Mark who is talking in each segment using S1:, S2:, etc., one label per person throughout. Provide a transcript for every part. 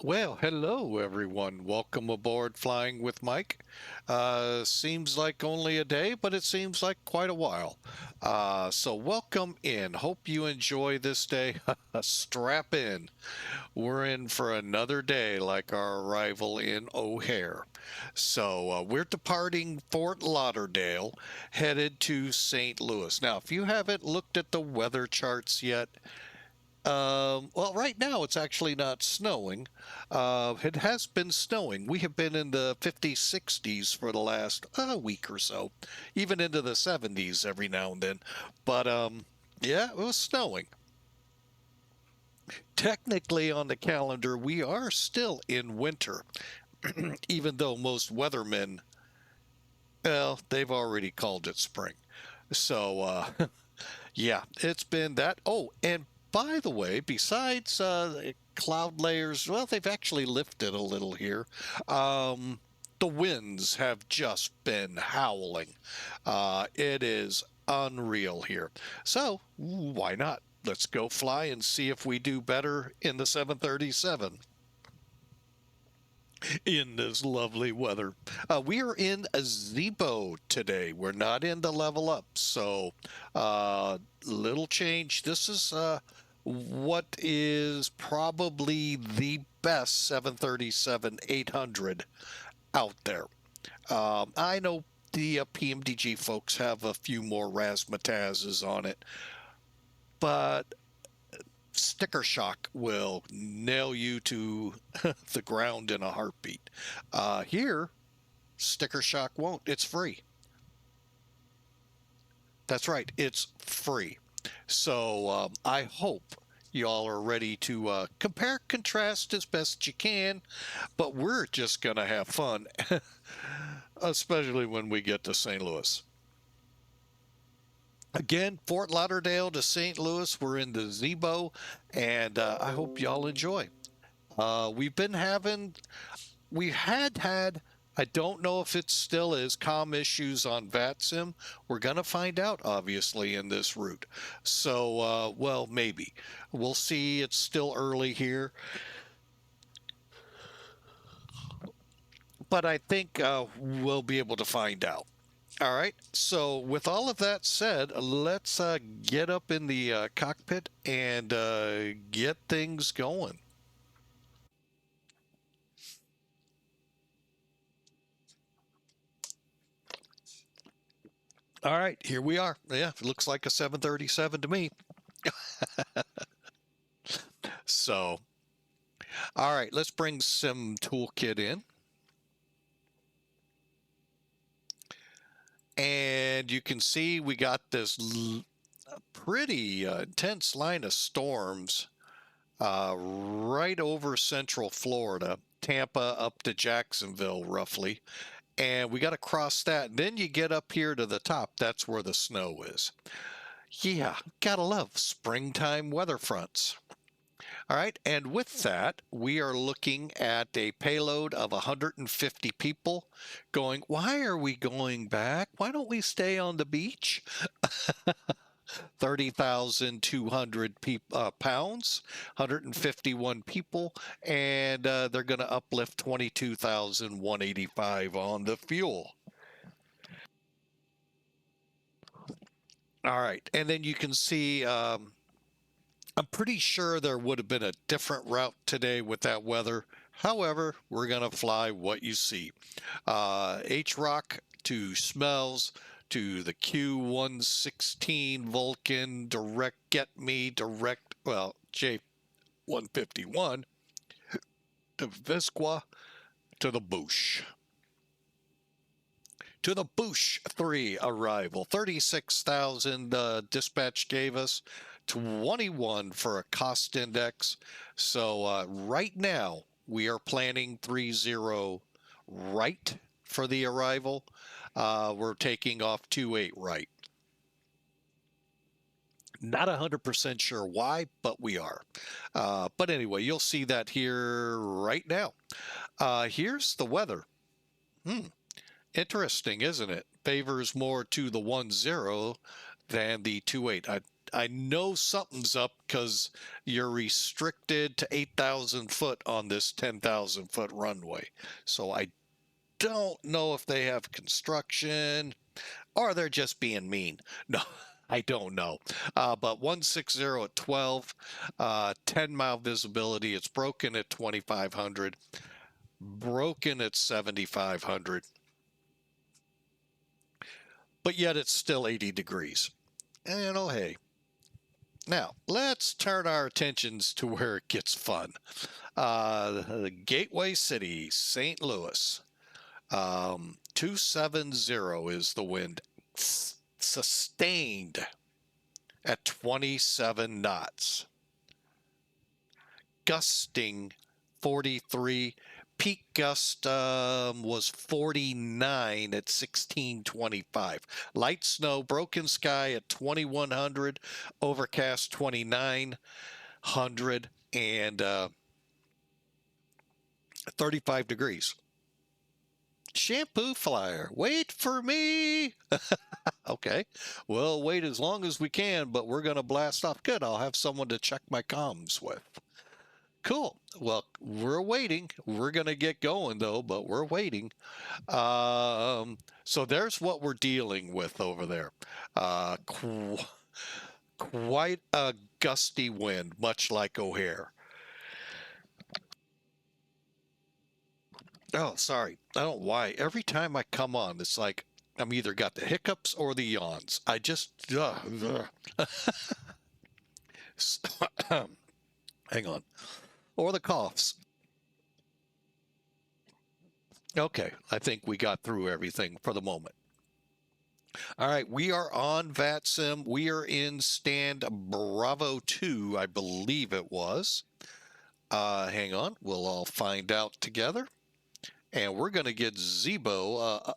S1: Well, hello everyone. Welcome aboard Flying with Mike. Seems like only a day, but it seems like quite a while. So welcome in. Hope you enjoy this day. Strap in. We're in for another day like our arrival in O'Hare. So we're departing Fort Lauderdale, headed to St. Louis. Now, if you haven't looked at the weather charts yet, well, right now it's actually not snowing. It has been snowing. We have been in the 50s, 60s for the last week or so, even into the 70s every now and then. But yeah, it was snowing. Technically, on the calendar, we are still in winter, even though most weathermen, well, they've already called it spring. So, yeah, it's been that. Oh, and by the way, besides cloud layers, well, they've actually lifted a little here. The winds have just been howling. It is unreal here. So, why not? Let's go fly and see if we do better in the 737 in this lovely weather. We are in a Zibo today. We're not in the level up. So, little change. This is what is probably the best 737-800 out there. I know the PMDG folks have a few more razzmatazzes on it, but sticker shock will nail you to the ground in a heartbeat. Here, sticker shock won't. It's free. That's right. It's free. So I hope y'all are ready to compare, contrast as best you can. But we're just going to have fun, especially when we get to St. Louis. Again, Fort Lauderdale to St. Louis. We're in the Zibo, and I hope y'all enjoy. We've been having, we had, I don't know if it still is, comm issues on VATSIM. We're going to find out, obviously, in this route. So, well, maybe. We'll see. It's still early here. But I think we'll be able to find out. All right. So, with all of that said, let's get up in the cockpit and get things going. All right, here we are. Yeah, it looks like a 737 to me. So, all right, let's bring Sim Toolkit in. And you can see we got this pretty intense line of storms right over central Florida, Tampa up to Jacksonville, roughly. And we got to cross that. Then you get up here to the top. That's where the snow is. Yeah, gotta love springtime weather fronts. All right, and with that, we are looking at a payload of 150 people going, why are we going back? Why don't we stay on the beach? 30,200 pounds, 151 people, and they're going to uplift 22,185 on the fuel. All right, and then you can see I'm pretty sure there would have been a different route today with that weather. However, we're going to fly what you see. HROC to SMELZ to the Q116 Vulcan, direct GETME, direct, well, J151 to VISQA to the Bush. To the Bush 3 arrival. 36,000 dispatch gave us. 21 for a cost index. So right now we are planning 30 right for the arrival. We're taking off 28 right. Not 100% sure why, but we are. But anyway, you'll see that here right now. Here's the weather. Interesting, isn't it? Favors more to the 10 than the 2.8. I know something's up because you're restricted to 8,000 foot on this 10,000 foot runway. So I don't know if they have construction or they're just being mean. No, I don't know. But 160 at 12, 10-mile visibility. It's broken at 2,500, broken at 7,500. But yet it's still 80 degrees. And, you know, hey. Now, let's turn our attentions to where it gets fun. The Gateway City, St. Louis. 270 is the wind, sustained at 27 knots. Gusting 43. Peak gust was 49 at 1625. Light snow, broken sky at 2100, overcast 2900, and 35 degrees. Shampoo flyer, wait for me. Okay, we'll wait as long as we can, but we're going to blast off. Good, I'll have someone to check my comms with. Cool. Well, we're waiting. We're going to get going, though, but we're waiting. So there's what we're dealing with over there. Quite a gusty wind, much like O'Hare. Oh, sorry. I don't know why. Every time I come on, it's like I'm either got the hiccups or the yawns. I just... Hang on. Or the coughs. Okay, I think we got through everything for the moment. All right, we are on VATSIM. We are in stand Bravo 2, I believe it was. Hang on, we'll all find out together. And we're going to get ZIBO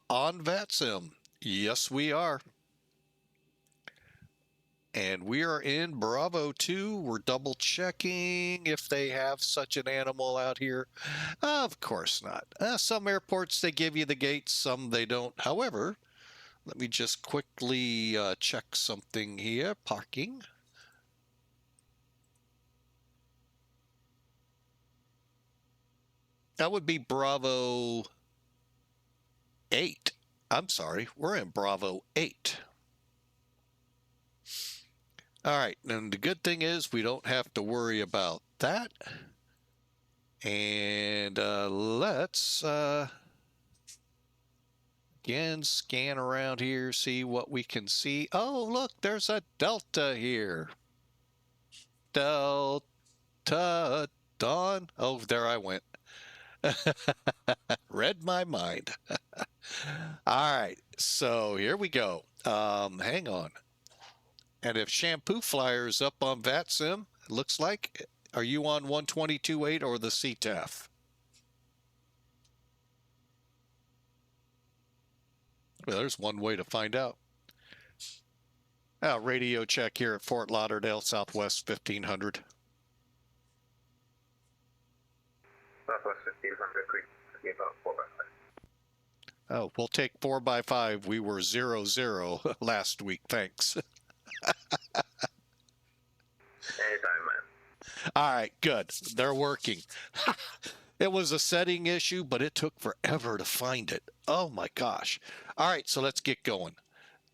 S1: on VATSIM. Yes, we are. And we are in Bravo 2. We're double checking if they have such an animal out here. Of course not. Some airports, they give you the gates, some they don't. However, let me just quickly check something here. Parking. That would be Bravo 8. I'm sorry, we're in Bravo 8. All right, and the good thing is we don't have to worry about that. And let's again scan around here, see what we can see. Oh, look, there's a Delta here. Delta Dawn. Oh, there I went. Read my mind. All right, so here we go. Hang on. And if Shampoo Flyer is up on VATSIM, it looks like, are you on 122.8 or the CTAF? Well, there's one way to find out. Radio check here at Fort Lauderdale, Southwest 1500.
S2: Southwest 1500, quick, about 4x5.
S1: Oh, we'll take 4x5. We were 0-0 last week. Thanks.
S2: Anytime, man.
S1: All right, good. They're working. It was a setting issue, but it took forever to find it. Oh my gosh. All right, so let's get going.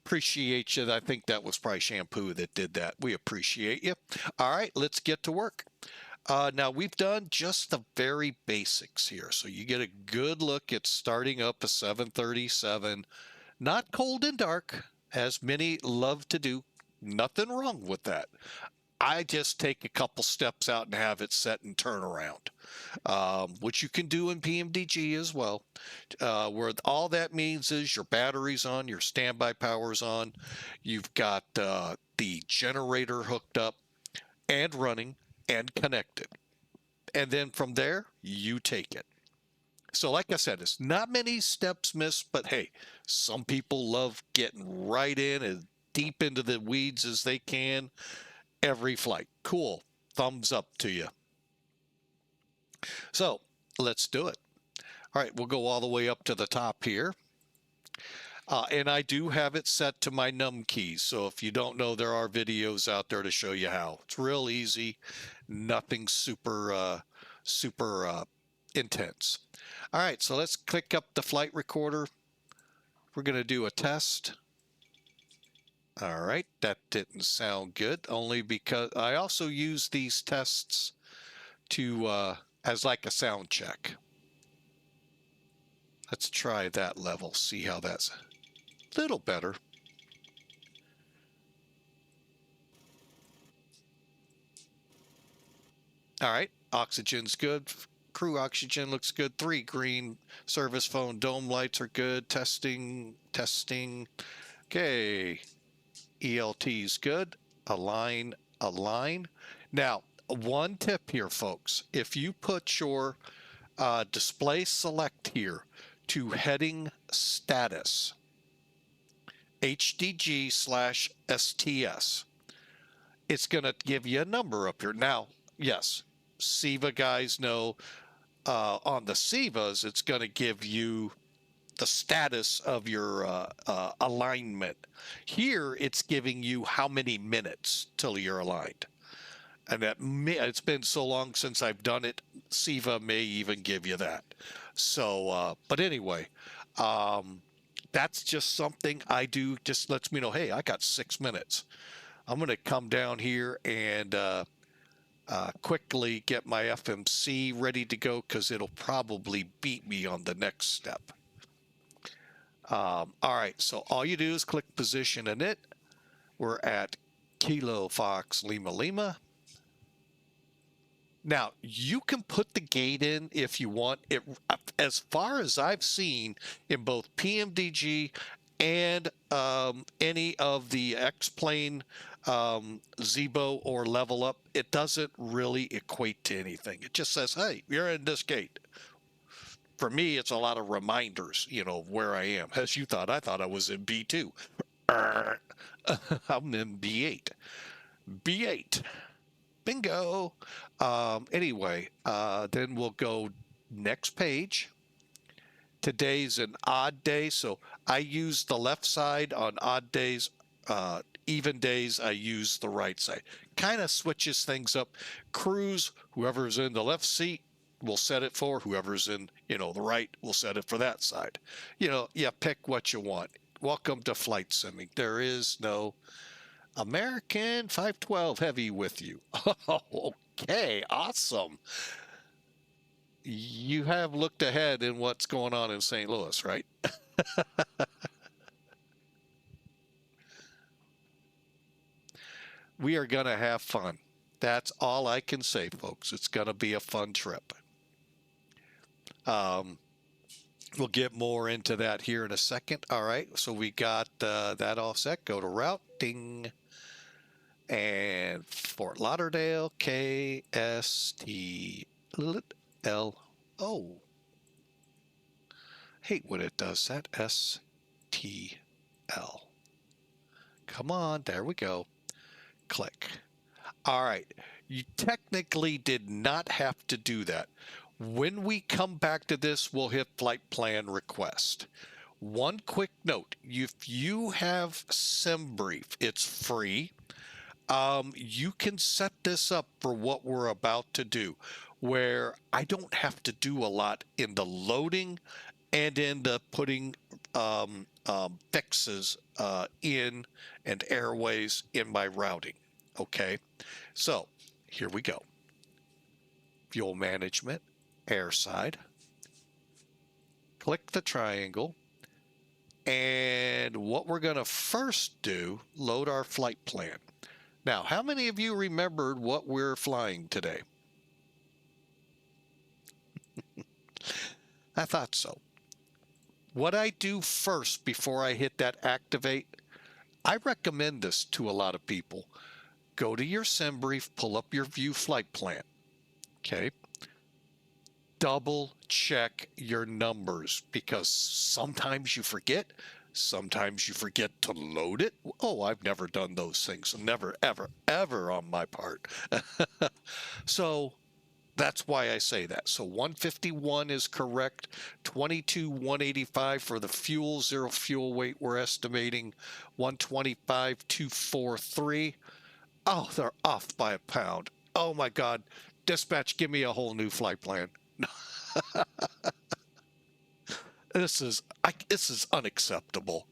S1: Appreciate you. I think that was probably Shampoo that did that. We appreciate you. All right, let's get to work. Now, we've done just the very basics here. So you get a good look at starting up a 737. Not cold and dark, as many love to do. Nothing wrong with that. I just take a couple steps out and have it set and turn around, which you can do in PMDG as well, where all that means is your battery's on, your standby power's on, you've got the generator hooked up and running and connected. And then from there, you take it. So like I said, it's not many steps missed, but hey, some people love getting right in as deep into the weeds as they can. Every flight. Cool. Thumbs up to you. So let's do it. All right, we'll go all the way up to the top here. And I do have it set to my num keys. So if you don't know, there are videos out there to show you how. It's real easy, nothing super intense. All right, so let's click up the flight recorder. We're going to do a test. All right, that didn't sound good, only because I also use these tests to as like a sound check. Let's try that level, see how that's a little better. All right, oxygen's good. Crew oxygen looks good. 3 green. Service phone dome lights are good. Testing. Okay. ELT's good. Align. Now, one tip here, folks. If you put your display select here to heading status, HDG/STS, it's going to give you a number up here. Now, yes, SEVA guys know on the SEVAs, it's going to give you the status of your alignment. Here, it's giving you how many minutes till you're aligned. And it's been so long since I've done it, SEVA may even give you that. So, but anyway, that's just something I do. Just lets me know, hey, I got 6 minutes. I'm going to come down here and quickly get my FMC ready to go because it'll probably beat me on the next step. All right, so all you do is click position in it. We're at Kilo Fox Lima Lima. Now, you can put the gate in if you want. It, as far as I've seen in both PMDG and any of the X-Plane Zibo or Level Up, it doesn't really equate to anything. It just says, hey, you're in this gate. For me, it's a lot of reminders, you know, where I am. As you thought, I thought I was in B2. I'm in B8. B8. Bingo. Anyway, then we'll go next page. Today's an odd day, so I use the left side on odd days. Even days, I use the right side. Kind of switches things up. Cruise, whoever's in the left seat, will set it for. Whoever's in, you know, the right will set it for that side. You know, yeah, pick what you want. Welcome to flight simming. There is no American 512 Heavy with you. Okay, awesome. You have looked ahead in what's going on in St. Louis, right? We are going to have fun. That's all I can say, folks. It's going to be a fun trip. We'll get more into that here in a second. All right, so we got that all set. Go to routing. And Fort Lauderdale, KSTL. Oh. Hate when it does that. STL. Come on, there we go. Click. All right. You technically did not have to do that. When we come back to this, we'll hit flight plan request. One quick note, if you have SimBrief, it's free. You can set this up for what we're about to do, where I don't have to do a lot in the loading and in the putting fixes in and airways in my routing. Okay, so here we go. Fuel management, airside. Click the triangle. And what we're going to first do, load our flight plan. Now, how many of you remembered what we're flying today? I thought so. What I do first before I hit that activate, I recommend this to a lot of people. Go to your SimBrief, pull up your view flight plan. Okay. Double check your numbers because sometimes you forget. Sometimes you forget to load it. Oh, I've never done those things. Never, ever, ever on my part. So That's why I say that. So 151 is correct. 22,185 for the fuel, zero fuel weight. We're estimating 125,243. Oh, they're off by a pound. Oh my God. Dispatch, give me a whole new flight plan. This is unacceptable.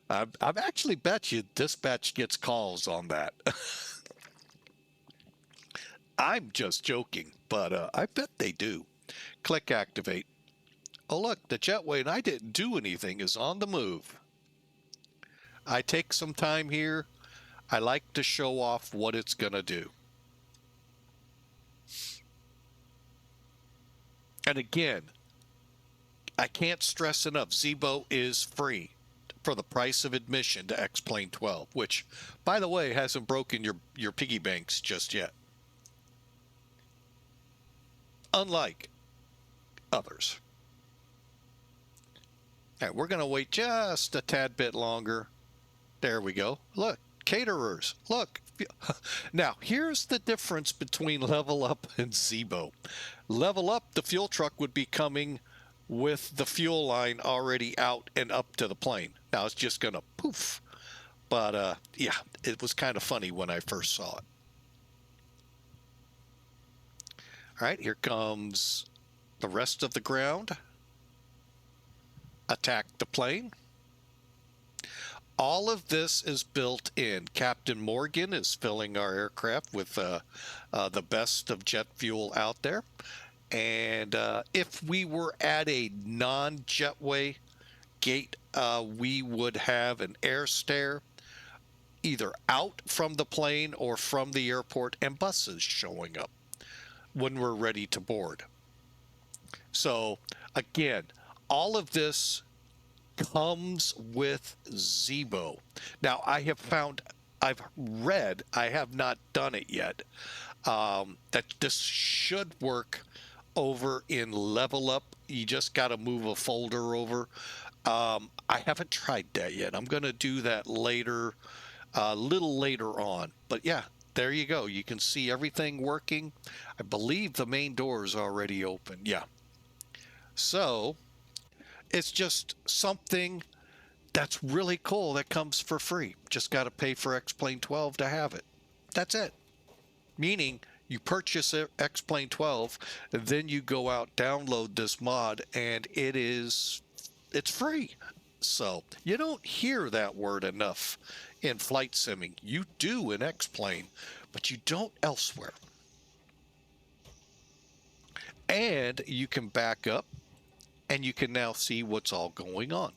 S1: I've actually bet you dispatch gets calls on that. I'm just joking, but I bet they do. Click activate. Oh look, the jetway, and I didn't do anything, is on the move. I take some time here. I like to show off what it's going to do. And again, I can't stress enough, ZIBO is free for the price of admission to X-Plane 12, which, by the way, hasn't broken your piggy banks just yet. Unlike others. All right, we're going to wait just a tad bit longer. There we go. Look, caterers. Look. Now, here's the difference between Level Up and ZIBO. Level Up, the fuel truck would be coming with the fuel line already out and up to the plane. Now, it's just going to poof. But, yeah, it was kind of funny when I first saw it. All right, here comes the rest of the ground. Attack the plane. All of this is built in. Captain Morgan is filling our aircraft with the best of jet fuel out there. And if we were at a non-jetway gate, we would have an air stair either out from the plane or from the airport, and buses showing up when we're ready to board. So again, all of this comes with ZIBO. Now, I've read, I have not done it yet, that this should work over in Level Up. You just got to move a folder over. I haven't tried that yet. I'm going to do that later, a little later on. But yeah, there you go. You can see everything working. I believe the main door is already open. Yeah. So it's just something that's really cool that comes for free. Just got to pay for X-Plane 12 to have it. That's it. Meaning you purchase X-Plane 12, then you go out, download this mod, and it's free. So you don't hear that word enough in flight simming. You do in X-Plane, but you don't elsewhere. And you can back up, and you can now see what's all going on.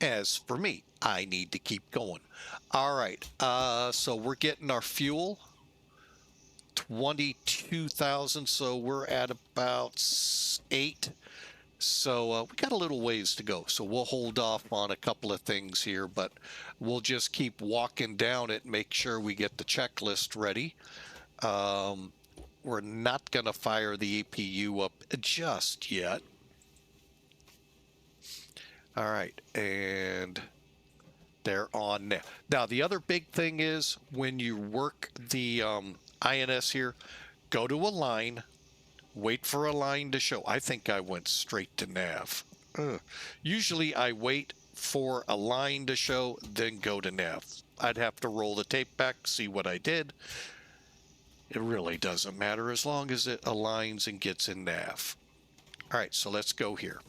S1: As for me, I need to keep going. All right, so we're getting our fuel, 22,000, so we're at about 8. So we got a little ways to go. So we'll hold off on a couple of things here, but we'll just keep walking down it, make sure we get the checklist ready. We're not going to fire the APU up just yet. All right, and they're on now. Now, the other big thing is when you work the INS here, go to a line, wait for a line to show. I think I went straight to nav. Usually I wait for a line to show, then go to nav. I'd have to roll the tape back, see what I did. It really doesn't matter as long as it aligns and gets in nav. All right, so let's go here.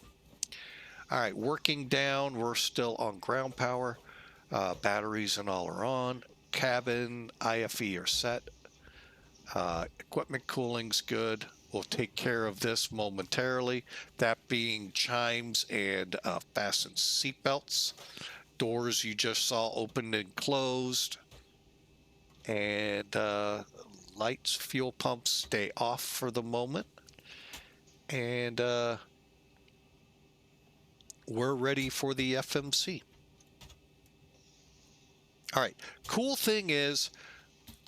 S1: All right, working down, we're still on ground power. Batteries and all are on. Cabin, IFE are set. Equipment cooling's good. We'll take care of this momentarily. That being chimes and fasten seatbelts. Doors you just saw opened and closed. And lights, fuel pumps stay off for the moment. And we're ready for the FMC. All right, cool thing is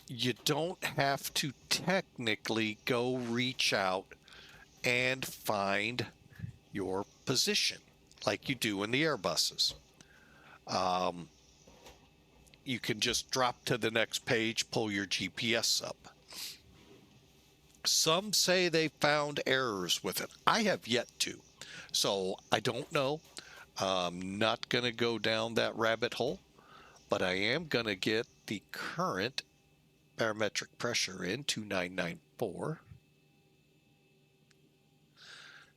S1: you don't have to technically go reach out and find your position like you do in the Airbuses. You can just drop to the next page, pull your GPS up. Some say they found errors with it. I have yet to. So I don't know. I'm not going to go down that rabbit hole, but I am going to get the current barometric pressure in 2994.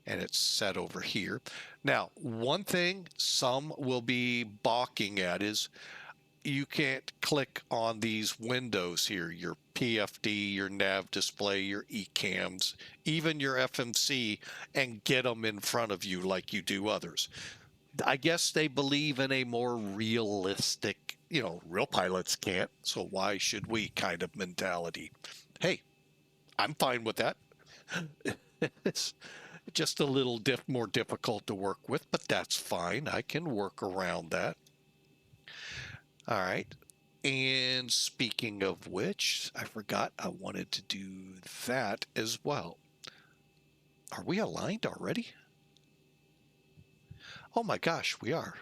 S1: And it's set over here. Now, one thing some will be balking at is you can't click on these windows here, your PFD, your nav display, your ECAMs, even your FMC, and get them in front of you like you do others. I guess they believe in a more realistic, real pilots can't, so why should we kind of mentality. Hey, I'm fine with that. It's just a little more difficult to work with, but that's fine. I can work around that. All right. And speaking of which, I forgot I wanted to do that as well. Are we aligned already? Oh my gosh, we are.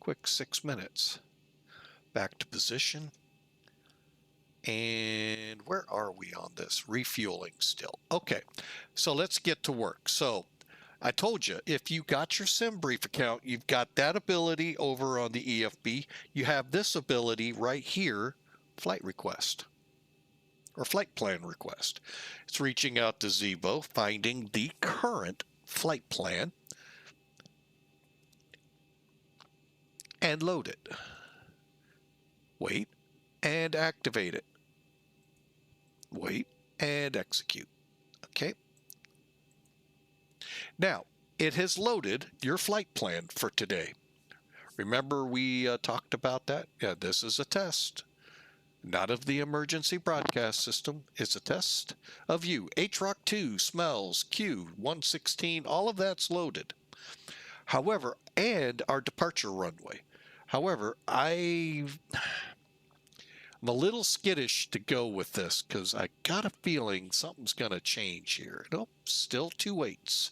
S1: Quick 6 minutes. Back to position. And where are we on this? Refueling still. Okay, so let's get to work. So I told you, if you got your SimBrief account, you've got that ability over on the EFB. You have this ability right here, flight request or flight plan request. It's reaching out to Zibo, finding the current flight plan, and load it. Wait and activate it. Wait and execute. Okay. Now, it has loaded your flight plan for today. Remember we talked about that? Yeah, this is a test. Not of the emergency broadcast system. It's a test of you. HROC 2, SMELZ, Q116, all of that's loaded. However, and our departure runway. However, I'm a little skittish to go with this because I got a feeling something's going to change here. Nope, still 2-8s.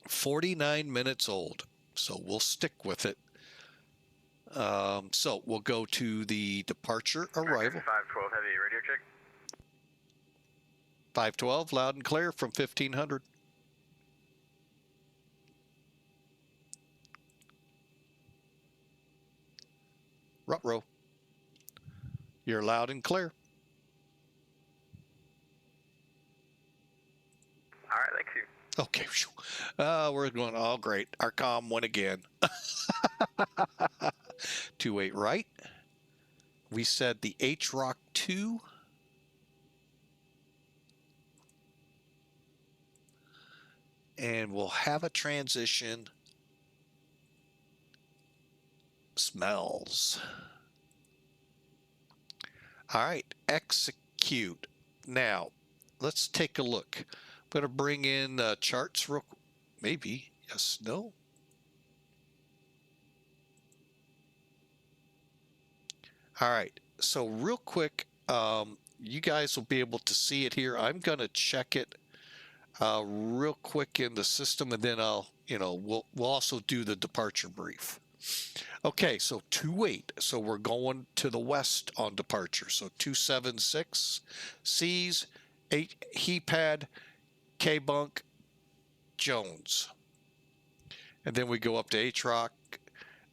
S1: 49 minutes old, so we'll stick with it. So we'll go to the departure arrival.
S2: 512 heavy radio check.
S1: 512, loud and clear from 1500. Ruh-roh. You're loud and clear.
S2: All right, thank you.
S1: Okay, we're going, oh great, our comm went again. 28 right. We said the HROC 2. And we'll have a transition. SMELZ. All right, execute. Now, let's take a look. I'm going to bring in charts real quick. Maybe. Yes, no. All right, so real quick, you guys will be able to see it here. I'm going to check it real quick in the system, and then we'll also do the departure brief. Okay, so 28. So we're going to the west on departure. So 276, C's, HEPAD, K-Bunk, Jones. And then we go up to HROC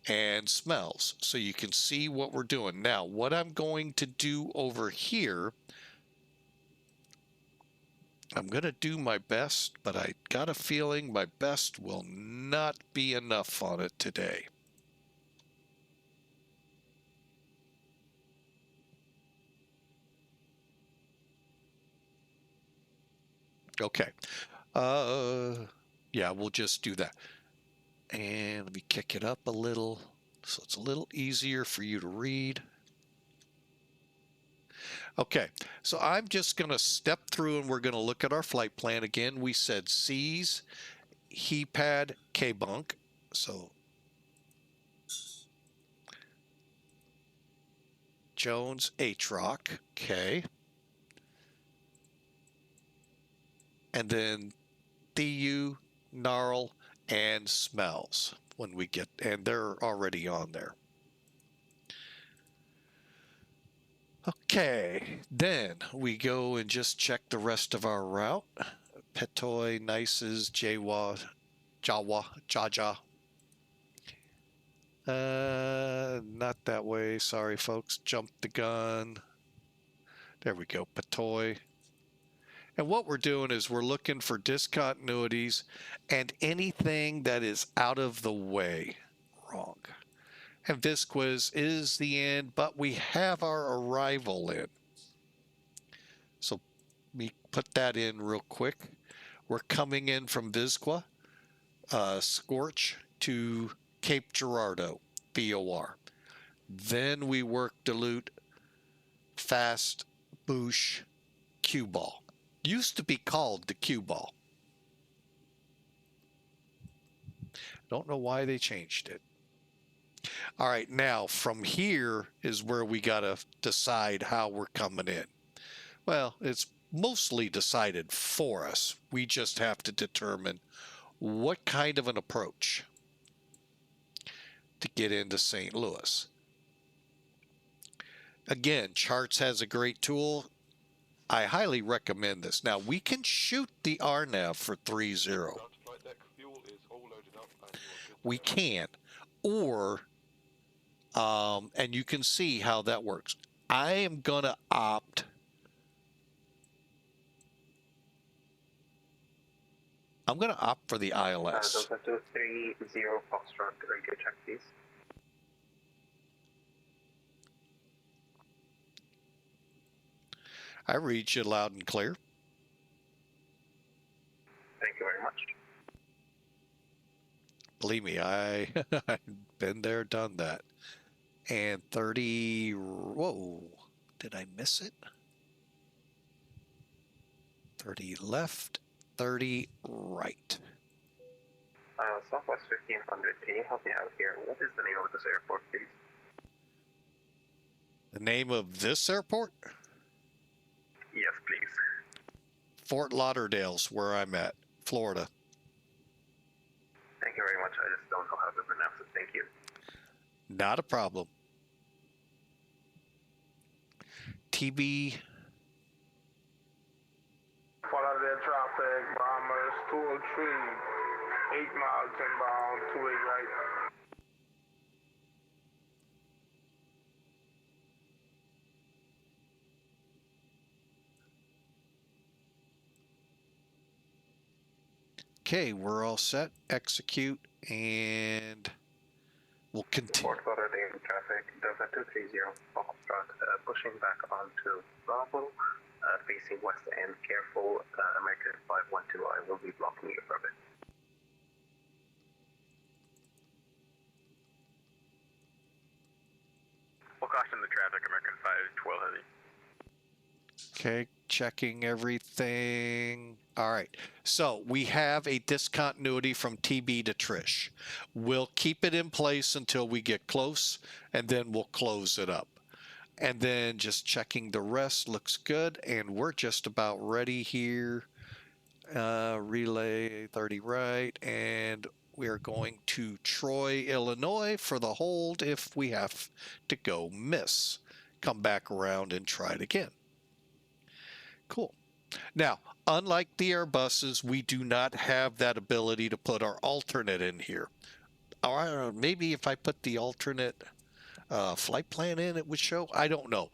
S1: and SMELZ. So you can see what we're doing. Now, what I'm going to do over here, I'm going to do my best, but I got a feeling my best will not be enough on it today. Okay. Yeah, we'll just do that. And let me kick it up a little so it's a little easier for you to read. Okay, so I'm just going to step through and we're going to look at our flight plan again. We said C's, HEPAD, K-Bunk. So Jones, HROC, okay. And then TU, NARL, and SMELZ when we get, and they're already on there. Okay, then we go and just check the rest of our route. Petoy, Nices, Jawa, Jaja. Not that way. Sorry, folks. Jumped the gun. There we go. Petoy. And what we're doing is we're looking for discontinuities and anything that is out of the way. Wrong. And VISQA is the end, but we have our arrival in. So we put that in real quick. We're coming in from VISQA, Scorch to Cape Girardeau, VOR. Then we work dilute, fast, boosh, cue ball. Used to be called the cue ball. Don't know why they changed it. All right, now from here is where we got to decide how we're coming in. Well, it's mostly decided for us. We just have to determine what kind of an approach to get into St. Louis. Again, Charts has a great tool. I highly recommend this. Now, we can shoot the RNAV for 3-0. We can. Or, and you can see how that works. I am going to opt. I'm going to opt for the ILS.
S2: Delta 230 Foxtrot, radio check, please.
S1: I read you loud and clear.
S2: Thank you very much.
S1: Believe me, I've been there, done that. And 30, whoa, did I miss it? 30 left, 30 right.
S2: Southwest 1500, can you help me out here? What is the name of this airport, please?
S1: The name of this airport?
S2: Yes, please.
S1: Fort Lauderdale's where I'm at, Florida.
S2: Thank you very much. I just don't know how to pronounce it. Thank you.
S1: Not a problem. TB.
S3: Fort Lauderdale traffic, Bombers 203, 8 miles inbound, 28 right.
S1: Okay, we're all set. Execute, and we'll continue.
S2: Fort Lauderdale traffic, Delta 230 Foxtrot, pushing back onto Bravo, facing west end. Careful, American 512, I will be blocking you from it. We'll caution the traffic, American 512 heavy.
S1: Okay, checking everything. All right, so we have a discontinuity from TB to Trish. We'll keep it in place until we get close, and then we'll close it up. And then just checking the rest looks good, and we're just about ready here. Relay 30 right, and we are going to Troy, Illinois for the hold if we have to go miss. Come back around and try it again. Cool. Now, unlike the Airbuses, we do not have that ability to put our alternate in here. Or maybe if I put the alternate flight plan in, it would show. I don't know.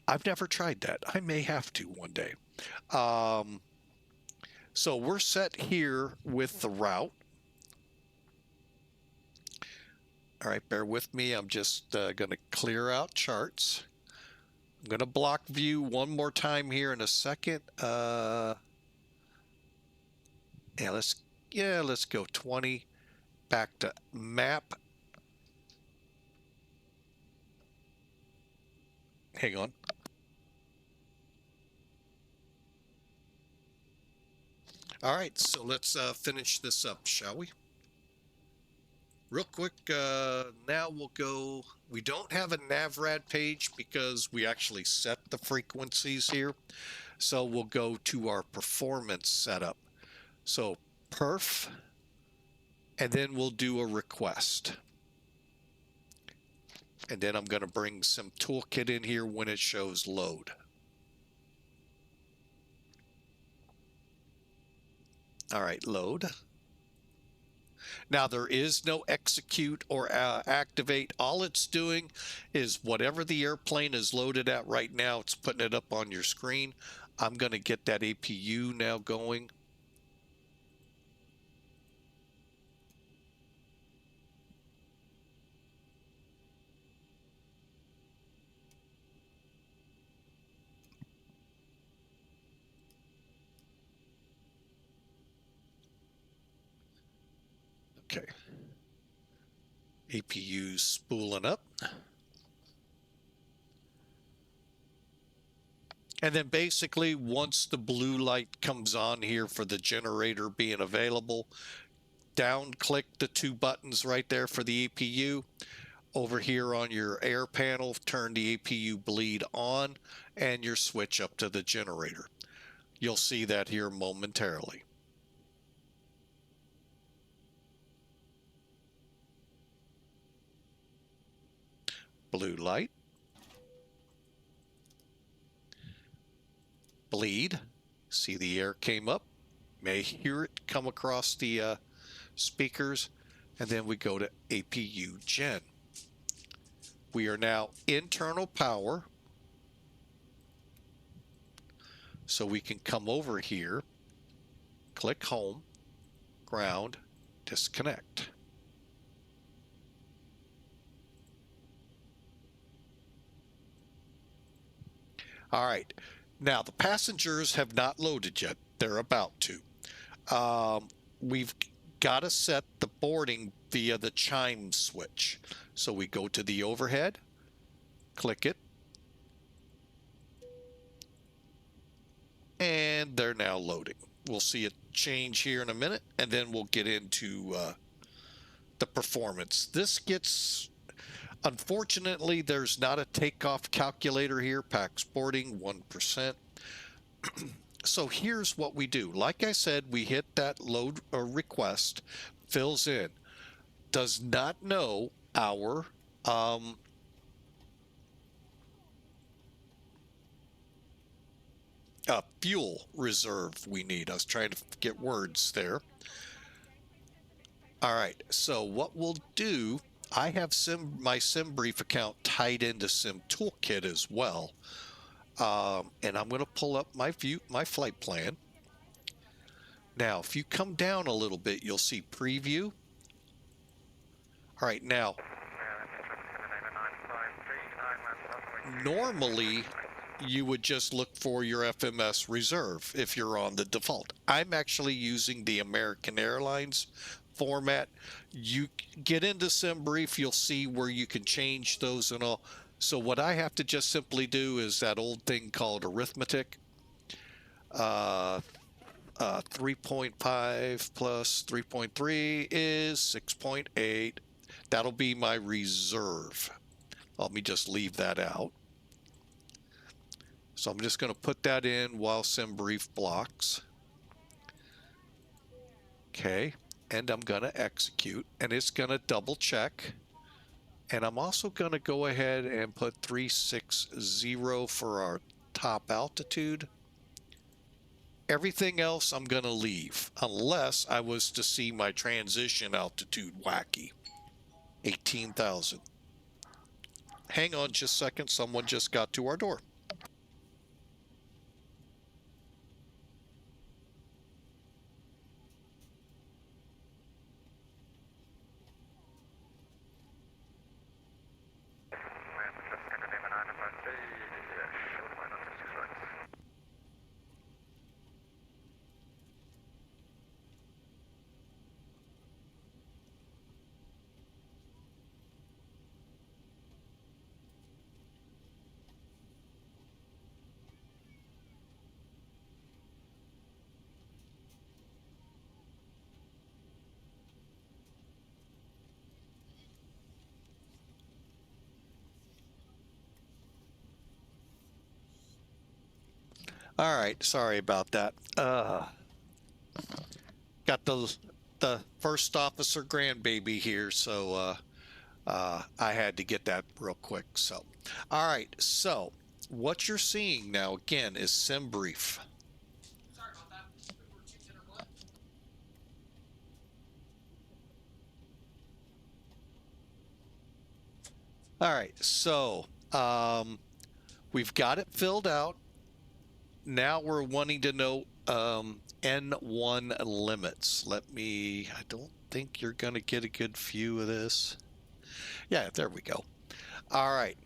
S1: I've never tried that. I may have to one day. So we're set here with the route. All right, bear with me. I'm just going to clear out charts. I'm going to block view one more time here in a second. Let's go 20 back to map. Hang on. All right, so let's finish this up, shall we? Real quick, now we'll go, we don't have a NavRad page because we actually set the frequencies here. So we'll go to our performance setup. So perf, and then we'll do a request. And then I'm going to bring some toolkit in here when it shows load. All right, load. Now there is no execute or activate. All it's doing is whatever the airplane is loaded at right now, it's putting it up on your screen. I'm going to get that APU now going. Okay. APU's spooling up. And then basically once the blue light comes on here for the generator being available, down click the two buttons right there for the APU. Over here on your air panel, turn the APU bleed on and your switch up to the generator. You'll see that here momentarily. Blue light. Bleed. See the air came up. May hear it come across the speakers. And then we go to APU Gen. We are now internal power. So we can come over here, click home, ground, disconnect. All right, now the passengers have not loaded yet. They're about to. We've got to set the boarding via the chime switch. So we go to the overhead, click it, and they're now loading. We'll see it change here in a minute, and then we'll get into the performance. This gets, unfortunately, there's not a takeoff calculator here. Pax boarding 1%. So here's what we do. Like I said, we hit that load or request, fills in, does not know our fuel reserve we need. I was trying to get words there. All right, so what we'll do, I have my SimBrief account tied into Sim Toolkit as well. And I'm going to pull up my flight plan. Now, if you come down a little bit, you'll see preview. All right, now, normally you would just look for your FMS reserve if you're on the default. I'm actually using the American Airlines format. You get into SimBrief, you'll see where you can change those and all. So what I have to just simply do is that old thing called arithmetic. 3.5 plus 3.3 is 6.8. That'll be my reserve. Let me just leave that out. So I'm just going to put that in while SimBrief blocks. Okay, and I'm going to execute, and it's going to double check. And I'm also going to go ahead and put 360 for our top altitude. Everything else I'm going to leave, unless I was to see my transition altitude wacky. 18,000. Hang on just a second. Someone just got to our door. All right, sorry about that. Got the first officer grandbaby here, so I had to get that real quick. So, all right. So what you're seeing now again is sim brief.
S4: Sorry about that. We were choosing our blood.
S1: All right. So we've got it filled out. Now we're wanting to know N1 limits. I don't think you're going to get a good view of this. Yeah, there we go. All right.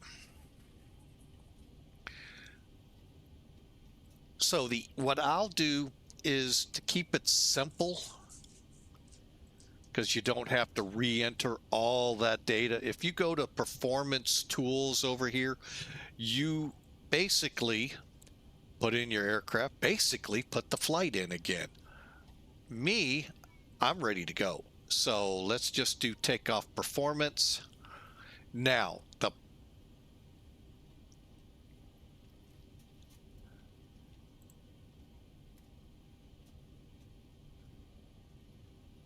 S1: So what I'll do is to keep it simple, because you don't have to re-enter all that data. If you go to performance tools over here, you basically put in your aircraft, basically put the flight in again. Me, I'm ready to go. So let's just do takeoff performance. Now,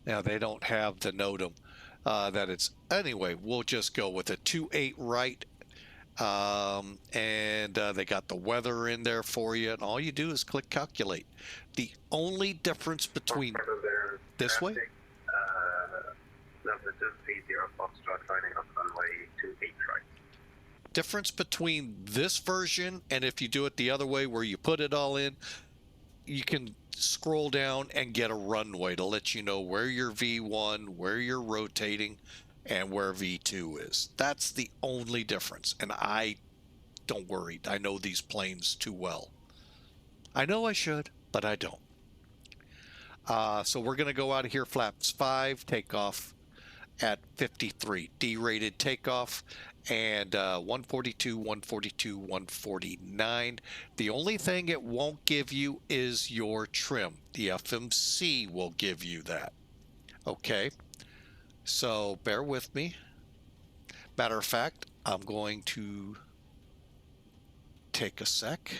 S1: now they don't have the NOTAM that it's, anyway, we'll just go with a 28 right. And they got the weather in there for you, and all you do is click calculate. The only difference between this way,
S2: Number 230 Foxtrot lining up runway 28 right.
S1: difference between this version and if you do it the other way where you put it all in, you can scroll down and get a runway to let you know where your V1, where you're rotating, and where V2 is. That's the only difference. And don't worry, I know these planes too well. I know I should, but I don't. So we're going to go out of here, flaps 5, takeoff at 53, D-rated takeoff, and 142, 142, 149. The only thing it won't give you is your trim. The FMC will give you that. Okay, so bear with me. Matter of fact, I'm going to take a sec.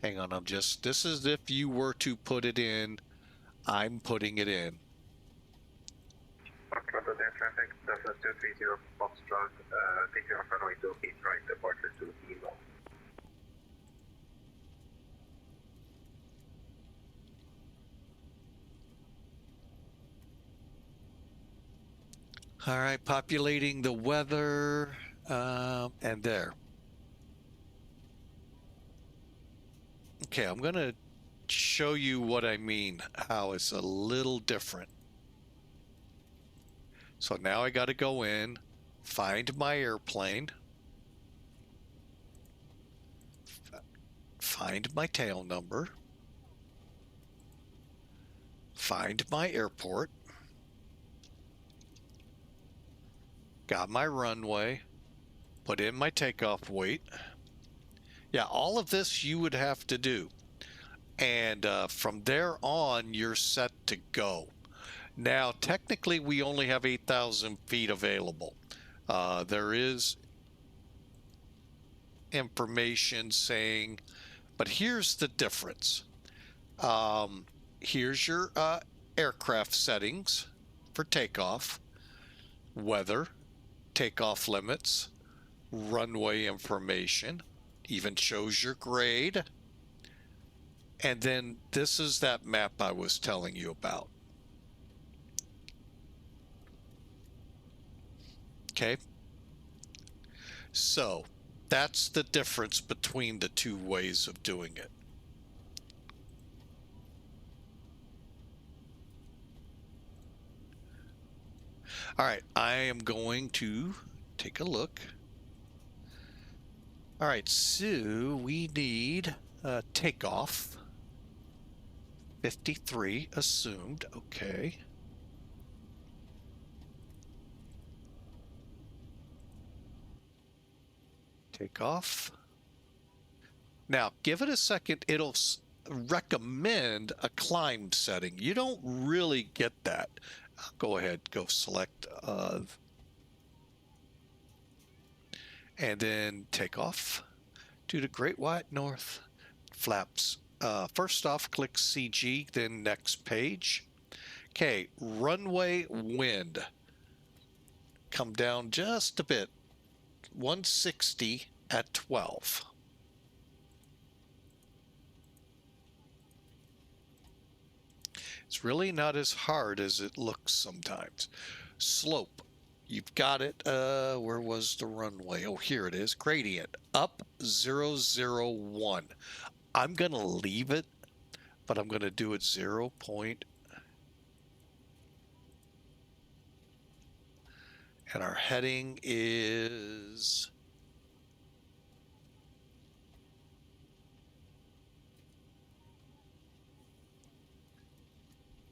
S1: Hang on, this is if you were to put it in, I'm putting it in.
S2: Foxtrot air traffic, Delta 230 Foxtrot, taking off runway 28 right, departure to Emo.
S1: All right, populating the weather, and there. Okay, I'm going to show you what I mean, how it's a little different. So now I got to go in, find my airplane, find my tail number, find my airport, got my runway, put in my takeoff weight. Yeah, all of this you would have to do. And from there on, you're set to go. Now, technically, we only have 8,000 feet available. There is information saying, but here's the difference. Here's your aircraft settings for takeoff, weather, takeoff limits, runway information, even shows your grade. And then this is that map I was telling you about. Okay. So that's the difference between the two ways of doing it. All right, I am going to take a look. All right, so we need takeoff. 53 assumed, okay. Takeoff. Now, give it a second, it'll recommend a climb setting. You don't really get that. Go ahead, go select and then take off to the Great White North. Flaps. First off, click CG, then next page. Okay, runway wind. Come down just a bit. 160 at 12. It's really not as hard as it looks sometimes. Slope. You've got it. Where was the runway? Oh, here it is. Gradient. Up 001. I'm going to leave it, but I'm going to do it 0. And our heading is...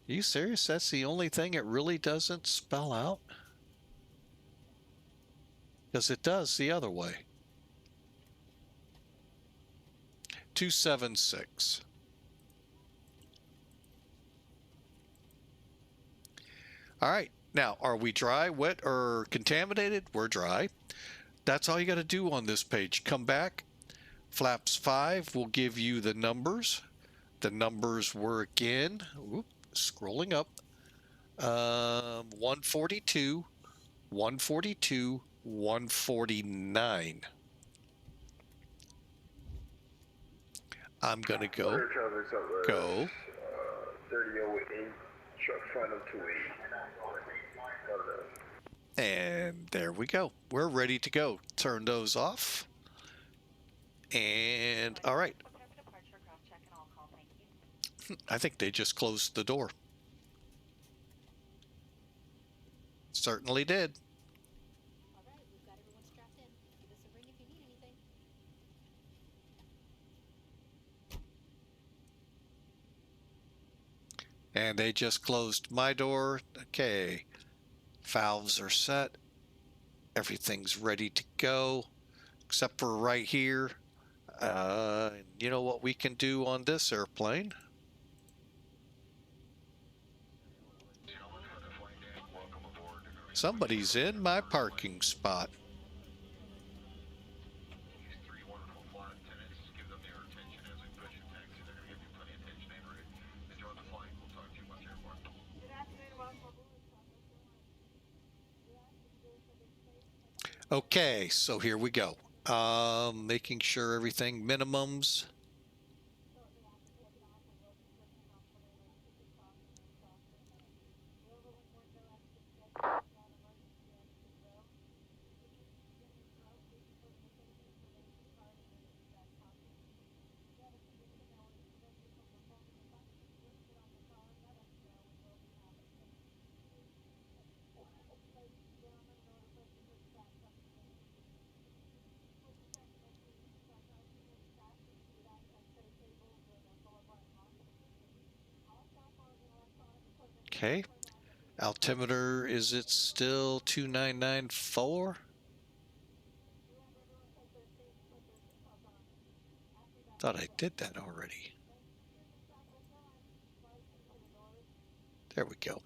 S1: Are you serious? That's the only thing it really doesn't spell out? Because it does the other way. 276. All right. Now, are we dry, wet, or contaminated? We're dry. That's all you got to do on this page. Come back. Flaps 5 will give you the numbers. The numbers were again, scrolling up, 142, 142, 149. I'm going to go.
S3: 3008, truck final 28.
S1: And there we go. We're ready to go. Turn those off. And all right. I think they just closed the door. Certainly did.
S5: All right, we've got everyone strapped in. Give us a ring if you need anything.
S1: And they just closed my door. Okay. Valves are set. Everything's ready to go, except for right here. You know what we can do on this airplane? Somebody's in my parking spot. Okay, so here we go. Making sure everything minimums. Okay. Altimeter, is it still 2994? Thought I did that already. There we go.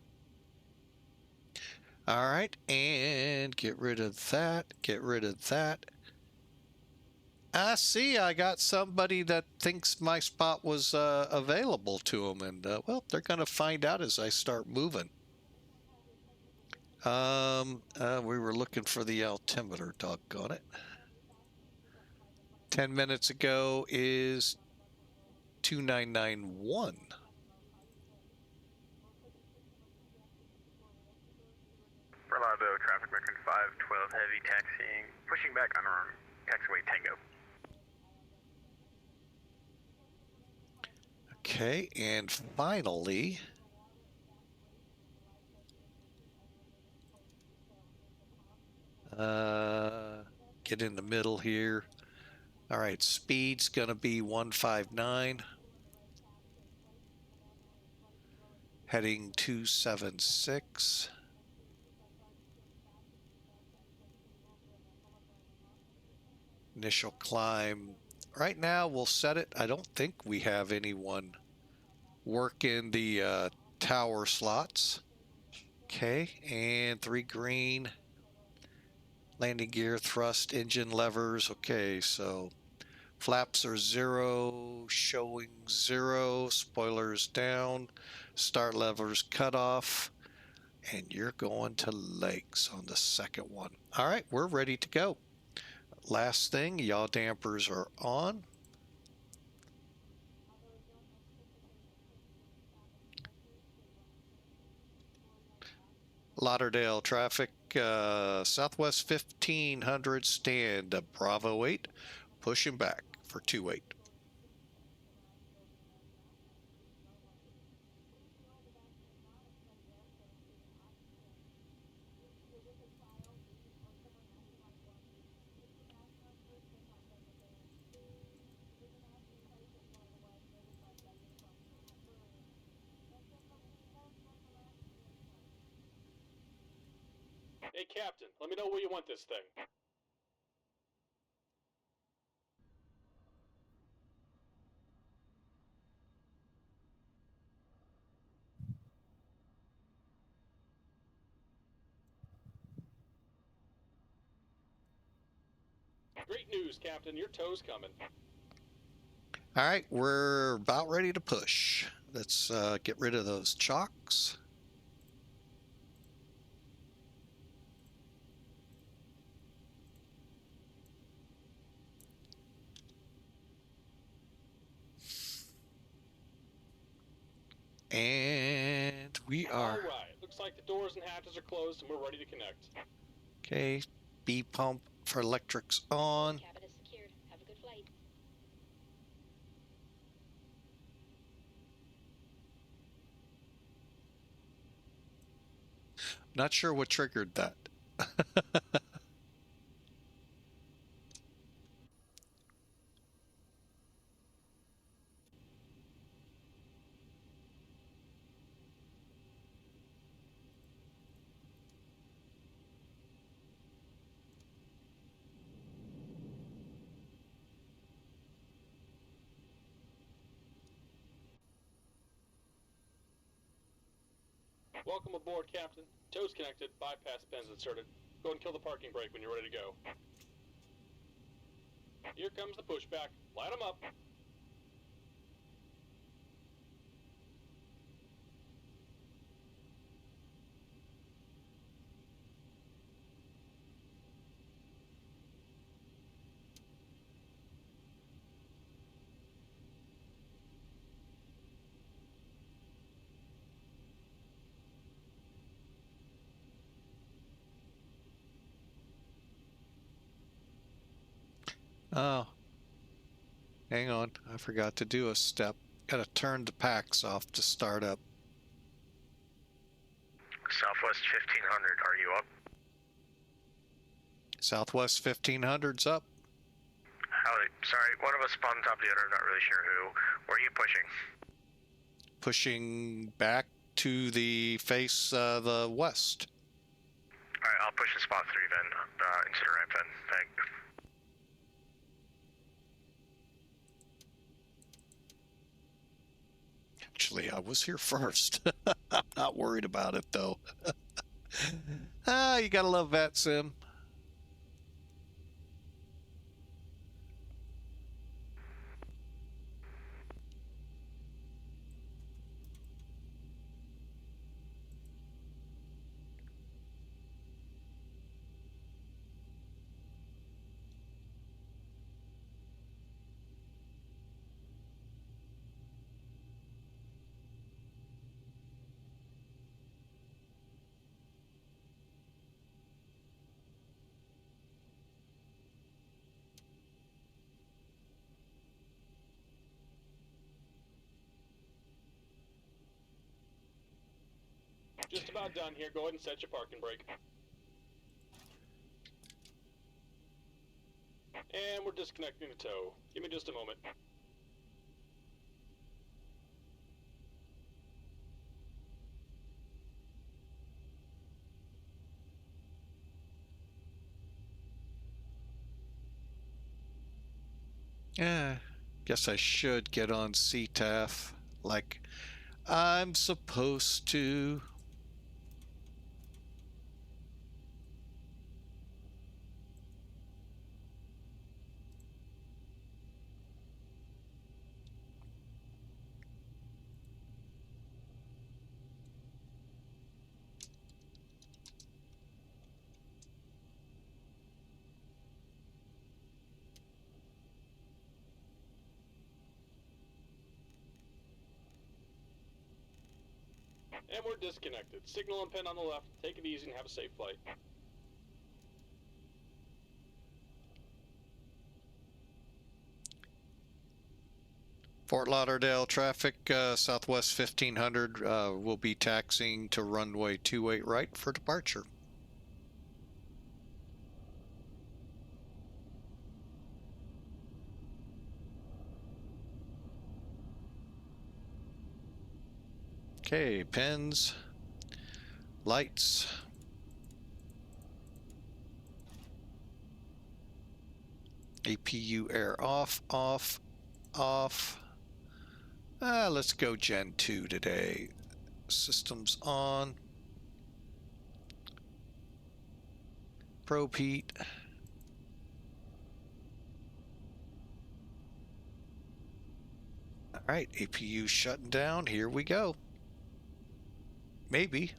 S1: All right, and get rid of that, get rid of that. I see I got somebody that thinks my spot was available to them, and well, they're going to find out as I start moving. We were looking for the altimeter, doggone it. 10 minutes ago is 2991.
S2: Orlando, traffic record 512 heavy taxiing, pushing back on our taxiway Tango.
S1: Okay, and finally, get in the middle here. All right, speed's gonna be 159. Heading 276. Initial climb. Right now, we'll set it. I don't think we have anyone working the tower slots. Okay, and 3 green. Landing gear, thrust, engine levers. Okay, so Flaps are 0, showing 0, spoilers down, start levers cut off, and you're going to legs on the second one. All right, we're ready to go. Last thing, yaw dampers are on. Lauderdale traffic, Southwest 1500, stand Bravo 8, pushing back for 28.
S6: Hey, Captain, let me know where you want this thing. Great news, Captain. Your tow's coming.
S1: All right, we're about ready to push. Let's get rid of those chocks. And we are.
S6: All right. Looks like the doors and hatches are closed and we're ready to connect.
S1: Okay, B pump for electrics on.
S5: Cabin is secured. Have a good flight.
S1: Not sure what triggered that.
S6: Welcome aboard, Captain. Tow's connected, bypass pins inserted. Go and kill the parking brake when you're ready to go. Here comes the pushback. Light them up.
S1: Oh, hang on. I forgot to do a step. Gotta turn the packs off to start up.
S2: Southwest 1500, are you up?
S1: Southwest 1500's up.
S2: Howdy. Sorry, one of us spawned on top of the other, I'm not really sure who. Where are you pushing?
S1: Pushing back to the face the west.
S2: Alright, I'll push the spot 3 then, into the ramp then. Thanks.
S1: Actually, I was here first. I'm not worried about it though. You gotta love VATSIM.
S6: Just about done here. Go ahead and set your parking brake. And we're disconnecting the tow. Give me just a moment.
S1: Yeah, guess I should get on CTAF like I'm supposed to.
S6: And we're disconnected. Signal and pin on the left. Take it easy and have a safe flight.
S1: Fort Lauderdale traffic, Southwest 1500 will be taxiing to runway 28 right for departure. Okay, pins, lights. APU air off, off, off. Let's go Gen 2 today. Systems on. Probe heat. All right, APU shutting down. Here we go. Maybe.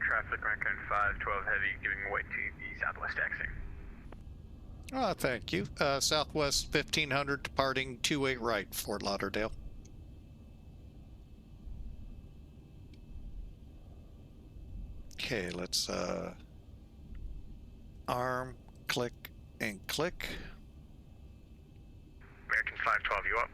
S2: Traffic Rankin 512 heavy giving way to the southwest taxi.
S1: Thank you. Southwest 1500 departing 28 right, Fort Lauderdale. Okay, let's arm, click, and click.
S2: American 512, you up?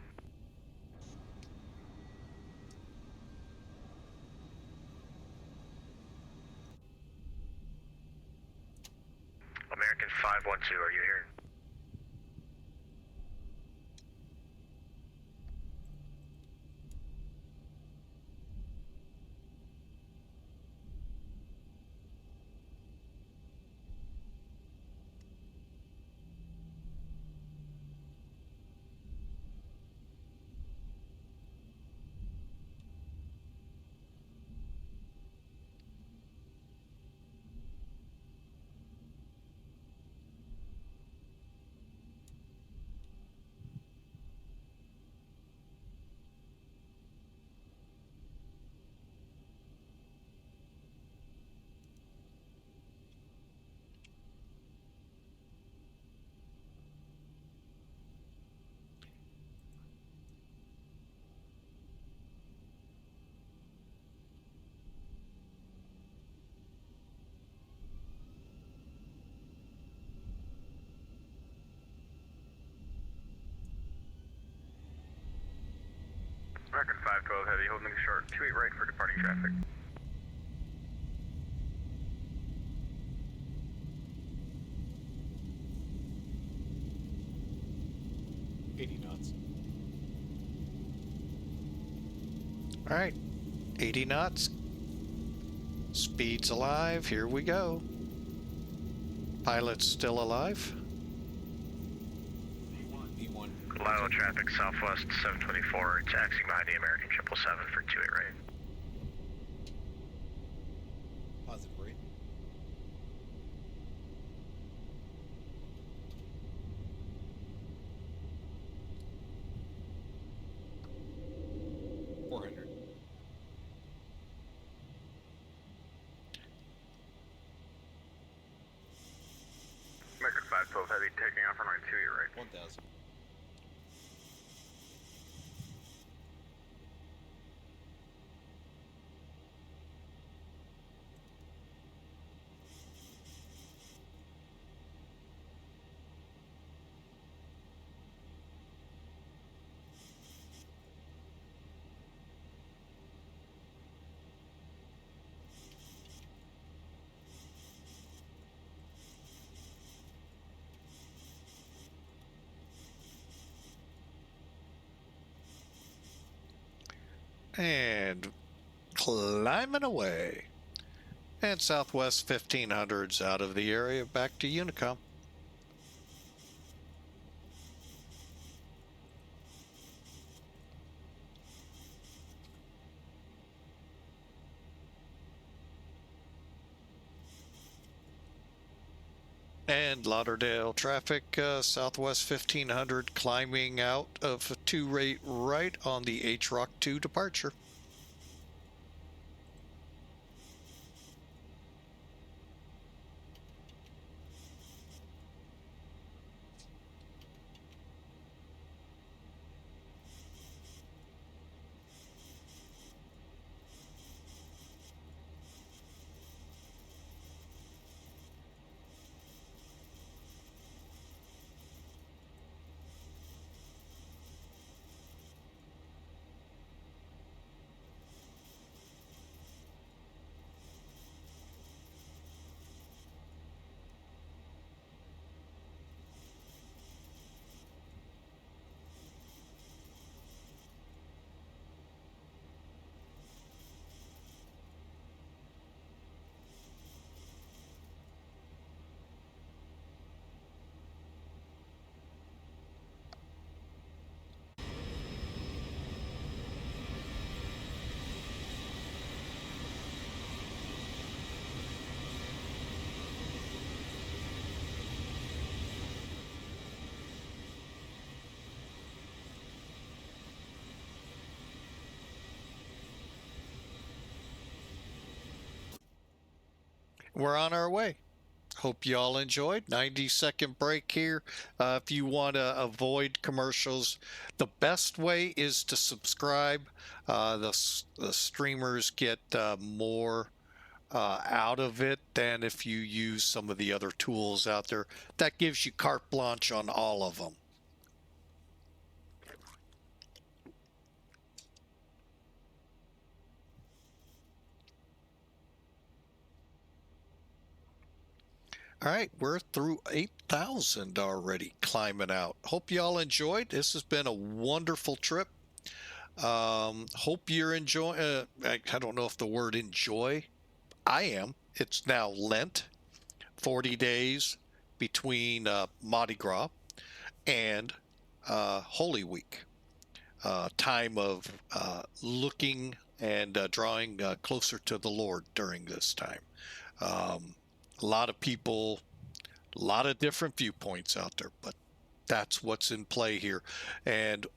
S2: American 512, are you here? American 512 heavy, holding short, 28 right for departing traffic.
S1: All right, 80 knots. Speed's alive. Here we go. Pilot's still alive.
S2: Lilo traffic southwest 724, taxiing behind the American 777 for 28 right.
S7: Positive rate.
S2: American 512 heavy, taking off runway 28 right.
S7: 1000.
S1: And climbing away. And Southwest 1500s out of the area, back to Unicom. And Lauderdale traffic, Southwest 1500 climbing out of 2 rate right on the HROC 2 departure. We're on our way. Hope you all enjoyed. 90-second break here. If you want to avoid commercials, the best way is to subscribe. The streamers get more out of it than if you use some of the other tools out there. That gives you carte blanche on all of them. All right, we're through 8,000 already climbing out. Hope you all enjoyed. This has been a wonderful trip. Hope you're enjoying. I don't know if the word enjoy. I am. It's now Lent, 40 days between Mardi Gras and Holy Week. Time of looking and drawing closer to the Lord during this time. A lot of people, a lot of different viewpoints out there, but that's what's in play here. And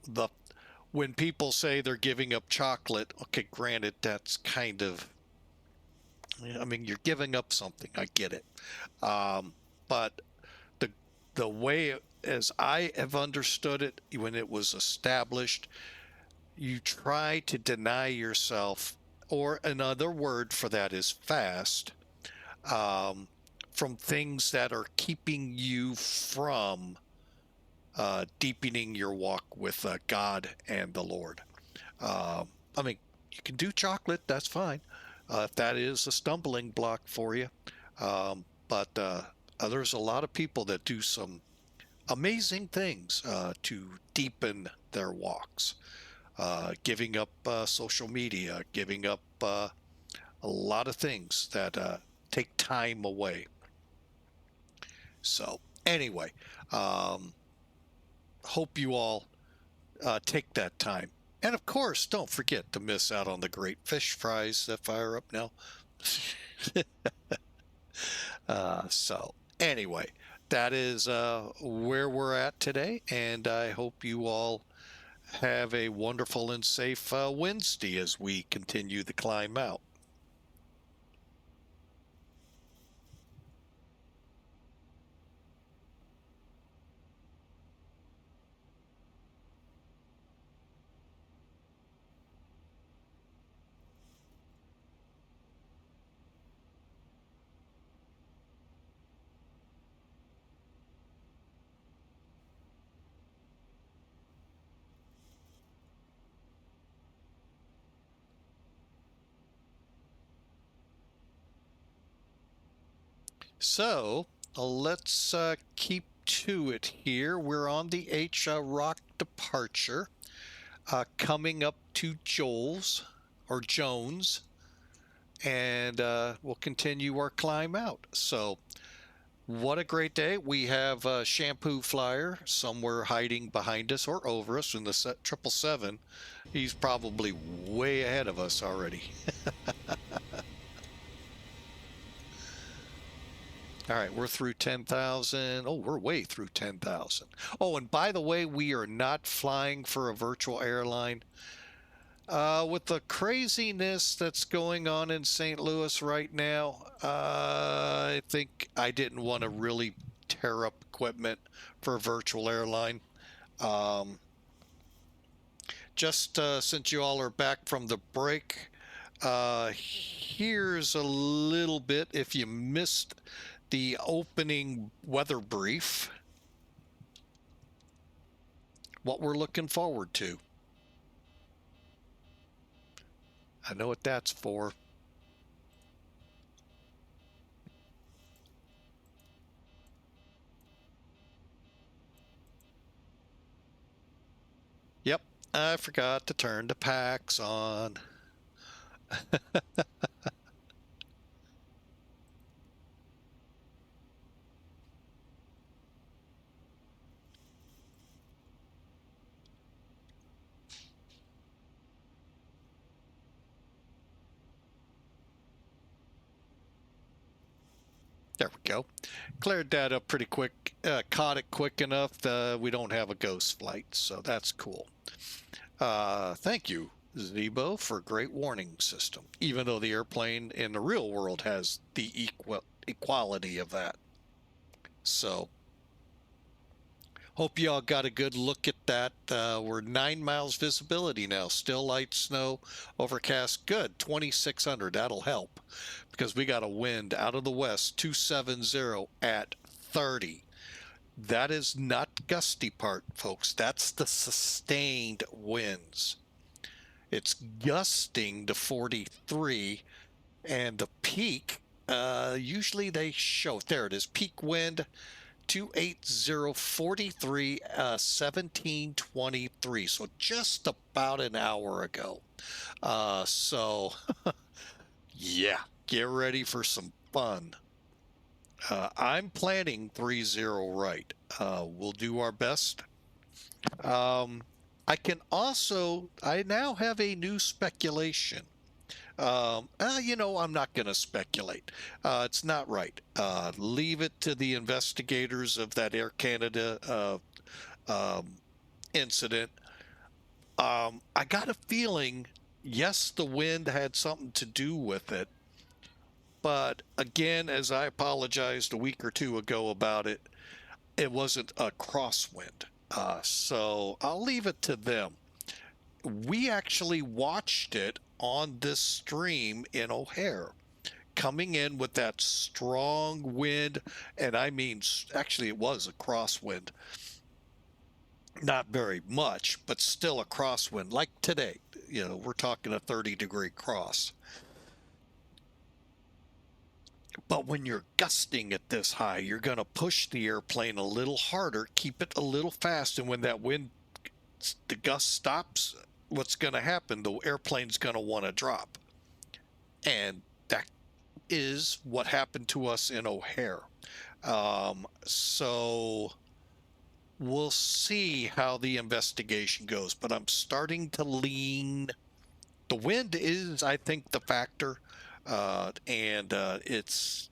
S1: when people say they're giving up chocolate, okay, granted, that's kind of, I mean, you're giving up something. I get it. But the way, as I have understood it, when it was established, you try to deny yourself, or another word for that is fast, from things that are keeping you from deepening your walk with God and the Lord. I mean, you can do chocolate, that's fine, if that is a stumbling block for you. But there's a lot of people that do some amazing things to deepen their walks. Giving up social media, giving up a lot of things that take time away. So anyway, hope you all take that time. And of course, don't forget to miss out on the great fish fries that fire up now. So anyway, that is where we're at today. And I hope you all have a wonderful and safe Wednesday as we continue the climb out. So let's keep to it here. We're on the HROC departure. coming up to Jones, and we'll continue our climb out. So what a great day. We have a Shampoo Flyer somewhere hiding behind us or over us in the 777. He's probably way ahead of us already. All right, we're through 10,000. Oh, we're way through 10,000. Oh, and by the way, we are not flying for a virtual airline. With the craziness that's going on in St. Louis right now, I think I didn't want to really tear up equipment for a virtual airline. Just since you all are back from the break, here's a little bit if you missed the opening weather brief, what we're looking forward to. I know what that's for. Yep, I forgot to turn the packs on. There we go. Cleared that up pretty quick. Caught it quick enough. We don't have a ghost flight, so that's cool. Thank you, Zibo, for a great warning system, even though the airplane in the real world has the equality of that. So hope y'all got a good look at that. We're 9 miles visibility now. Still light snow, overcast. Good. 2,600. That'll help because we got a wind out of the west, 270 at 30. That is not the gusty part, folks. That's the sustained winds. It's gusting to 43, and the peak, usually they show, there it is, peak wind 28043, 1723. So just about an hour ago. So yeah, get ready for some fun. I'm planning 30 right. We'll do our best. I now have a new speculation. I'm not going to speculate. It's not right. Leave it to the investigators of that Air Canada incident. I got a feeling, yes, the wind had something to do with it. But again, as I apologized a week or two ago about it, it wasn't a crosswind. So I'll leave it to them. We actually watched it on this stream in O'Hare, coming in with that strong wind, and I mean, actually it was a crosswind. Not very much, but still a crosswind, like today. We're talking a 30-degree cross. But when you're gusting at this high, you're going to push the airplane a little harder, keep it a little fast, and when that wind, the gust stops, what's going to happen? The airplane's going to want to drop. And that is what happened to us in O'Hare. So we'll see how the investigation goes, but I'm starting to lean. The wind is, I think, the factor. It's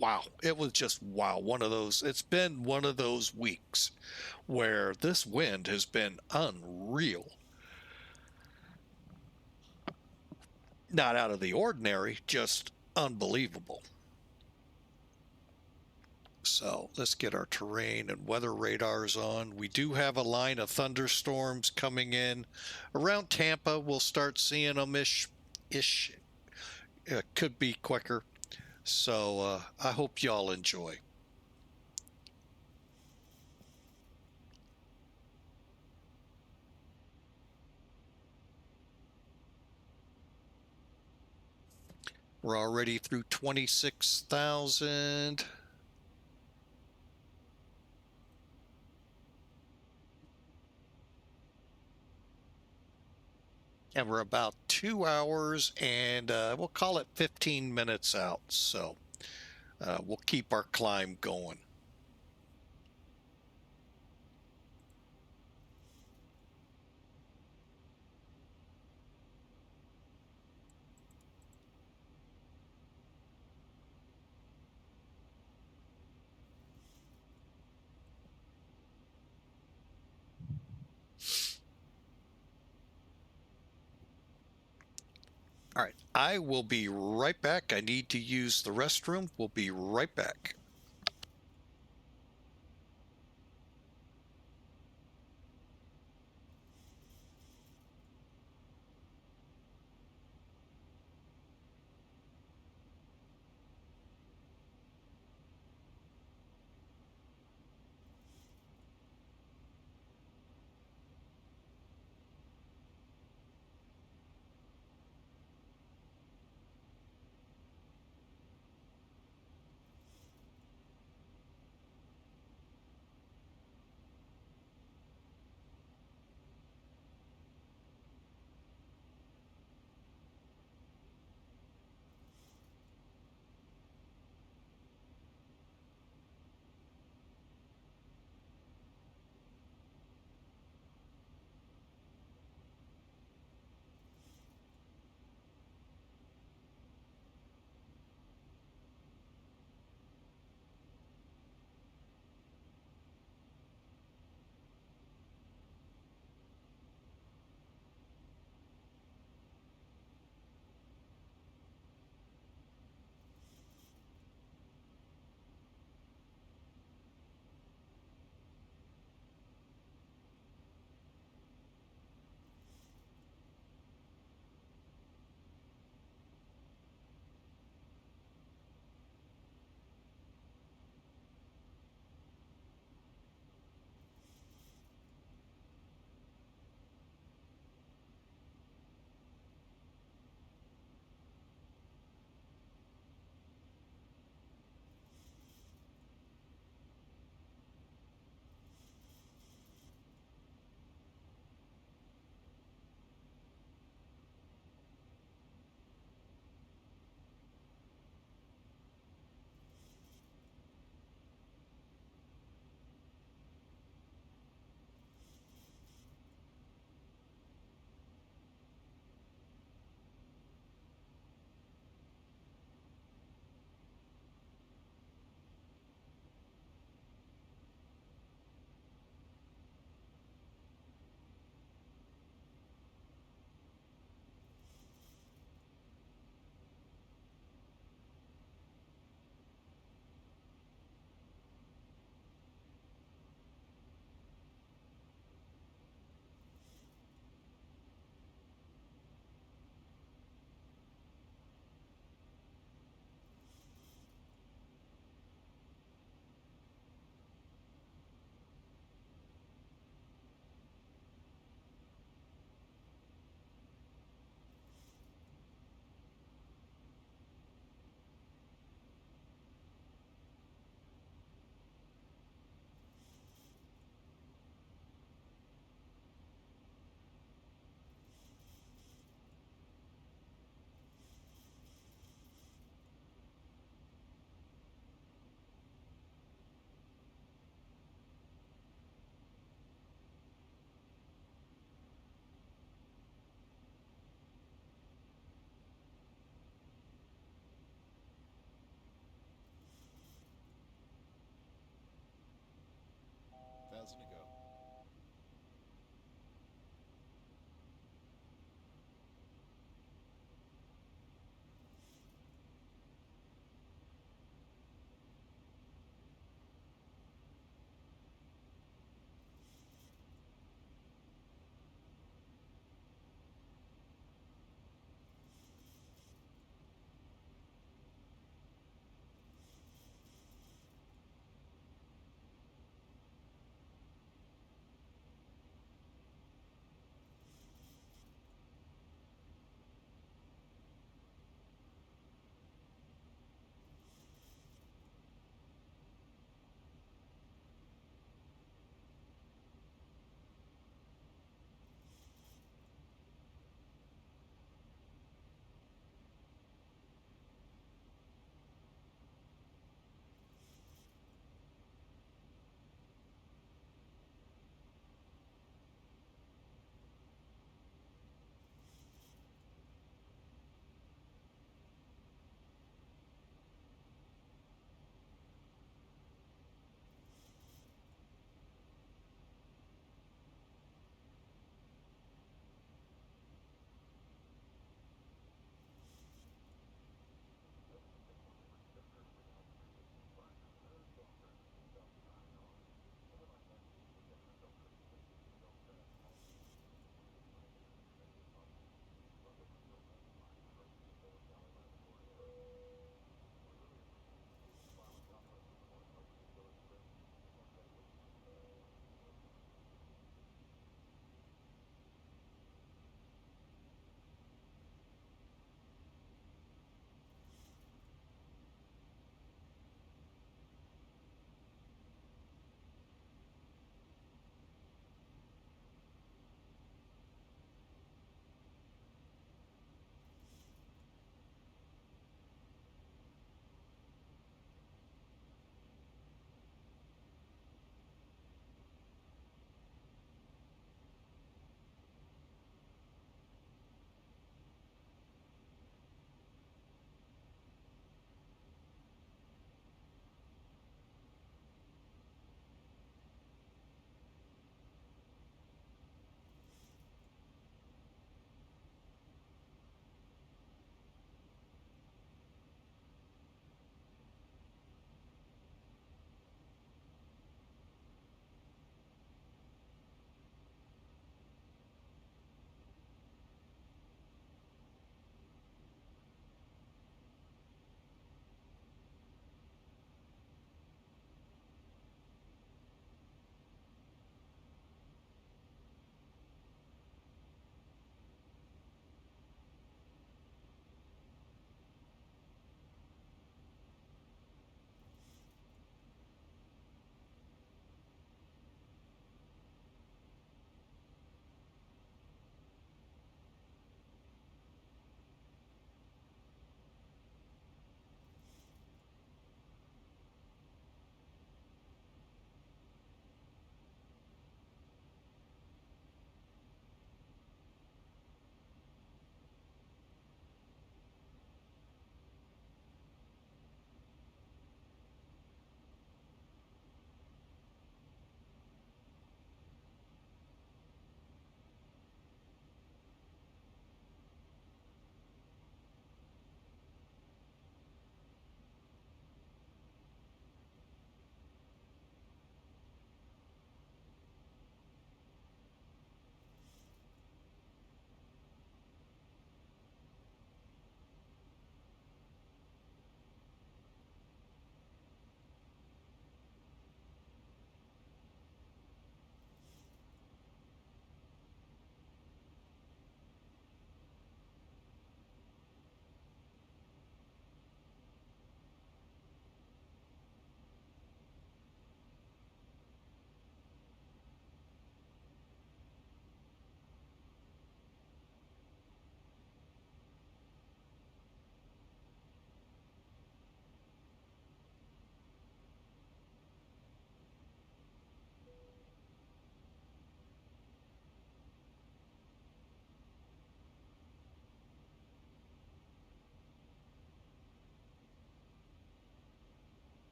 S1: wow. It was just wow. It's been one of those weeks where this wind has been unreal. Not out of the ordinary, just unbelievable. So let's get our terrain and weather radars on. We do have a line of thunderstorms coming in around Tampa. We'll start seeing them ish. Could be quicker. So I hope y'all enjoy. We're already through 26,000. and we're about 2 hours and we'll call it 15 minutes out. So we'll keep our climb going. All right, I will be right back. I need to use the restroom. We'll be right back.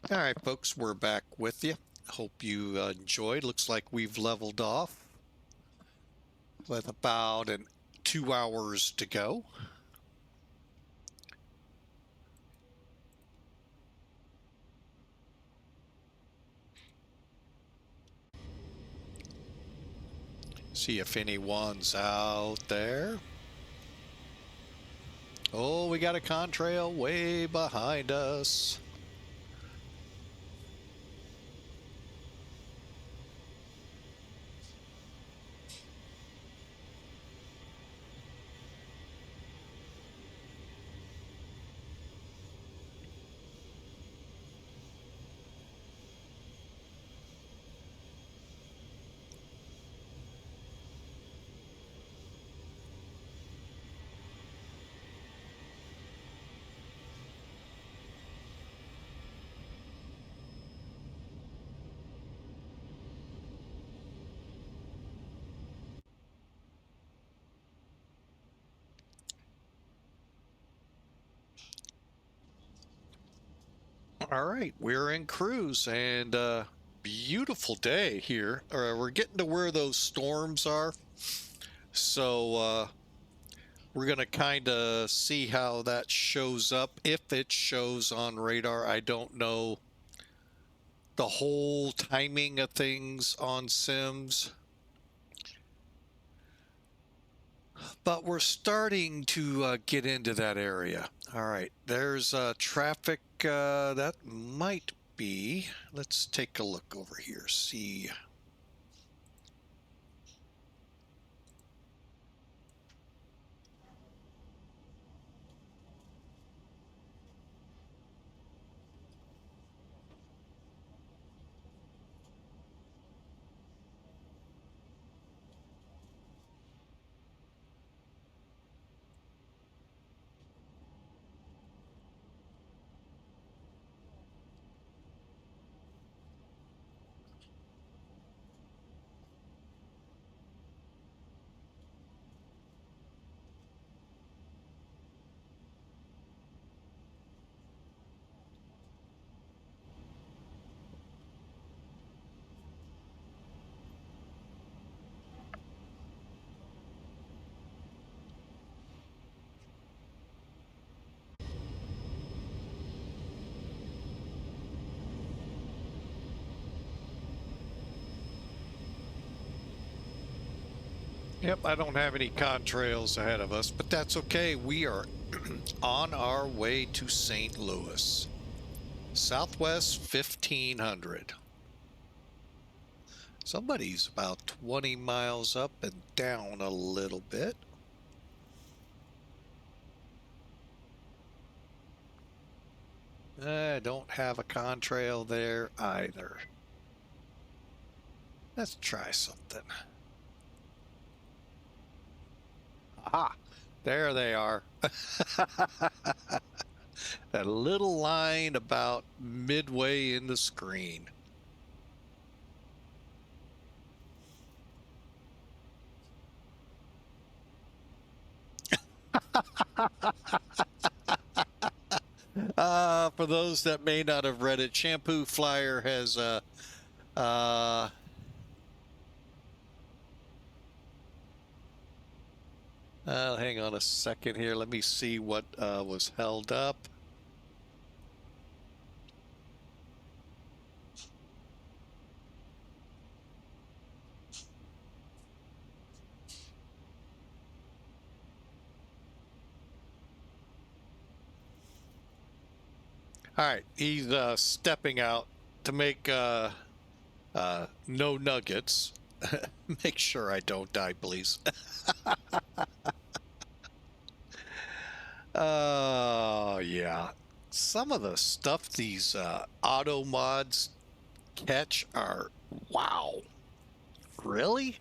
S1: All right, folks, we're back with you. Hope you enjoyed. Looks like we've leveled off with about 2 hours to go. See if anyone's out there. Oh, we got a contrail way behind us. All right, we're in cruise and beautiful day here. We're getting to where those storms are. So we're going to kind of see how that shows up, if it shows on radar. I don't know the whole timing of things on sims, but we're starting to get into that area. All right, there's traffic that might be. Let's take a look over here, see. Yep, I don't have any contrails ahead of us, but that's okay. We are on our way to St. Louis. Southwest 1500. Somebody's about 20 miles up and down a little bit. I don't have a contrail there either. Let's try something. Aha, there they are. That little line about midway in the screen. For those that may not have read it, Shampoo Flyer has hang on a second here. Let me see what was held up. All right, he's stepping out to make no nuggets. Make sure I don't die, please. Oh, yeah. Some of the stuff these auto mods catch are, wow. Really?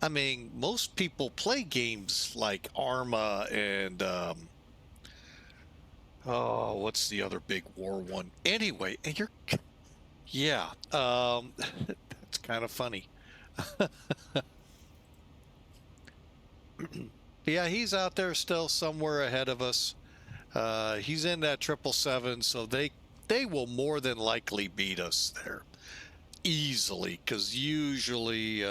S1: I mean, most people play games like Arma and, oh, what's the other big war one? Anyway, and you're, yeah, that's kind of funny. Yeah, he's out there still somewhere ahead of us. He's in that 777, so they will more than likely beat us there easily, because usually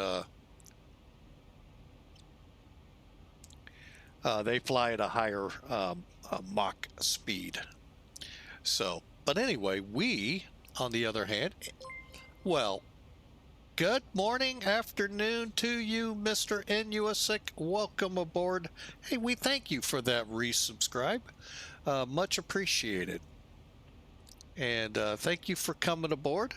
S1: they fly at a higher Mach speed. So, but anyway, we, on the other hand, well, good morning, afternoon to you, Mr. Inusic. Welcome aboard. Hey, we thank you for that resubscribe. Much appreciated. And thank you for coming aboard.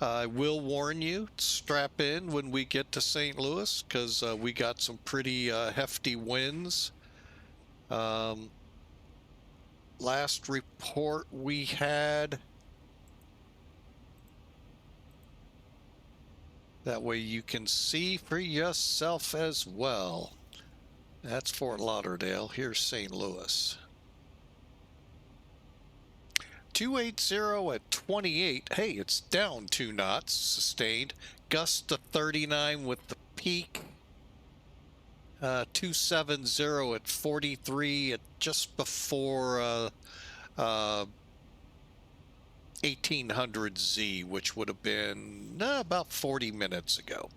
S1: I will warn you, strap in when we get to St. Louis, because we got some pretty hefty winds. Last report we had, that way you can see for yourself as well. That's Fort Lauderdale. Here's St. Louis. 280 at 28. Hey, it's down 2 knots, sustained. Gust to 39 with the peak. 270 at 43 at just before 1800 Z, which would have been about 40 minutes ago.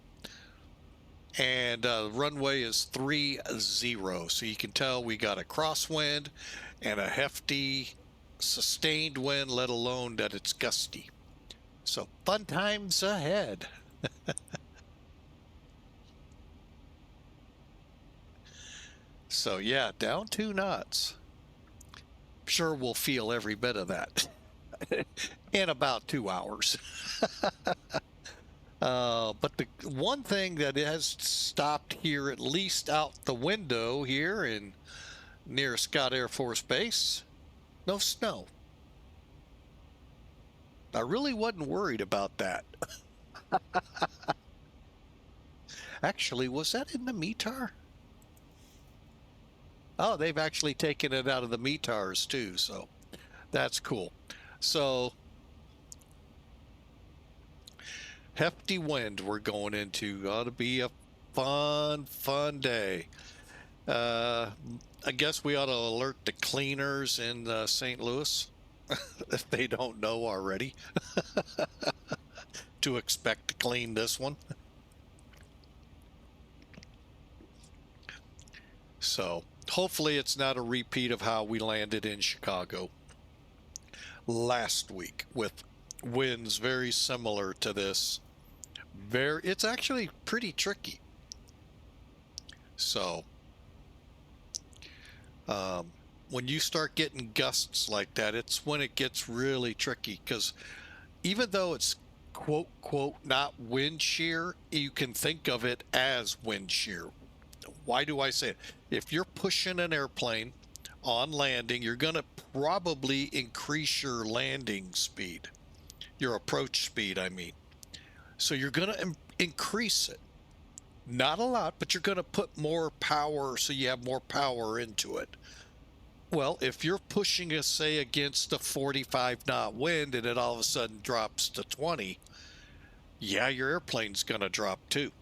S1: And runway is 30, so you can tell we got a crosswind and a hefty sustained wind, let alone that it's gusty. So fun times ahead. So yeah, down 2 knots. Sure, we'll feel every bit of that in about 2 hours. But the one thing that has stopped here, at least out the window here in near Scott Air Force Base, no snow. I really wasn't worried about that. Actually, was that in the METAR? Oh, they've actually taken it out of the METARs too, so that's cool. So hefty wind we're going into. Ought to be a fun day. I guess we ought to alert the cleaners in St. Louis if they don't know already to expect to clean this one. So hopefully it's not a repeat of how we landed in Chicago last week with winds very similar to this. It's actually pretty tricky. So when you start getting gusts like that, it's when it gets really tricky, because even though it's quote not wind shear, you can think of it as wind shear. Why do I say it? If you're pushing an airplane on landing, you're going to probably increase your landing speed, your approach speed, I mean. So you're going to increase it. Not a lot, but you're going to put more power, so you have more power into it. Well, if you're pushing a, say, against a 45 knot wind and it all of a sudden drops to 20, yeah, your airplane's going to drop too.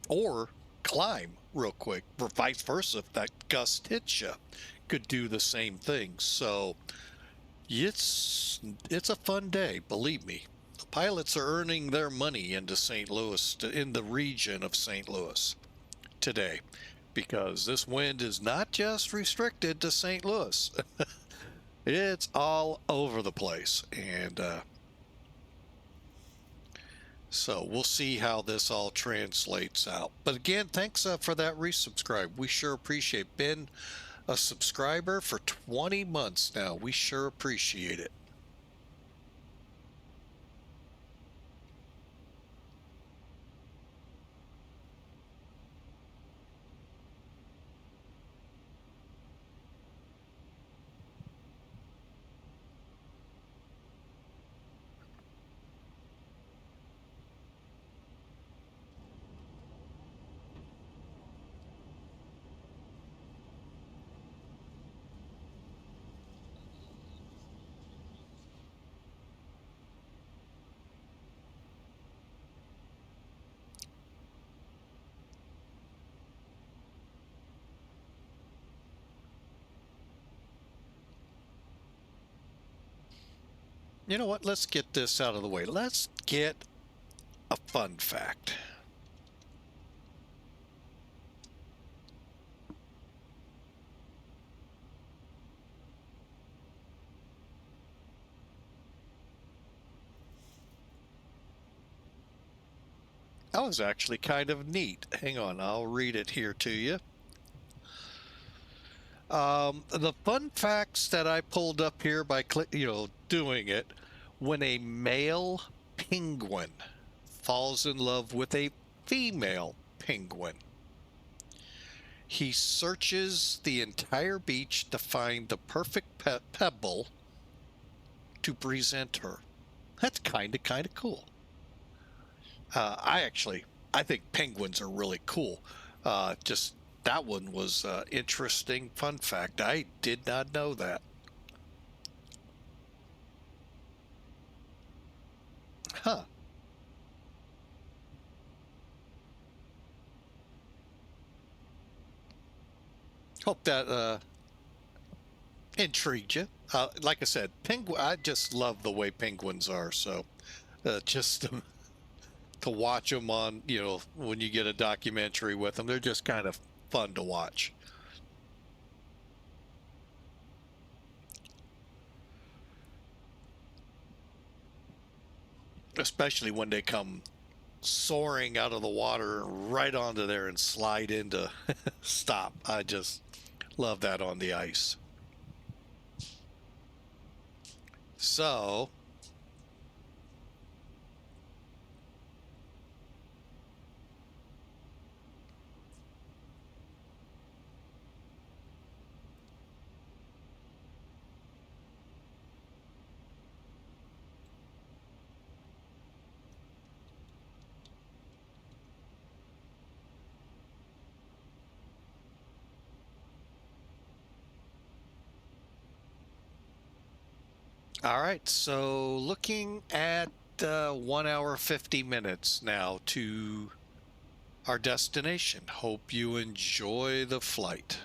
S1: Or climb real quick, or vice versa. If that gust hits you, could do the same thing. So it's a fun day, believe me. The pilots are earning their money into St. Louis, in the region of St. Louis today, because this wind is not just restricted to St. Louis. It's all over the place. And so we'll see how this all translates out. But again, thanks for that resubscribe. We sure appreciate it. Been a subscriber for 20 months now. We sure appreciate it. You know what? Let's get this out of the way. Let's get a fun fact. That was actually kind of neat. Hang on, I'll read it here to you. The fun facts that I pulled up here by doing it, when a male penguin falls in love with a female penguin, he searches the entire beach to find the perfect pebble to present her. That's kind of cool. I think penguins are really cool. Just that one was interesting fun fact. I did not know that. Huh. Hope that intrigued you. Like I said, I just love the way penguins are. So just to watch them on, when you get a documentary with them, they're just kind of fun to watch. Especially when they come soaring out of the water right onto there and slide into stop. I just love that on the ice. So all right, so looking at 1 hour 50 minutes now to our destination. Hope you enjoy the flight.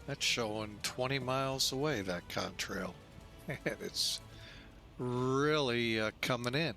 S1: That's showing 20 miles away, that contrail. It's really coming in.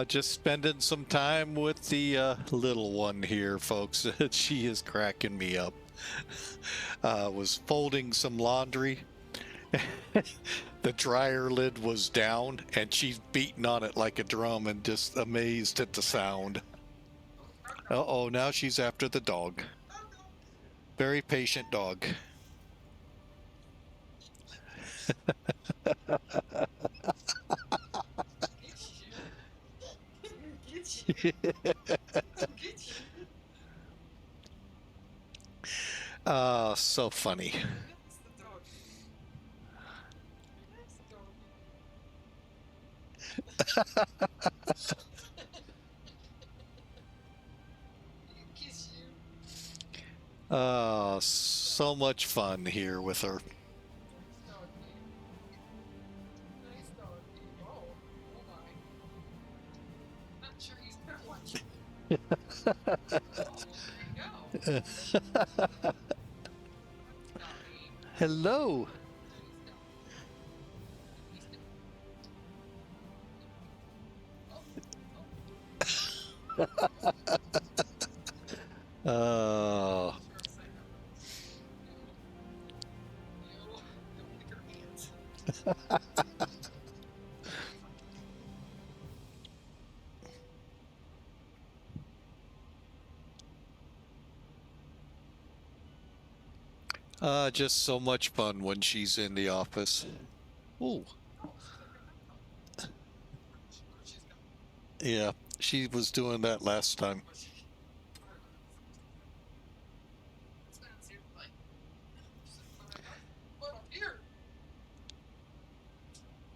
S1: Just spending some time with the little one here, folks. She is cracking me up. Was folding some laundry. The dryer lid was down, and she's beating on it like a drum and just amazed at the sound. Uh-oh, now she's after the dog. Very patient dog. So funny. So much fun here with her. Hello. Just so much fun when she's in the office. Ooh. Yeah, she was doing that last time.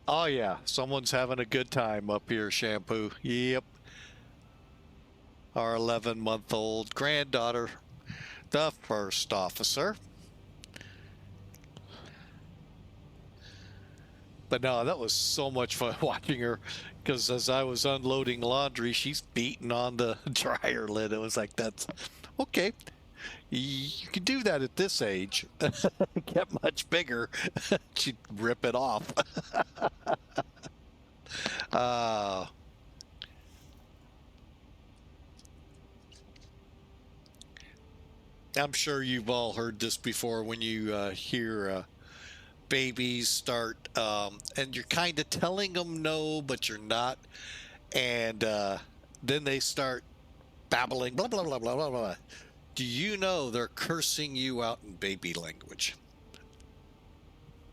S1: Oh yeah, someone's having a good time up here, Shampoo. Yep. Our 11-month-old granddaughter, the first officer. But no, that was so much fun watching her, because as I was unloading laundry, she's beating on the dryer lid. It was like, that's okay. You can do that at this age. Get much bigger, she'd rip it off. I'm sure you've all heard this before when you hear babies start, and you're kind of telling them no, but you're not. And then they start babbling, blah, blah, blah, blah, blah, blah. Do you know they're cursing you out in baby language?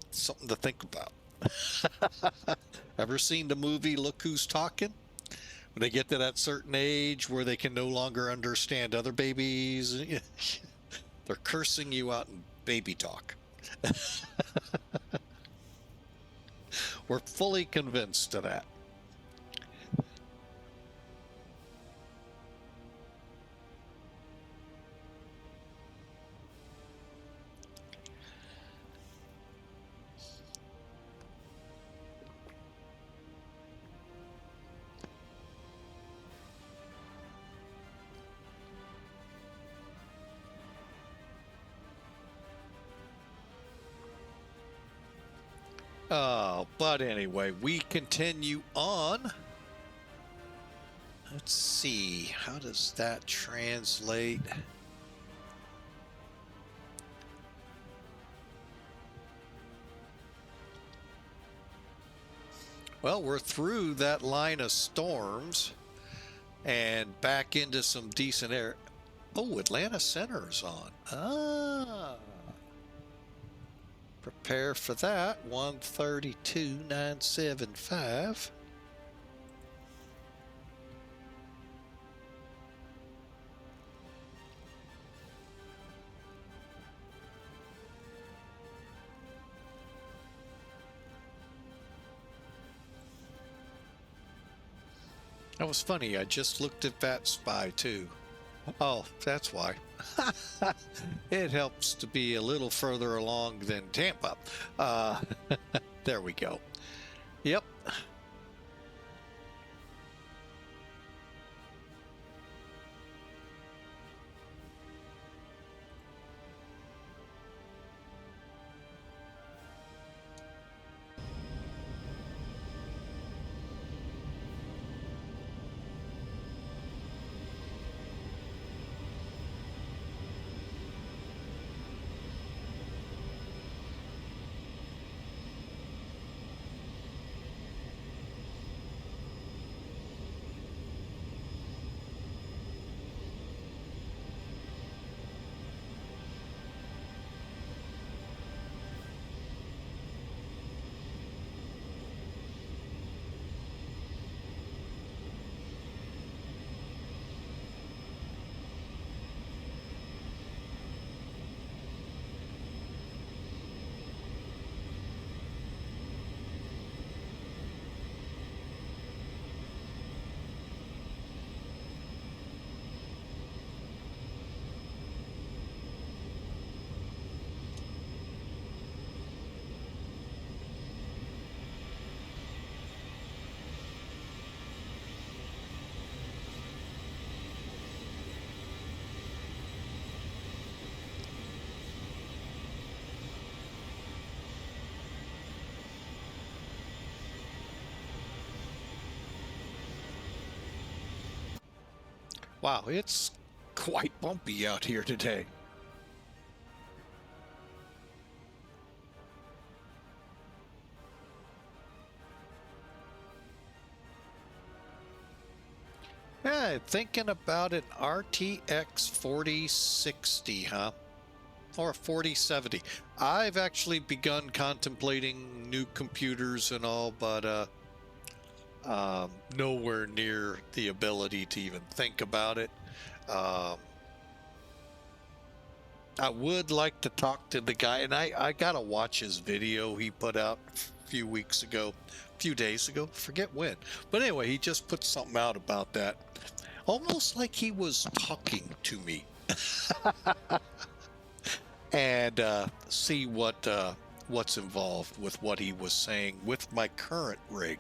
S1: Something to think about. Ever seen the movie Look Who's Talking? When they get to that certain age where they can no longer understand other babies, they're cursing you out in baby talk. We're fully convinced of that. But anyway, we continue on. Let's see, how does that translate? Well, we're through that line of storms and back into some decent air. Oh, Atlanta Center's on. Prepare for that. 132.975. That was funny. I just looked at VATSIM too. Oh, that's why. It helps to be a little further along than Tampa. There we go. Yep. Wow, it's quite bumpy out here today. Yeah, thinking about an RTX 4060, huh? Or 4070. I've actually begun contemplating new computers and all, but nowhere near the ability to even think about it. I would like to talk to the guy, and I gotta watch his video he put out a few days ago, forget when. But anyway, he just put something out about that. Almost like he was talking to me. And see what's involved with what he was saying with my current rig.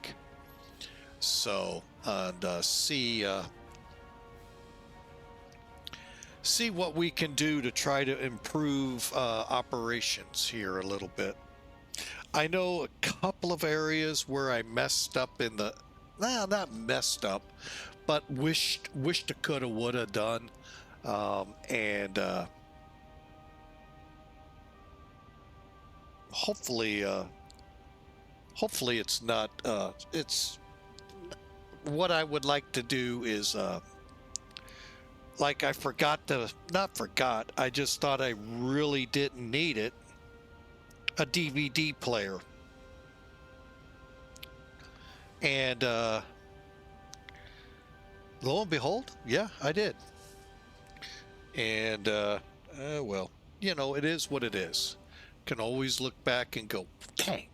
S1: So, and see what we can do to try to improve operations here a little bit. I know a couple of areas where I messed up in the, not messed up, but wished I coulda, woulda done, and hopefully it's not. It's what I would like to do is like I just thought I really didn't need it. A DVD player. And lo and behold, yeah, I did. And well, you know, it is what it is. Can always look back and go, dang.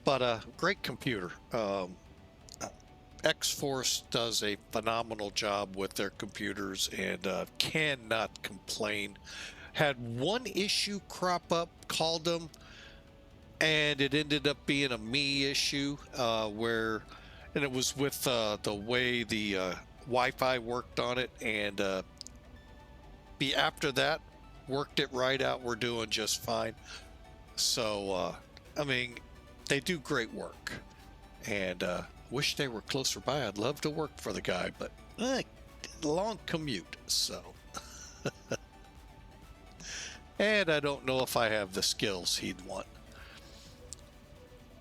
S1: But great computer. X-Force does a phenomenal job with their computers, and cannot complain. Had one issue crop up, called them, and it ended up being a me issue, and it was with the way the Wi-Fi worked on it, and after that, worked it right out. We're doing just fine. So, I mean, they do great work, and wish they were closer by. I'd love to work for the guy, but long commute, so. And I don't know if I have the skills he'd want.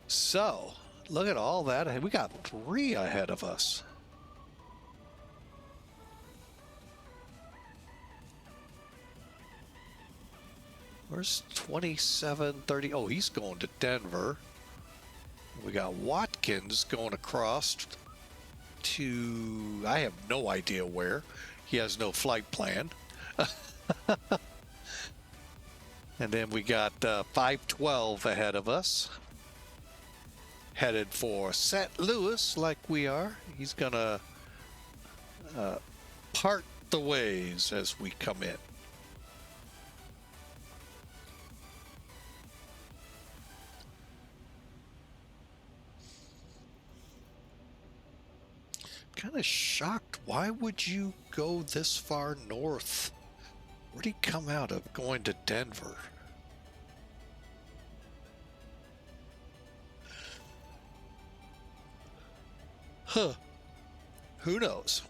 S1: So, look at all that. We got 3 ahead of us. Where's 2730? Oh, he's going to Denver. We got Watkins going across to, I have no idea where. He has no flight plan. And then we got 512 ahead of us. Headed for St. Louis like we are. He's gonna part the ways as we come in. Kind of shocked. Why would you go this far north? Where'd he come out of going to Denver? Huh. Who knows?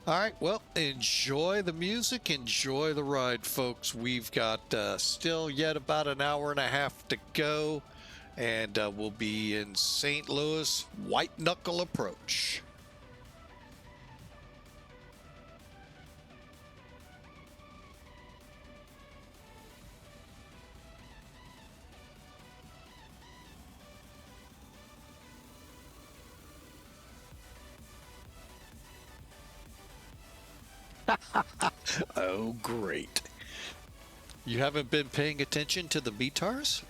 S1: All right, well, enjoy the music, enjoy the ride, folks. We've got still yet about an hour and a half to go, and we'll be in St. Louis, White Knuckle approach. Oh, great. You haven't been paying attention to the METARs?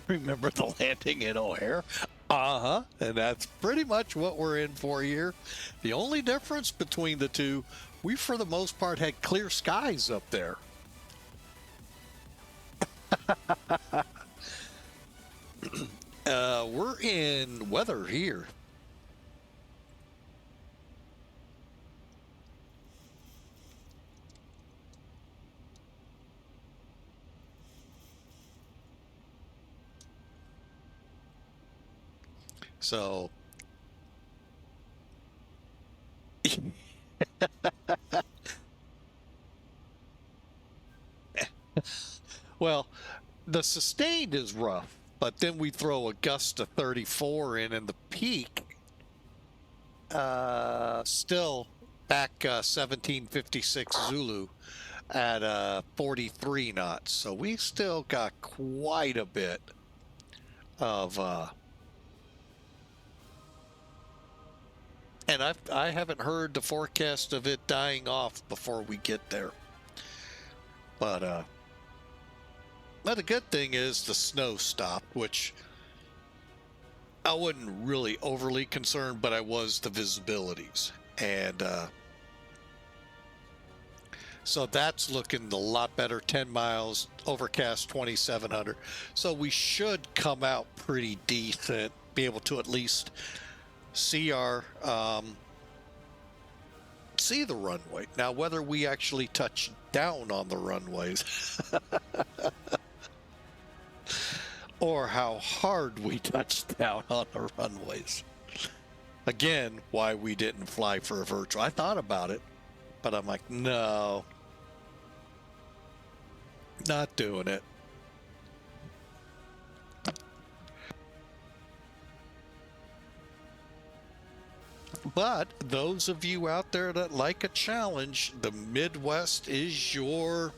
S1: Remember the landing in O'Hare? Uh-huh. And that's pretty much what we're in for here. The only difference between the two, we for the most part had clear skies up there. We're in weather here. So, well, the sustained is rough, but then we throw a gust of 34 in, and the peak still back 1756 Zulu at 43 knots. So we still got quite a bit of and I haven't heard the forecast of it dying off before we get there. But the good thing is the snow stopped, which I wasn't really overly concerned, but I was the visibilities. And so that's looking a lot better. 10 miles, overcast 2,700. So we should come out pretty decent, be able to at least see our see the runway. Now, whether we actually touch down on the runways or how hard we touch down on the runways. Again, why we didn't fly for a virtual. I thought about it, but I'm like, no, not doing it. But those of you out there that like a challenge, the Midwest is your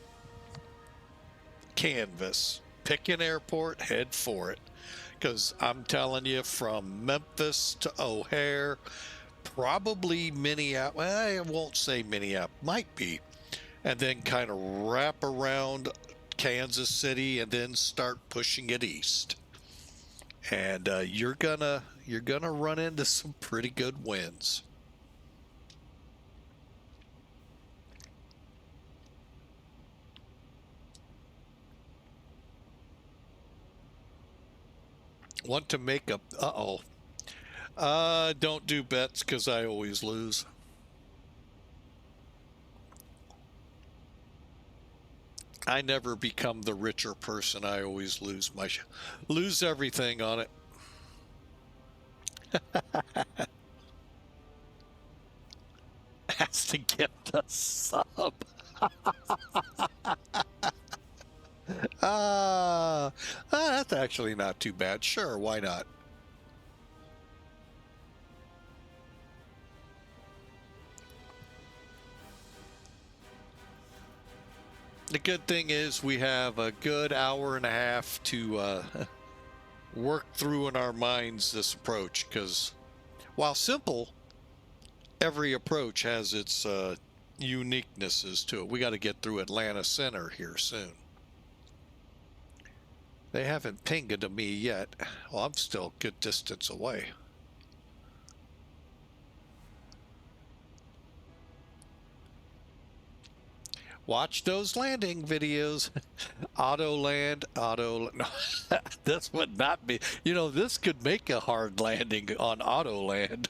S1: canvas. Pick an airport, head for it. Because I'm telling you, from Memphis to O'Hare, probably Minneapolis, well, I won't say Minneapolis, might be, and then kind of wrap around Kansas City and then start pushing it east. And you're gonna run into some pretty good winds. Want to make a don't do bets because I always lose. I never become the richer person. I always lose everything on it. Has to get the sub. That's actually not too bad. Sure, why not? The good thing is we have a good hour and a half to work through in our minds this approach, because while simple, every approach has its uniquenesses to it. We got to get through Atlanta Center here soon. They haven't pinged to me yet. Well, I'm still a good distance away. Watch those landing videos. Auto land. No, this would not be. You know, this could make a hard landing on auto land.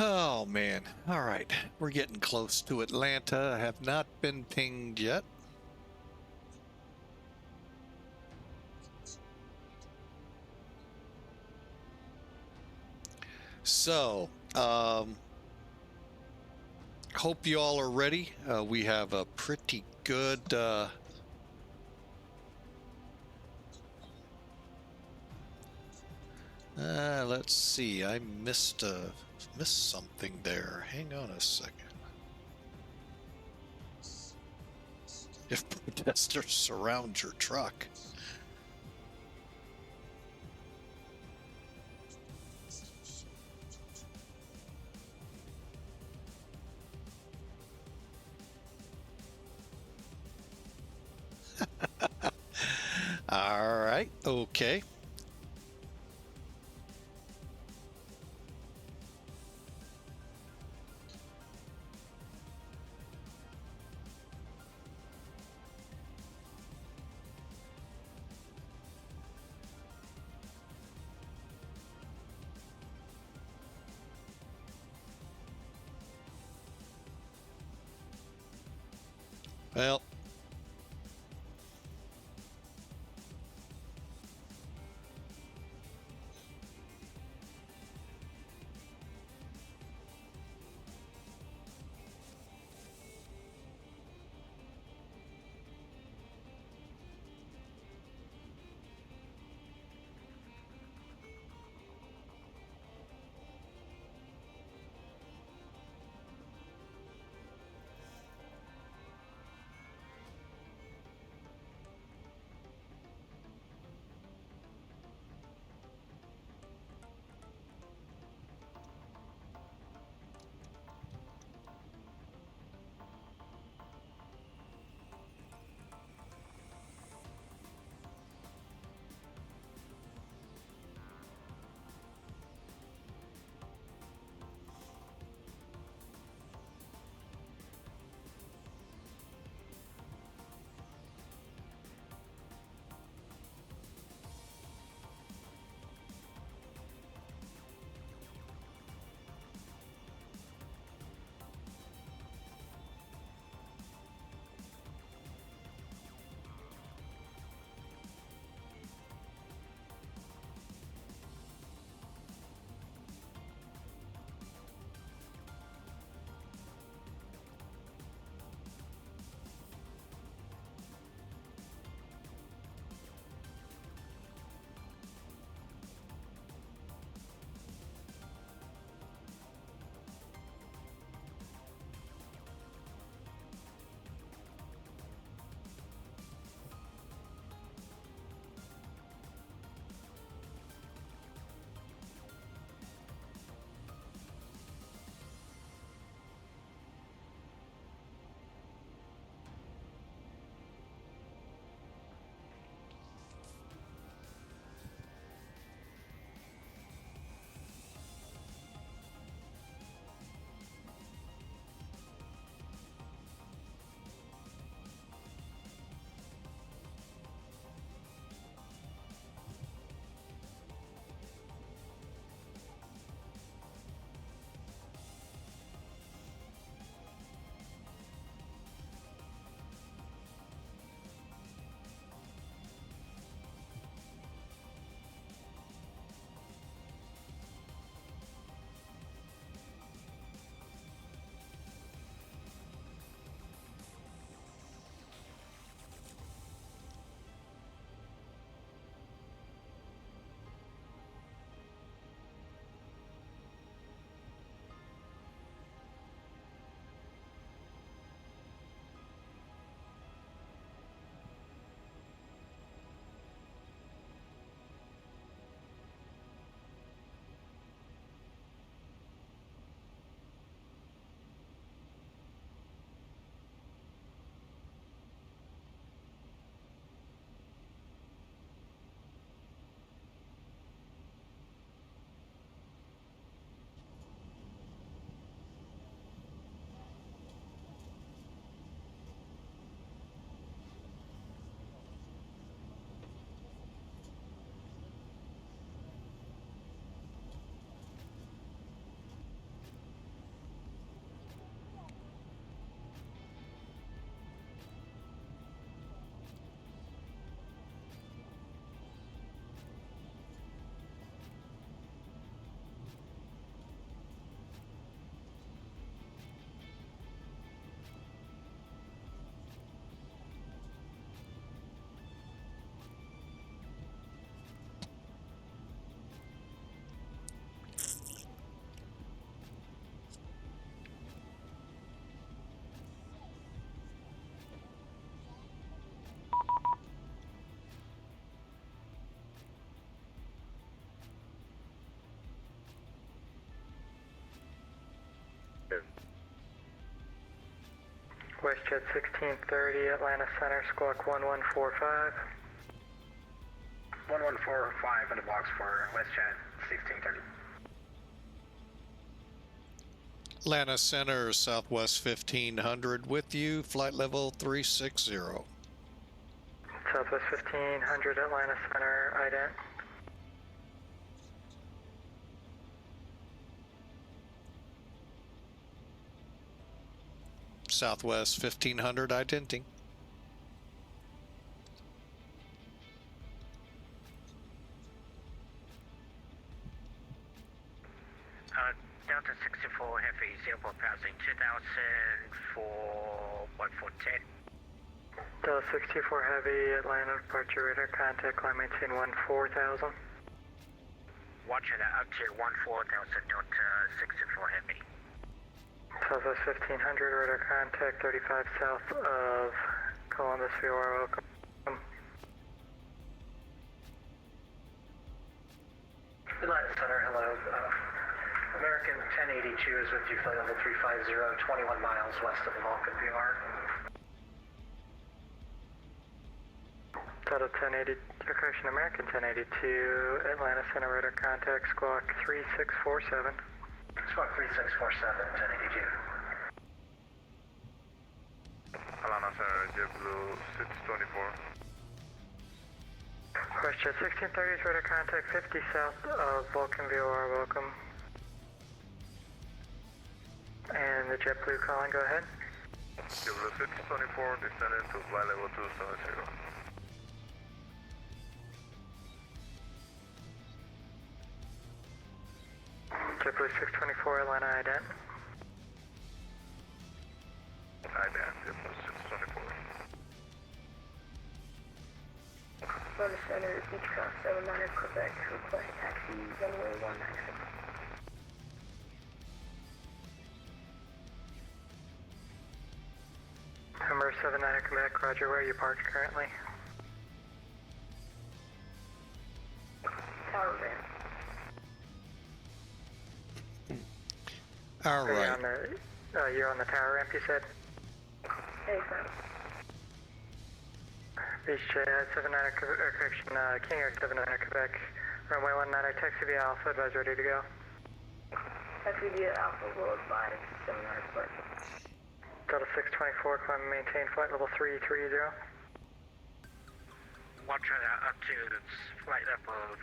S1: Oh man. All right. We're getting close to Atlanta. I have not been pinged yet. So, hope you all are ready. We have a pretty good let's see. I missed something there. Hang on a second. If protesters surround your truck. All right. Okay. Well,
S8: WestJet 1630, Atlanta Center, squawk 1145.
S2: 1145 in the box for WestJet 1630.
S1: Atlanta Center, Southwest 1500 with you, flight level 360.
S8: Southwest 1500, Atlanta Center, ident.
S1: Southwest 1500 identing.
S2: Delta 64 Heavy, airport passing 2004.410.
S8: Delta 64 Heavy, Atlanta departure radar contact, climb maintain 14,000.
S2: Watching that up to 14,000, Delta 64 Heavy.
S8: Southwest 1500, radar contact 35 south of Columbus, VOR, welcome.
S2: Atlanta Center, hello. American 1082 is with you, flight level 350, 21 miles west of Vulcan, VR.
S8: Delta 1080, correction, American 1082, Atlanta Center, radar contact, squawk 3647.
S2: Squawk 3647, 1082.
S3: Atlanta Center, JetBlue 624.
S8: WestJet 1630, radar contact 50 south of Vulcan, VOR, welcome. And the JetBlue calling, go ahead.
S3: JetBlue 624, descending to flight level 270.
S8: JetBlue 624, Atlanta ident.
S3: Ident, JetBlue 624.
S9: Atlanta Center, Beechcraft 79 Quebec, request taxi, runway 196.
S8: Number 79 Quebec, roger, where are you parked currently?
S9: Tower ramp.
S1: All right.
S8: You're on the tower ramp, you said?
S9: Anytime.
S8: Beechjet 79, correction, King Air 79 Quebec, runway 19, taxi via Alpha, advise ready to go.
S9: Taxi via Alpha will advise 79 Quebec.
S8: Delta 624, climb and maintain flight level 330.
S2: Watch up to flight level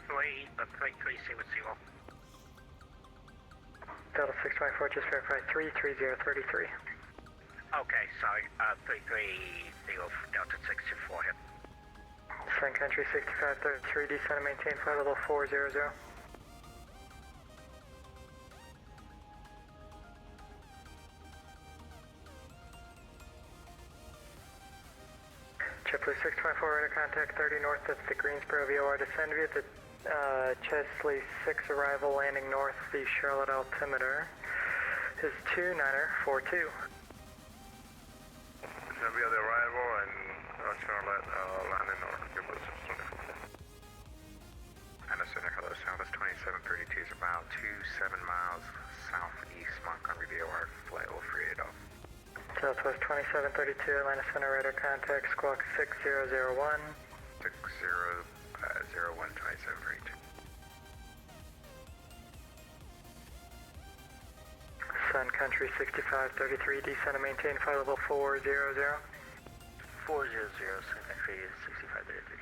S2: 330.
S8: Delta 624, just verify 33033.
S2: Okay, sorry, 330 Delta 64 here.
S8: Sun Country 6533, descend and maintain flight level 400. JetBlue 624, radar contact 30 north of the Greensboro VOR, descend via the Chesley 6 arrival, landing north the Charlotte altimeter is 2942.
S3: Descend via the arrival and Charlotte, landing north, JetBlue 624.
S2: Atlanta Center, hello, Southwest 2732 is about 27 miles southeast Montgomery VOR, flight level 380.
S8: Southwest 2732, Atlanta Center, radar contact, squawk 6001.
S2: 6001 2732.
S8: Sun Country 6533, descend and maintain flight level 400.
S2: 400, Sun Country 6533.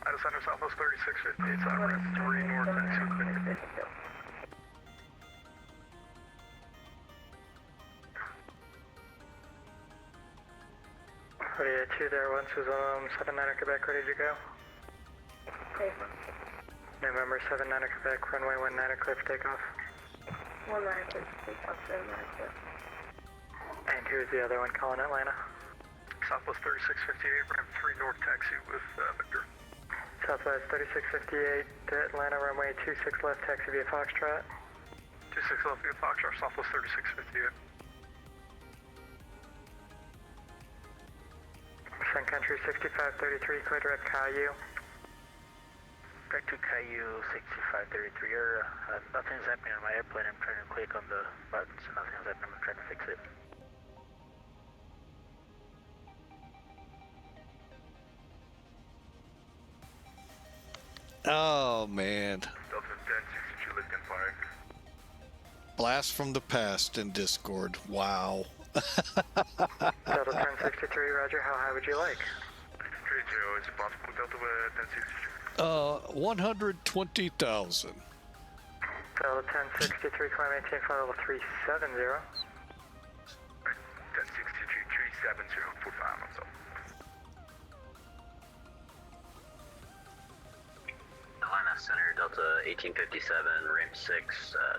S3: Atlanta Center, Southwest 3658, side ramp 3 north and 2 clear.
S8: Ready at 2 there, 79 Quebec, ready to go. November 79 Quebec, runway 19 clear for takeoff.
S9: 19 clear for takeoff, 79 clear.
S8: And who's the other one calling Atlanta?
S3: Southwest 3658, ramp 3 north taxi with Victor.
S8: Southwest 3658 to Atlanta, runway 26 left, taxi via Foxtrot.
S3: 26 left via Foxtrot, Southwest 3658.
S8: Sun Country 6533, clear direct Caillou. back to Caillou 6533. Nothing's happening on my airplane. I'm trying to click on the buttons and nothing's happening. I'm trying to fix it.
S1: Oh, man.
S3: Delta 1062 lift and fire.
S1: Blast from the past in Discord. Wow.
S8: Delta 1063, roger. How high would you like?
S3: 30, is it possible Delta 1063?
S1: 120,000.
S8: Delta 1063, climb maintain flight level 370.
S3: 1063, 370, full time, what's up?
S2: Atlanta Center, Delta 1857, ramp 6,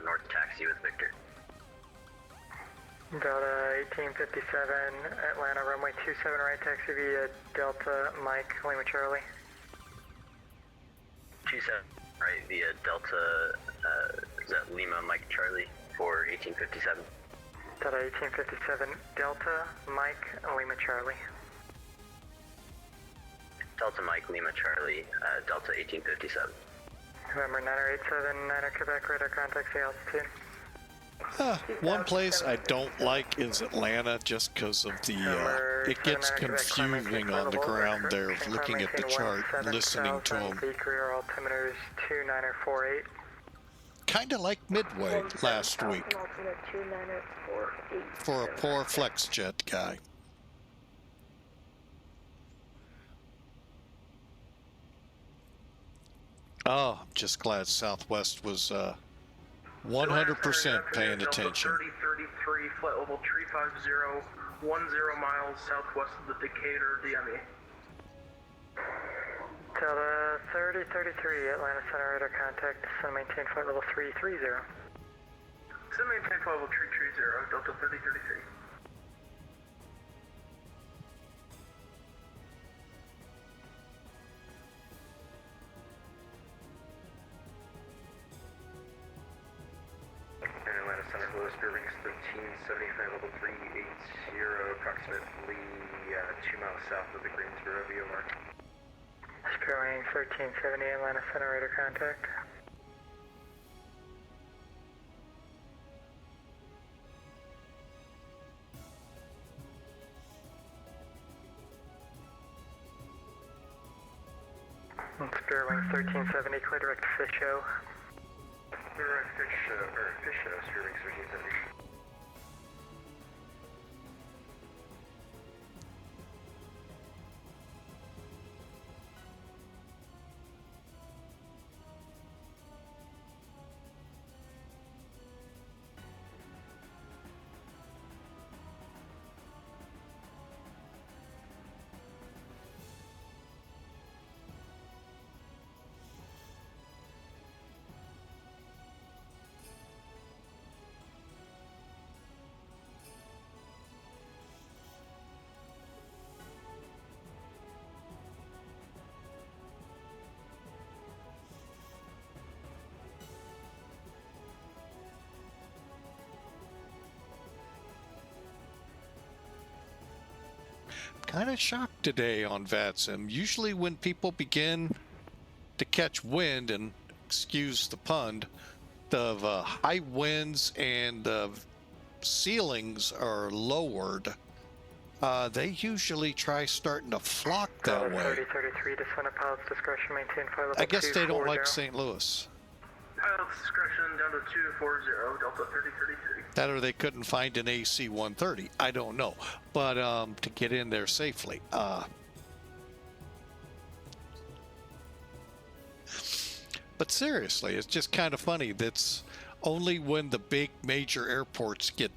S2: north taxi with Victor.
S8: Delta 1857, Atlanta runway 27 right taxi via Delta Mike Lima Charlie.
S2: 27 right via Delta, is that Lima Mike Charlie for 1857?
S8: Delta 1857, Delta Mike Lima Charlie.
S2: Delta Mike Lima Charlie, Delta 1857.
S8: November 9087, Quebec, radar contact, say altitude.
S1: One place I don't like is Atlanta just because of the, it gets confusing on the ground there, looking at the chart, listening to them.
S8: Career altimeters 2948.
S1: Kind of like Midway last week for a poor flex jet guy. Oh, I'm just glad Southwest was 100% paying attention.
S2: 3033, flight level 350, 10 miles southwest of the Decatur, DME.
S8: Delta 3033, Atlanta Center radar contact, descend maintain flight level 330.
S2: Descend maintain flight level 330, Delta 3033.
S3: Atlanta Center, Louis Bearings 1375, level 380, approximately 2 miles south of the Greensboro VOR.
S8: Spearwing 1370, Atlanta Center radar contact. Spearwing 1370, clear direct to Fish Show.
S3: Fish Spearwing 1370.
S1: Kind of shocked today on VATSIM. Usually when people begin to catch wind, and excuse the pun, the high winds and the ceilings are lowered, they usually try starting to flock that way.
S8: 3033, descend at pilot's discretion, maintain flight level
S1: I guess they don't
S8: 240.
S1: like St. Louis.
S2: Pilot's discretion down to 240, Delta 3033.
S1: That or they couldn't find an AC 130. I don't know. But to get in there safely. But seriously, it's just kind of funny. That's only when the big major airports get,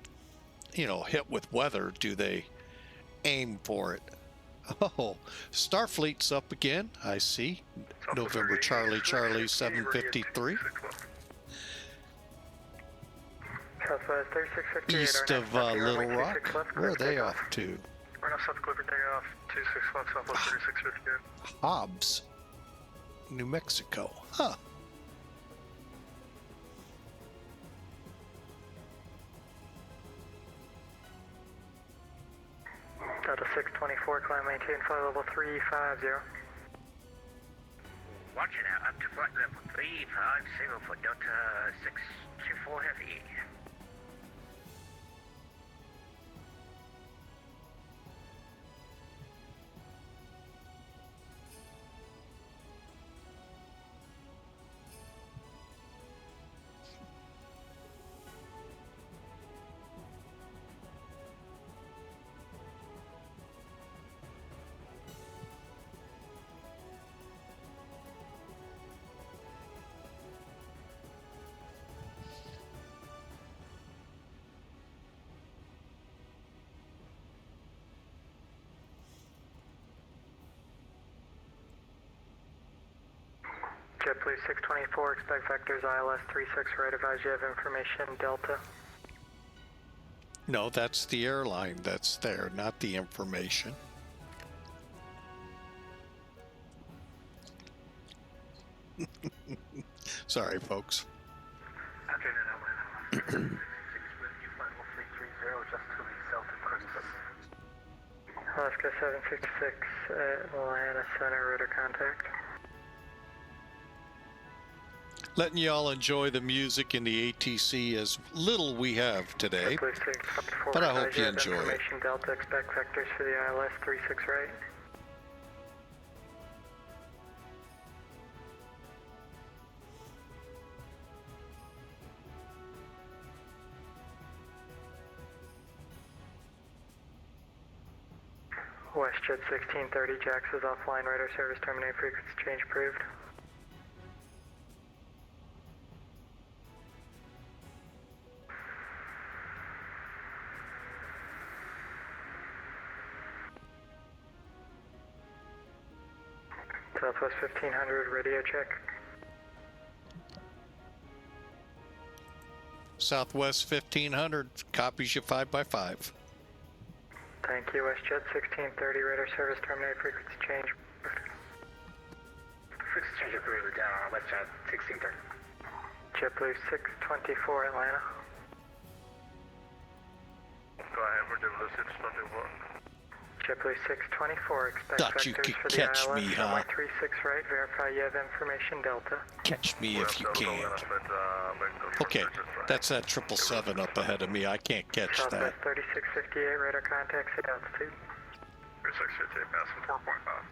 S1: hit with weather do they aim for it. Oh, Starfleet's up again. I see. November Charlie 753.
S8: Southwest 3658.
S1: East of Little Rock. Where are they off to?
S8: Right now, South Clifford taking off 26 left, Southwest 3658.
S1: Hobbs, New Mexico. Huh.
S8: Delta 624, climb maintain flight level 350.
S3: Watching out up to flight level 350 for Delta 624 Heavy.
S8: JetBlue 624, expect vectors ILS 36 right, advise you have information Delta.
S1: No, that's the airline that's there, not the information. Sorry, folks.
S8: Alaska 766, Atlanta Center, radar contact.
S1: Letting y'all enjoy the music in the ATC as little we have today,
S8: JetBlue 624,
S1: but I hope
S8: advise
S1: you
S8: have
S1: enjoy it.
S8: information Delta, expect vectors for the ILS 36 right. WestJet 1630, Jax is offline, radar service terminate, frequency change approved. Southwest 1500, radio check.
S1: Southwest 1500 copies you 5x5.
S8: Thank you, WestJet 1630, radar service terminate, frequency change.
S3: Frequency change approved down on WestJet 1630.
S8: JetBlue 624, Atlanta.
S3: Go ahead, we're doing the 624.
S8: JetBlue 624, expect
S1: Thought you
S8: vectors
S1: could
S8: for the
S1: catch
S8: ILS,
S1: me, huh?
S8: 36 right, verify you have information Delta.
S1: Catch me if you can. Okay, that's that 777 up ahead of me. I can't catch that.
S8: Southwest 3658, radar contacts at altitude.
S3: 3658, passing 4.5.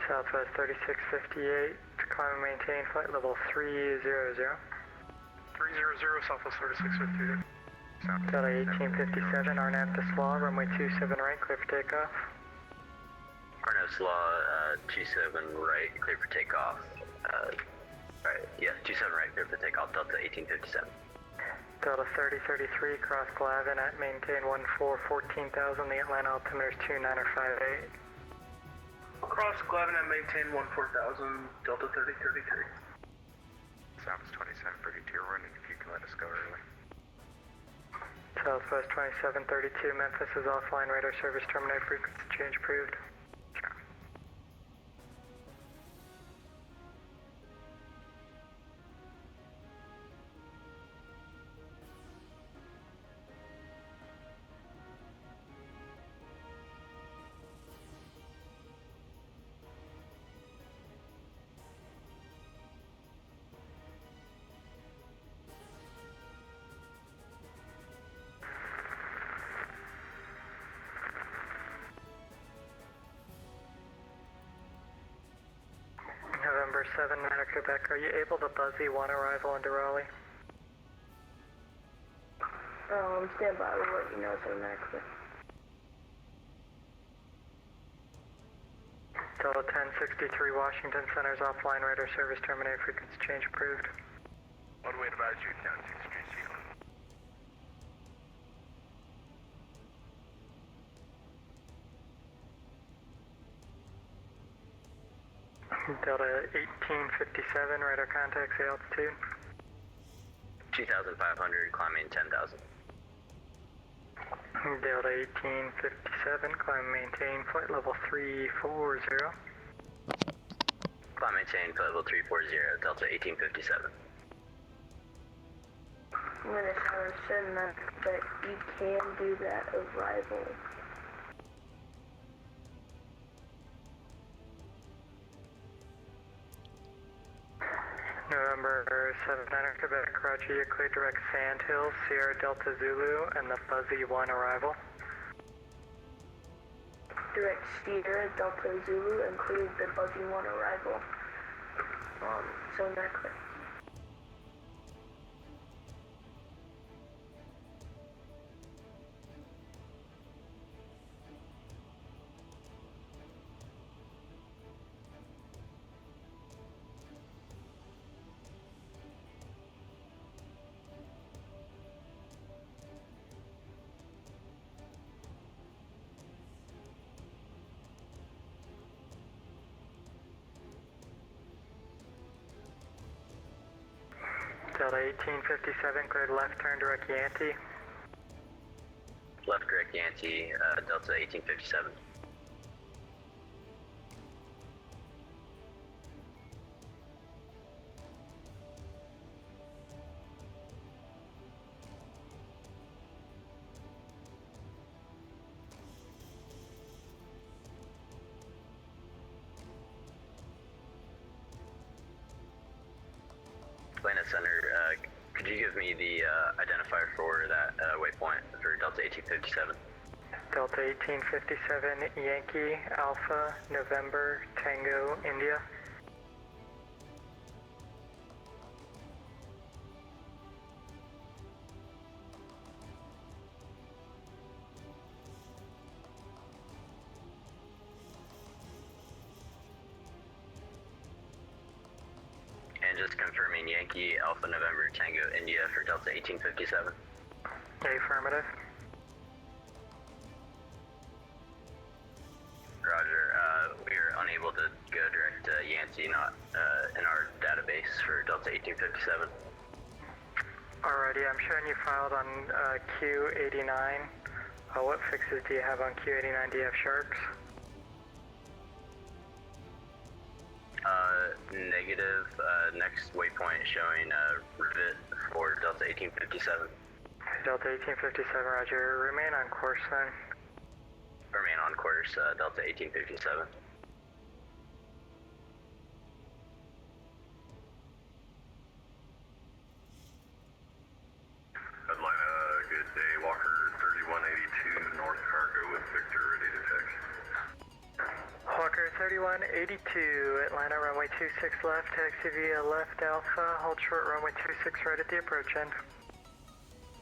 S8: Southwest 3658, to climb and maintain flight level 300.
S3: 300, Southwest 3658.
S8: Delta 1857, RNAV to SLAW, runway 27 right, clear for takeoff.
S10: RNAV SLAW, 27 right, clear for takeoff. Right, yeah, 27 right, clear for takeoff, Delta 1857.
S8: Delta 3033, cross Glavin at maintain 14,000, the Atlanta altimeter is 2958.
S2: Cross Glavin at maintain 14,000, Delta 3033.
S3: Southwest 2732, running if you can let us go early.
S8: Southwest 2732, Memphis is offline, radar service terminate, frequency change approved. November 7, Manor, Quebec, are you able to buzzy one arrival into Raleigh?
S9: Stand by, we'll let you know as an accident.
S8: Delta 1063, Washington Center's offline, radar service terminate, frequency change approved.
S3: What way to advise you down 6 Street Seagull?
S8: Delta 1857, radar contacts the altitude.
S10: 2500, climbing 10,000.
S8: Delta 1857, climb maintain flight level 340.
S10: Climb maintain, flight level 340, Delta 1857.
S9: I'm gonna send that, but you can do that arrival.
S8: November 79er Quebec, roger, you clear direct Sand Hills, Sierra Delta Zulu, and the Buzzy 1 arrival.
S9: Direct Sierra Delta Zulu, include the Buzzy 1 arrival. 79er Quebec.
S8: Delta 1857, cleared left turn direct Yankee.
S10: Left direct Yankee, Delta 1857. Atlanta Center, could you give me the identifier for that waypoint for Delta 1857?
S8: Delta 1857, Yankee, Alpha, November, Tango, India.
S10: And just confirming Yankee, Alpha, November, Tango, India for Delta 1857.
S8: Affirmative.
S10: Roger, we are unable to go direct to Yancey, not in our database for Delta 1857.
S8: Alrighty, I'm showing you filed on Q89. What fixes do you have on Q89? Do you have sharks?
S10: Negative, next waypoint showing rivet for Delta 1857.
S8: Delta 1857, roger. Remain on course then.
S10: Remain on course, Delta 1857.
S3: Atlanta, good day. Walker 3182, North Cargo with Victor, ready to text.
S8: Walker 3182, Atlanta runway 26 left, taxi via left Alpha, hold short runway 26 right at the approach end.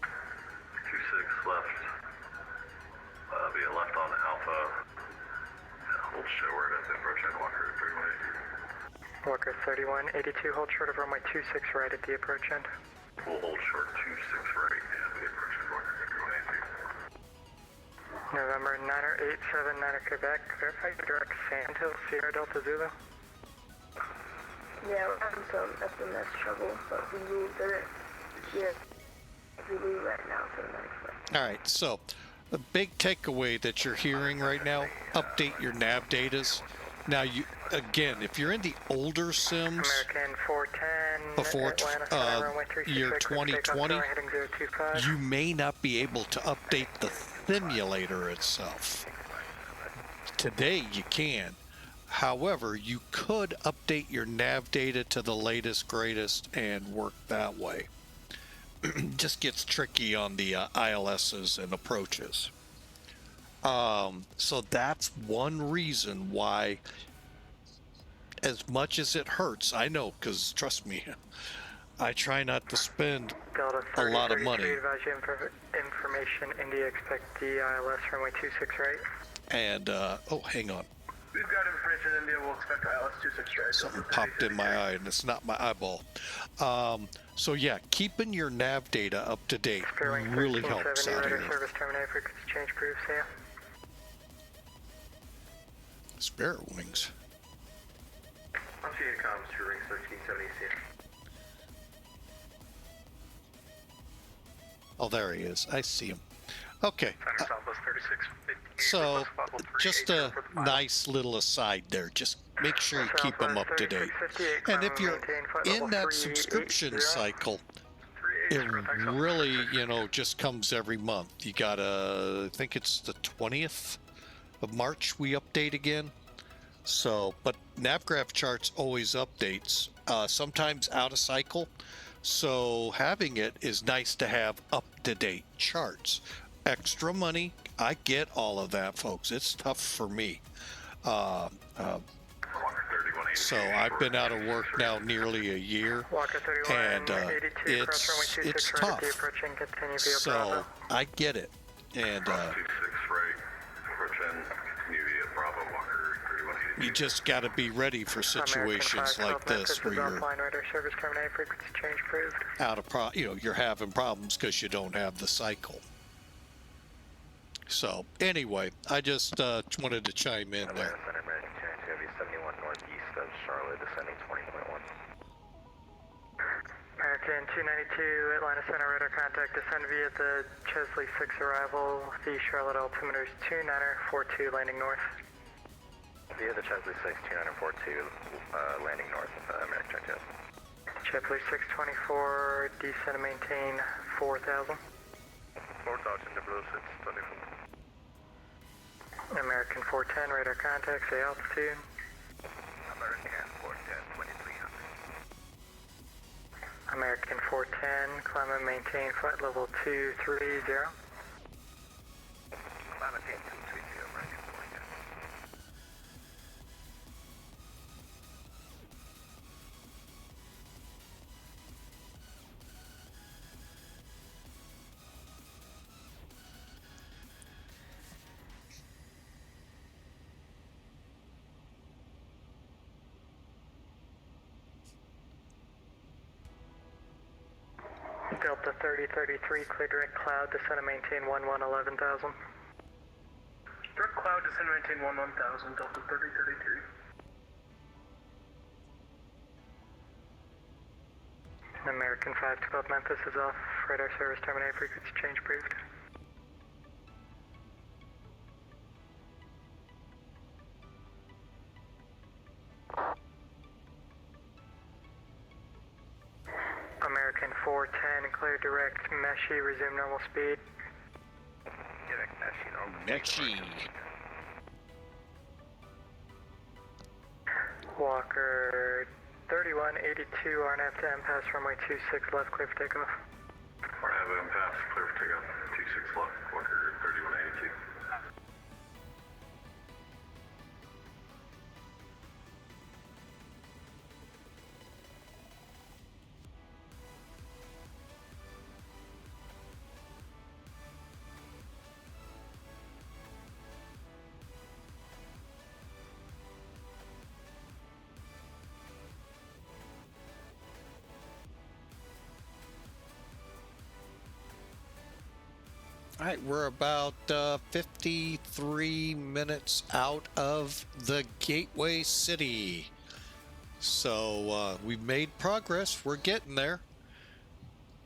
S3: 26 left, via left on Alpha, hold short at the approach end, Walker 3182.
S8: Walker 3182, hold short of runway 26 right at the approach end.
S3: We'll hold short 26 right at the approach end, Walker 3182.
S8: November 9er 879er Quebec, verify direct Sand Hills, Sierra Delta Zulu.
S9: Yeah, we're having some SMS trouble, but we will direct here. Zulu right now for the next one.
S1: All right, so the big takeaway that you're hearing right now, update your nav datas. Now, you again, if you're in the older sims
S8: American 410,
S1: before
S8: Atlanta, runway 36
S1: year
S8: right, quick takeoff,
S1: 2020,
S8: heading 025.
S1: you may not be able to update the simulator itself. Today you can. However, you could update your nav data to the latest, greatest, and work that way. Just gets tricky on the ILSs and approaches. So that's one reason why, as much as it hurts, I know, because trust me, I try not to spend a lot of money.
S8: Information, India expect DILS runway 26 right.
S1: And, oh, hang on.
S3: We've got information in India, we'll expect ILS 26 right.
S1: Something popped in my eye, and it's not my eyeball. So yeah, keeping your nav data up to date really helps out here.
S8: Service terminated, frequency change proof, Sam.
S1: Spare wings.
S3: I'm seeing comms to ring 1370 here.
S1: Oh, there he is. I see him. Okay.
S3: Southwest 3650.
S1: So, just a nice little aside there. Just make sure you keep them up to date. And if you're in that subscription cycle, it really, you know, just comes every month. You gotta, I think it's the 20th of March we update again. So, but NavGraph charts always updates, sometimes out of cycle. So having it is nice to have up-to-date charts. Extra money, I get all of that, folks. It's tough for me. So I've been out of work now nearly a year, and it's tough. So I get it, and you just got to be ready for situations like this where you're out of you're having problems because you don't have the cycle. So anyway, I just wanted to chime in there.
S8: American 292, Atlanta Center radar contact, descend via the Chesley 6 arrival, the Charlotte altimeter is 2942, landing north.
S10: Via the Chesley 6, 2942, landing north, American 2.
S8: Chesley 624, descend and maintain 4,000.
S3: 4,000, Blue 624.
S8: American 410, radar contact, say altitude.
S3: American 410, 2300.
S8: American 410, climb and maintain flight level 230.
S3: Maintain 230, American 410.
S8: Delta 3033, clear direct cloud, descend and maintain 11,000.
S2: Direct cloud, descend and maintain 11,000, Delta 3033.
S8: American 512 Memphis is off, radar service terminate, frequency change approved. American 410, clear direct Meshi, resume normal speed.
S3: Direct Meshi, normal.
S1: Meshi.
S8: Walker 3182, RNAV to MPass, runway 26 left, clear for takeoff.
S3: RNAV pass, clear for takeoff, 26 left, Walker 3182.
S1: All right, we're about 53 minutes out of the Gateway City. So we've made progress. We're getting there.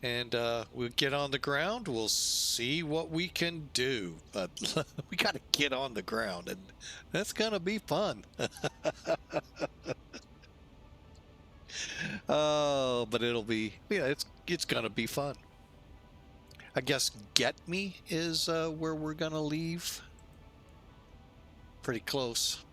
S1: And we'll get on the ground. We'll see what we can do. But we got to get on the ground, and that's going to be fun. Oh, but it'll be, yeah, it's going to be fun. I guess GETME is where we're going to leave. Pretty close.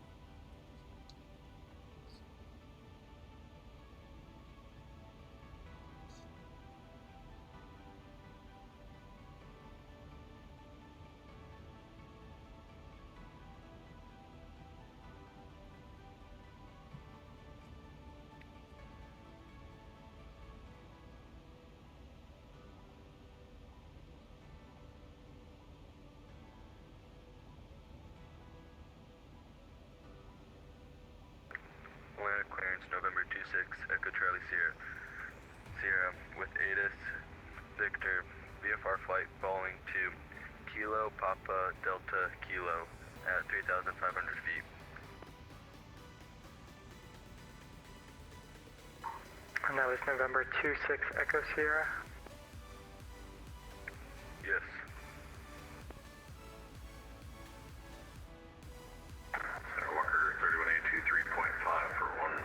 S10: Atlanta clearance, November 26, Echo Charlie Sierra. Sierra with ATIS, Victor, VFR flight following to Kilo Papa Delta Kilo at 3,500 feet.
S8: And that was November 26 Echo Sierra.
S10: Yes.
S3: Walker 3182, 3.5 for 10,000.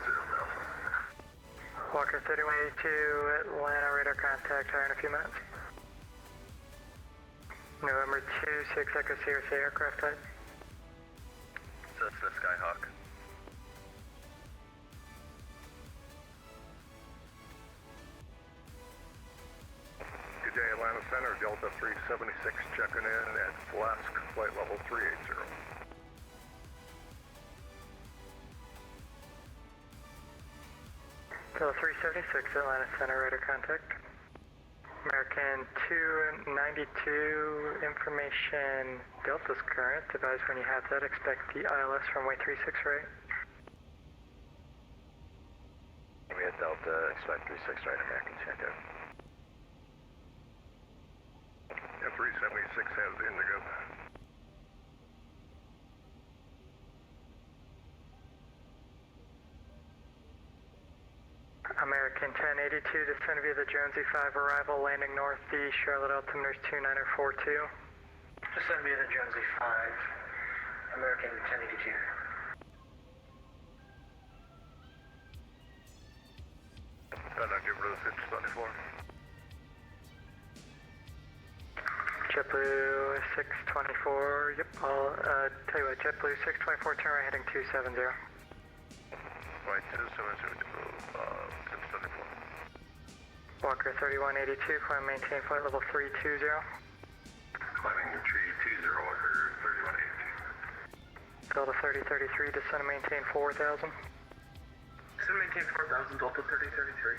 S8: Walker 3182, Atlanta radar contact, higher in a few minutes. November 26 Echo Sierra, say aircraft type.
S10: Cessna Skyhawk.
S3: Delta 376 checking in at Flask, flight level 380.
S8: Delta 376, Atlanta Center, radar contact. American 292, information Delta's current. Advise when you have that. Expect the ILS runway 36 right.
S10: We had Delta, expect 36 right, American check out.
S3: Yeah, 376 has Indigo.
S8: American 1082, descend via the Jonesy 5 arrival, landing northeast, Charlotte altimeter 2942.
S2: Descend via the Jonesy 5, American 1082.
S3: Give Rose 624.
S8: JetBlue 624, yep, I'll tell you what, JetBlue 624, turn right heading 270.
S3: Right, 270, 624.
S8: Walker 3182, climb maintain flight level 320.
S3: Climbing tree 20, Walker 3182.
S8: Delta 3033, descend and maintain 4000.
S2: Descend maintain 4000, Delta 3033.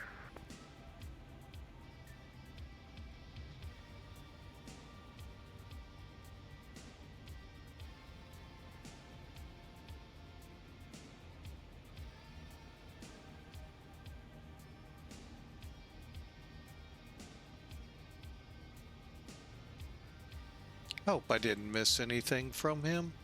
S1: Hope I didn't miss anything from him.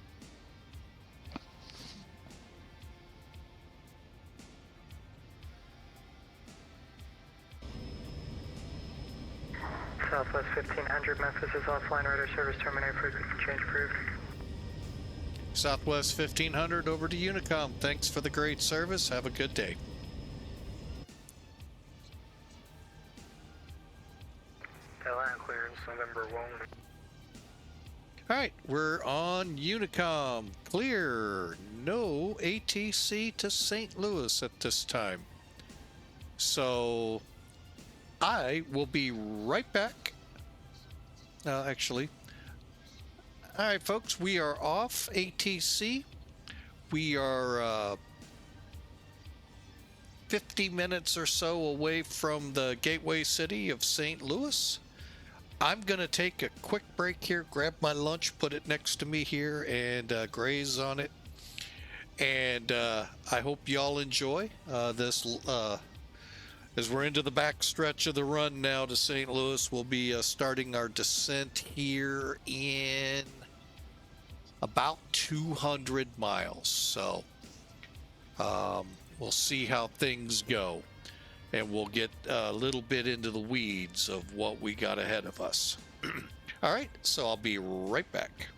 S8: Southwest 1500, Memphis is offline, radar service terminated, frequency change approved.
S1: Southwest 1500 over to Unicom. Thanks for the great service. Have a good day.
S10: Atlanta clearance, November 1.
S1: All right, we're on Unicom. Clear. No ATC to St. Louis at this time. So I will be right back. Actually. All right, folks, we are off ATC. We are 50 minutes or so away from the gateway city of St. Louis. I'm going to take a quick break here, grab my lunch, put it next to me here, and graze on it. And I hope y'all enjoy this. As we're into the back stretch of the run now to St. Louis, we'll be starting our descent here in about 200 miles. So we'll see how things go. And we'll get a little bit into the weeds of what we got ahead of us. All right, so I'll be right back.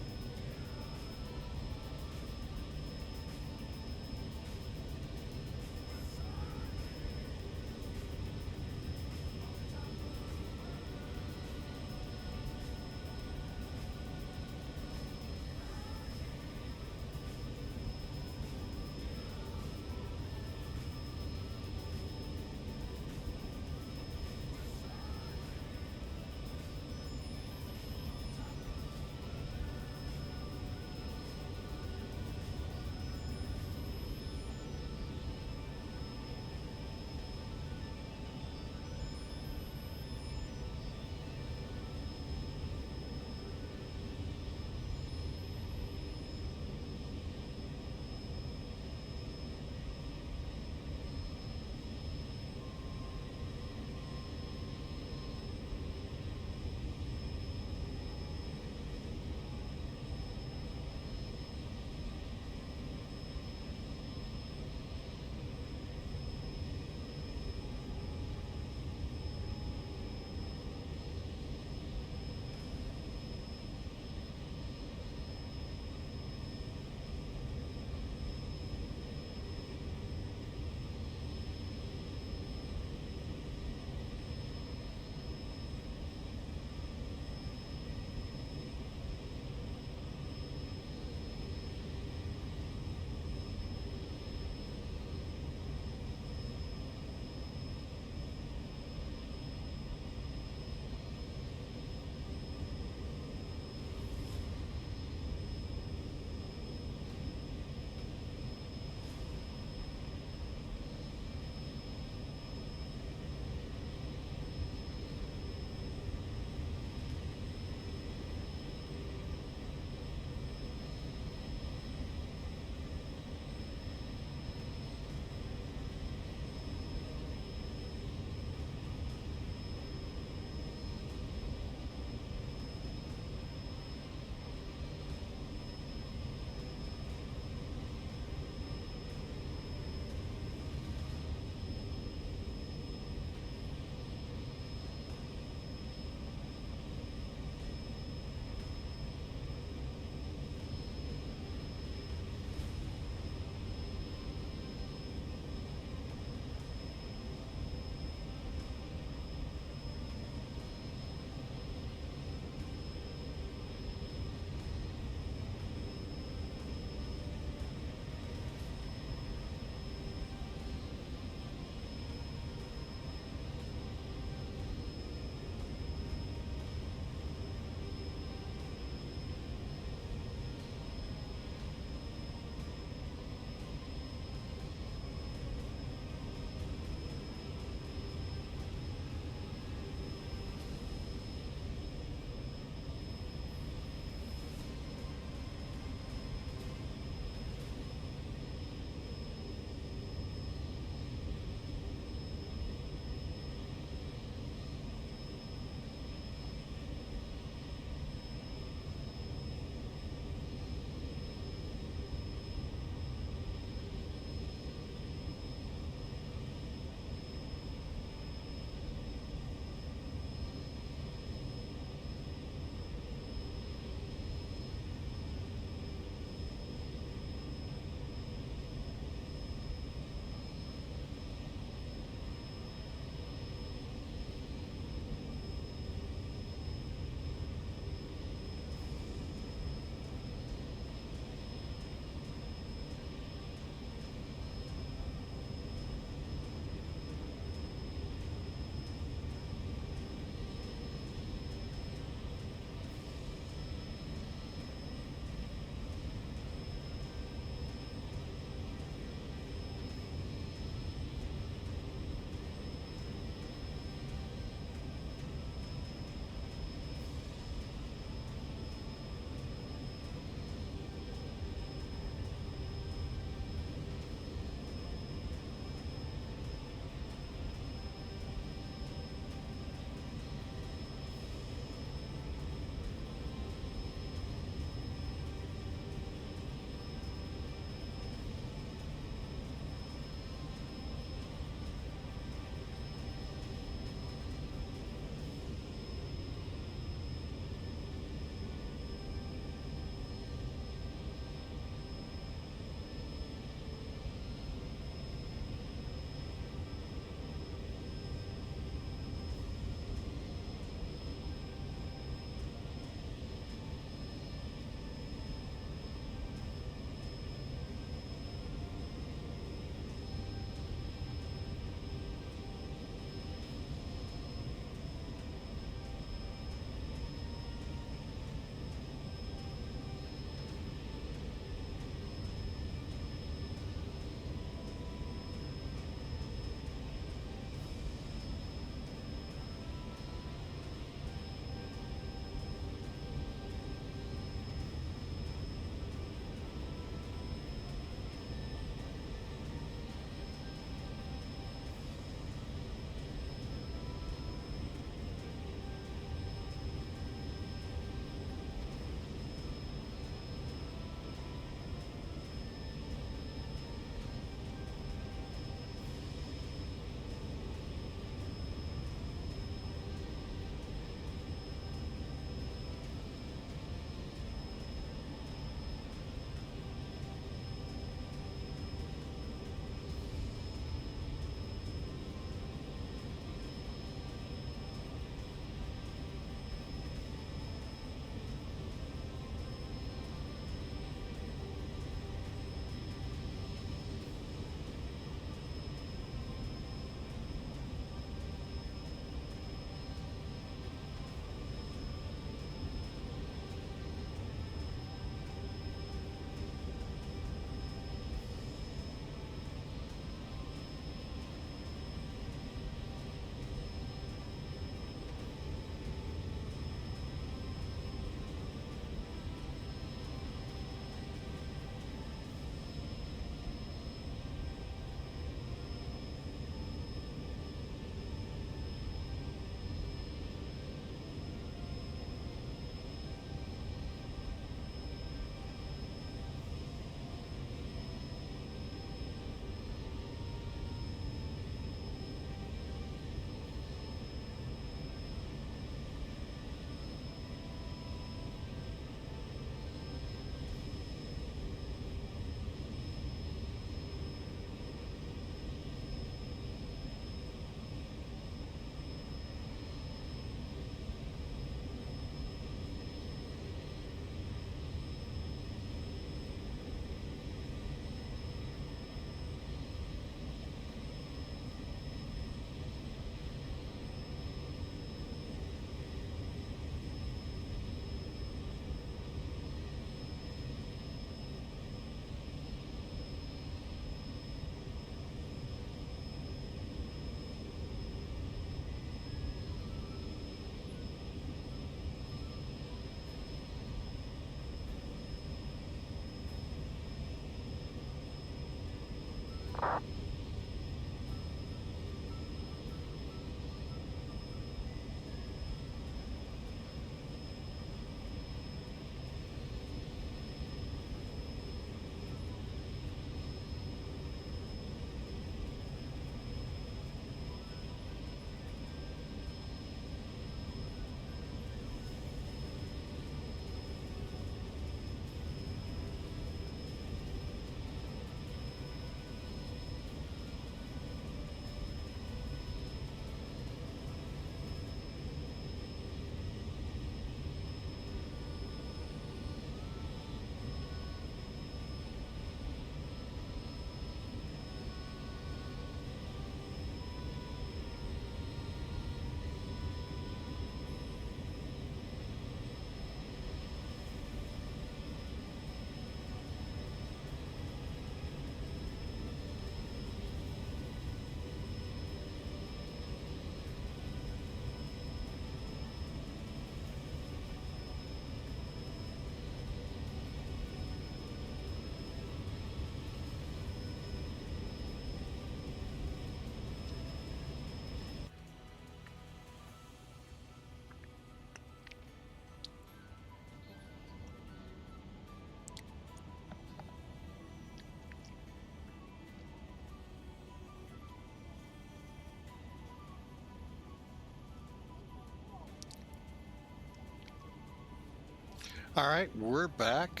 S1: All right, we're back.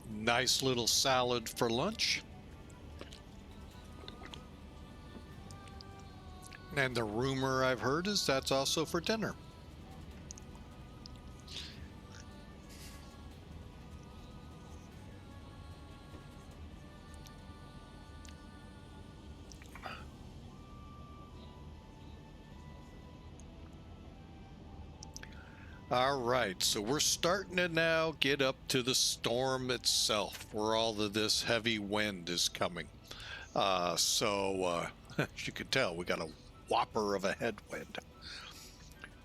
S1: Nice little salad for lunch. And the rumor I've heard is that's also for dinner. All right, so we're starting to now get up to the storm itself, where all of this heavy wind is coming. As you can tell, we got a whopper of a headwind.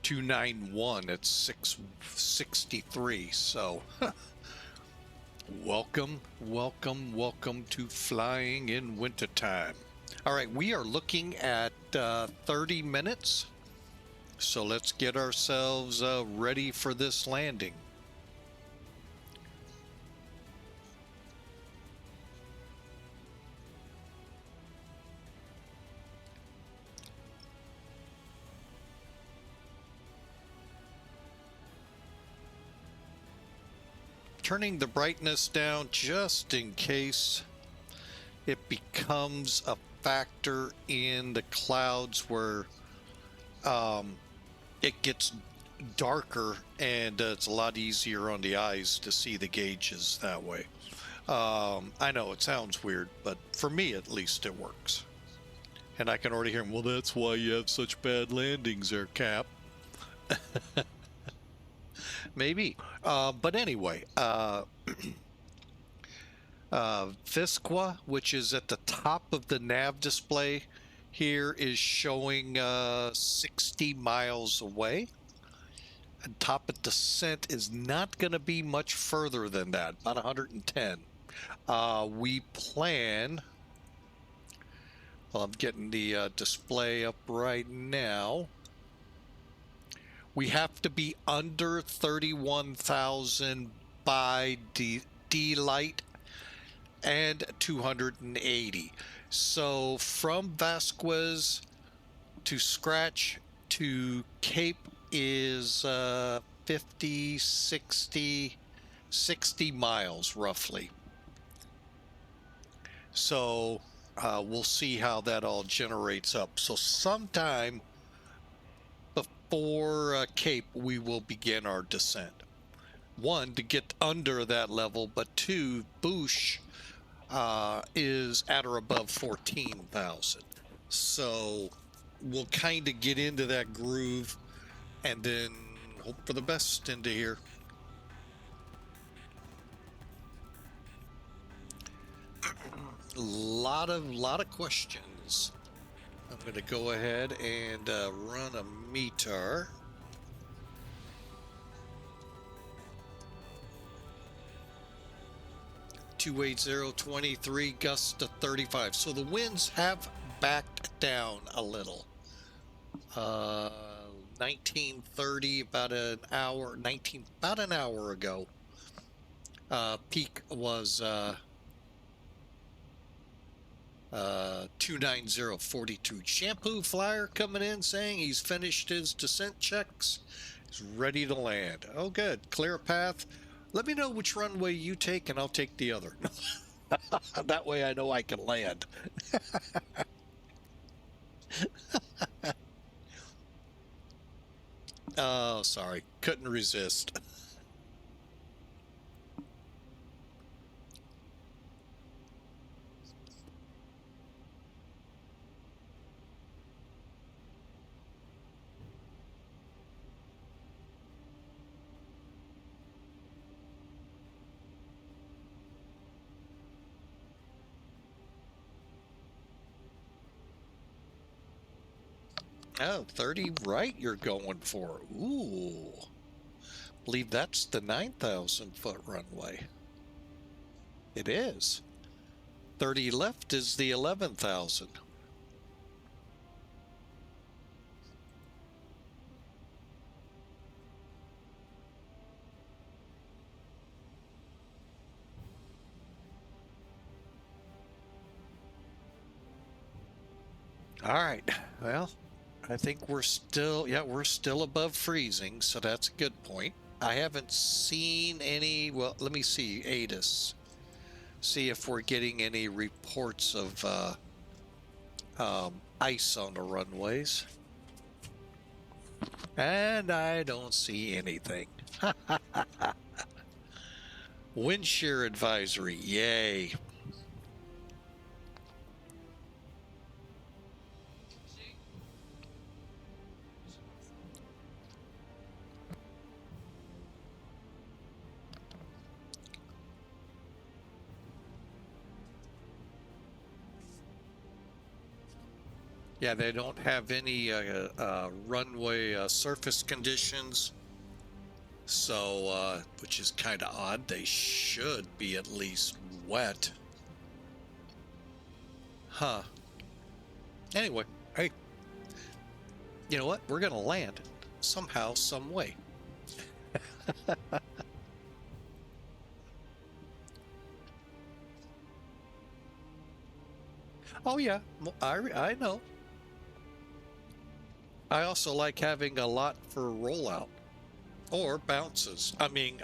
S1: 291 at 663. So, welcome to flying in wintertime. All right, we are looking at 30 minutes. So let's get ourselves ready for this landing. Turning the brightness down just in case it becomes a factor in the clouds where it gets darker and it's a lot easier on the eyes to see the gauges that way. I know it sounds weird, but for me at least it works. And I can already hear him, well, that's why you have such bad landings there, Cap. Maybe. But anyway, VISQA, which is at the top of the nav display here, is showing 60 miles away. And top of descent is not going to be much further than that, about 110. We plan, well, I'm getting the display up right now. We have to be under 31,000 by D-Light and 280. So from Vasquez to Scratch to Cape is 50, 60 miles roughly. So we'll see how that all generates up. So sometime before Cape, we will begin our descent. One, to get under that level, but two, Boosh is at or above 14,000. So we'll kind of get into that groove and then hope for the best into here. lot of questions. I'm going to go ahead and run a METAR. (28023) gusts to 35. So the winds have backed down a little. 1930, about an hour ago. Peak was 29042. Shampoo Flyer coming in saying he's finished his descent checks. He's ready to land. Oh, good. Clear path. Let me know which runway you take, and I'll take the other. That way I know I can land. Oh, sorry. Couldn't resist. Oh, 30 right you're going for. Ooh. Believe that's the 9,000 foot runway. It is. 30 left is the 11,000. All right. Well, I think we're still above freezing, so that's a good point. I haven't seen any. Well, let me see, ATIS. See if we're getting any reports of ice on the runways. And I don't see anything. Wind shear advisory, yay. Yeah, they don't have any runway surface conditions. So, which is kind of odd. They should be at least wet. Huh. Anyway, hey, you know what? We're going to land somehow, some way. Oh, yeah, I know. I also like having a lot for rollout or bounces. I mean,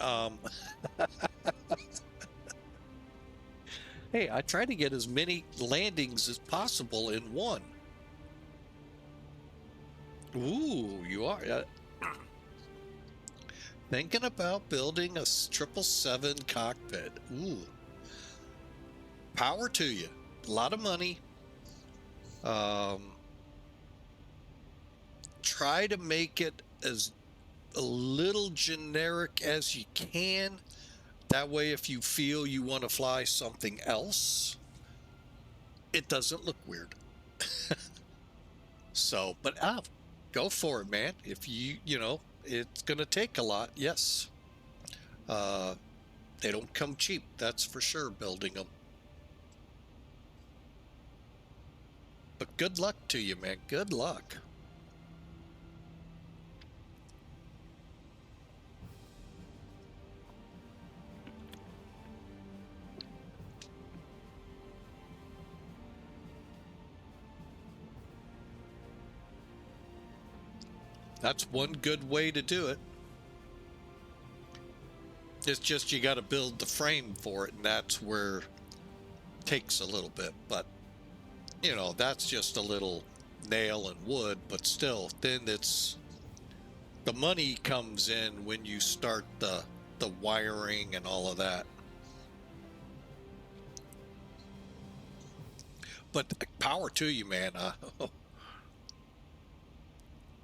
S1: hey, I try to get as many landings as possible in one. Ooh, you are thinking about building a 777 cockpit. Ooh, power to you. A lot of money. Try to make it as a little generic as you can. That way, if you feel you want to fly something else, it doesn't look weird. So, but go for it, man. If you know, it's going to take a lot. Yes. They don't come cheap. That's for sure, building them. But good luck to you, man. Good luck. That's one good way to do it. It's just you got to build the frame for it, and that's where it takes a little bit. But, you know, that's just a little nail and wood, but still, then it's the money comes in when you start the wiring and all of that. But power to you, man.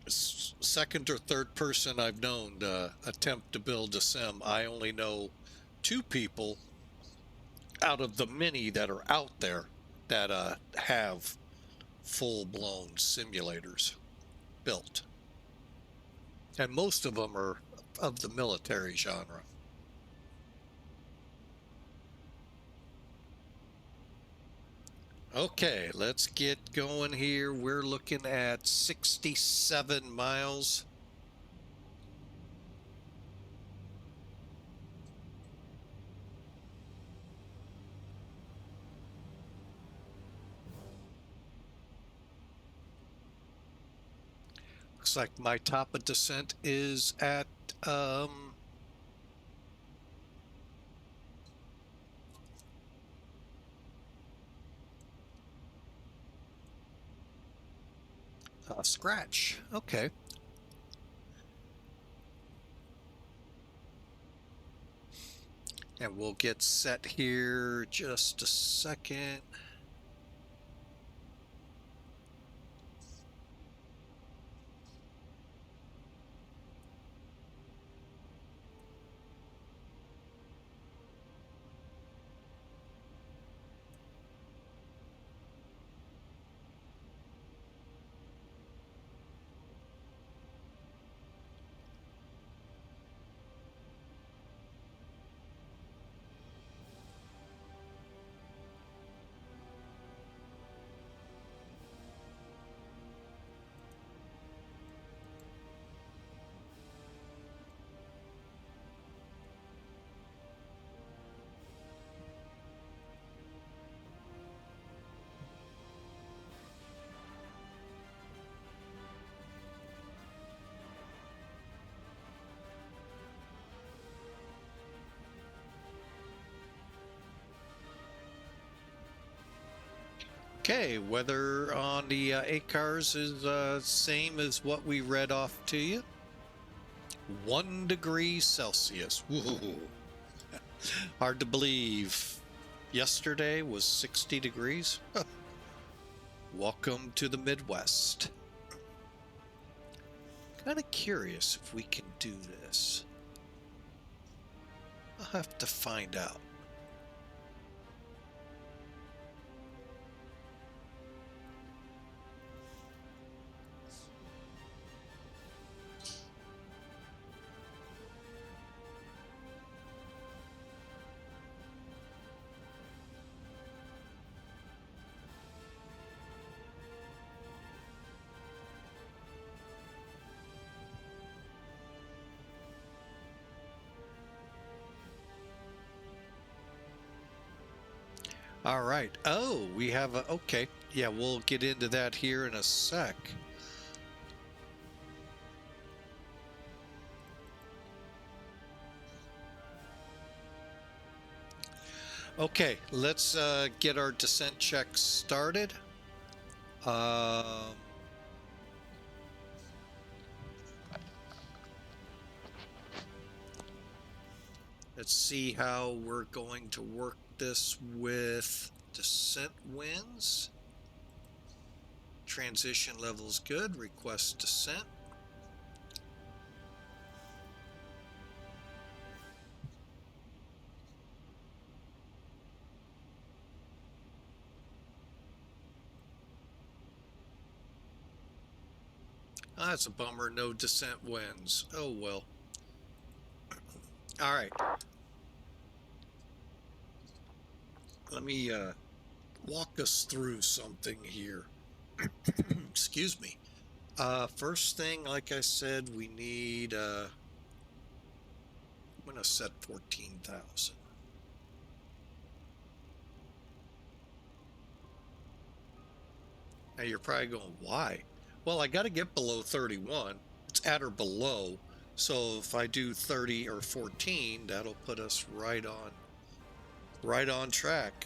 S1: Second or third person I've known to attempt to build a sim. I only know 2 people out of the many that are out there that have full-blown simulators built. And most of them are of the military genre. Okay, let's get going here. We're looking at 67 miles. Looks like my top of descent is at scratch. Okay. And we'll get set here just a second. Okay, weather on the ACARS is same as what we read off to you. 1 degree Celsius. Woo. Hard to believe. Yesterday was 60 degrees. Welcome to the Midwest. Kind of curious if we can do this. I'll have to find out. All right. Oh, we have a, okay. Yeah, we'll get into that here in a sec. Okay, let's get our descent check started. Let's see how we're going to work this with descent winds. Transition level's good. Request descent. Oh, that's a bummer. No descent winds. Oh well. All right. Let me walk us through something here. Excuse me. First thing, like I said, we need, I'm going to set 14,000. Now you're probably going, why? Well, I got to get below 31. It's at or below. So if I do 30 or 14, that'll put us right on track.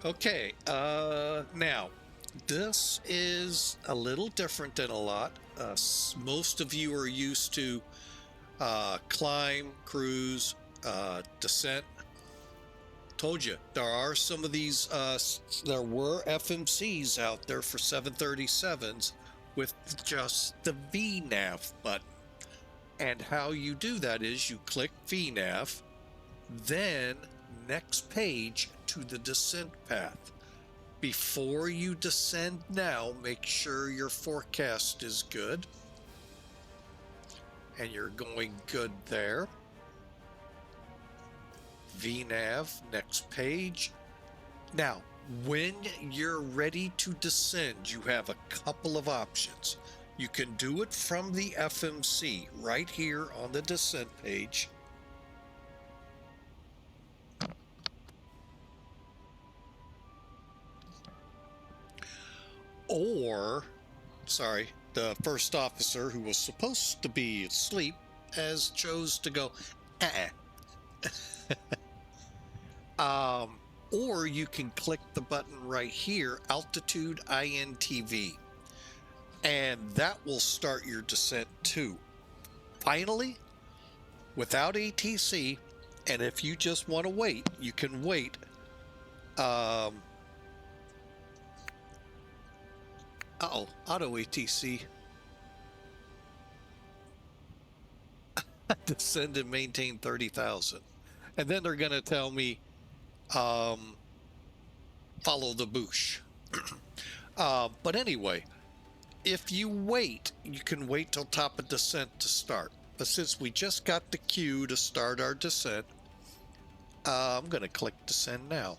S1: Okay, now this is a little different than a lot. Most of you are used to climb, cruise, descent. Told you, there are some of these, there were FMCs out there for 737s with just the VNAV button. And how you do that is you click VNAV, then next page to the descent path. Before you descend now, make sure your forecast is good. And you're going good there. VNAV, next page. Now, when you're ready to descend, you have a couple of options. You can do it from the FMC right here on the descent page. Or, sorry, the first officer who was supposed to be asleep has chose to go, or you can click the button right here, altitude INTV, and that will start your descent too. Finally, without ATC, and if you just want to wait, you can wait. Uh-oh, auto ATC. Descend and maintain 30,000. And then they're going to tell me, follow the bush. But anyway, if you wait, you can wait till top of descent to start. But since we just got the cue to start our descent, I'm going to click descend now.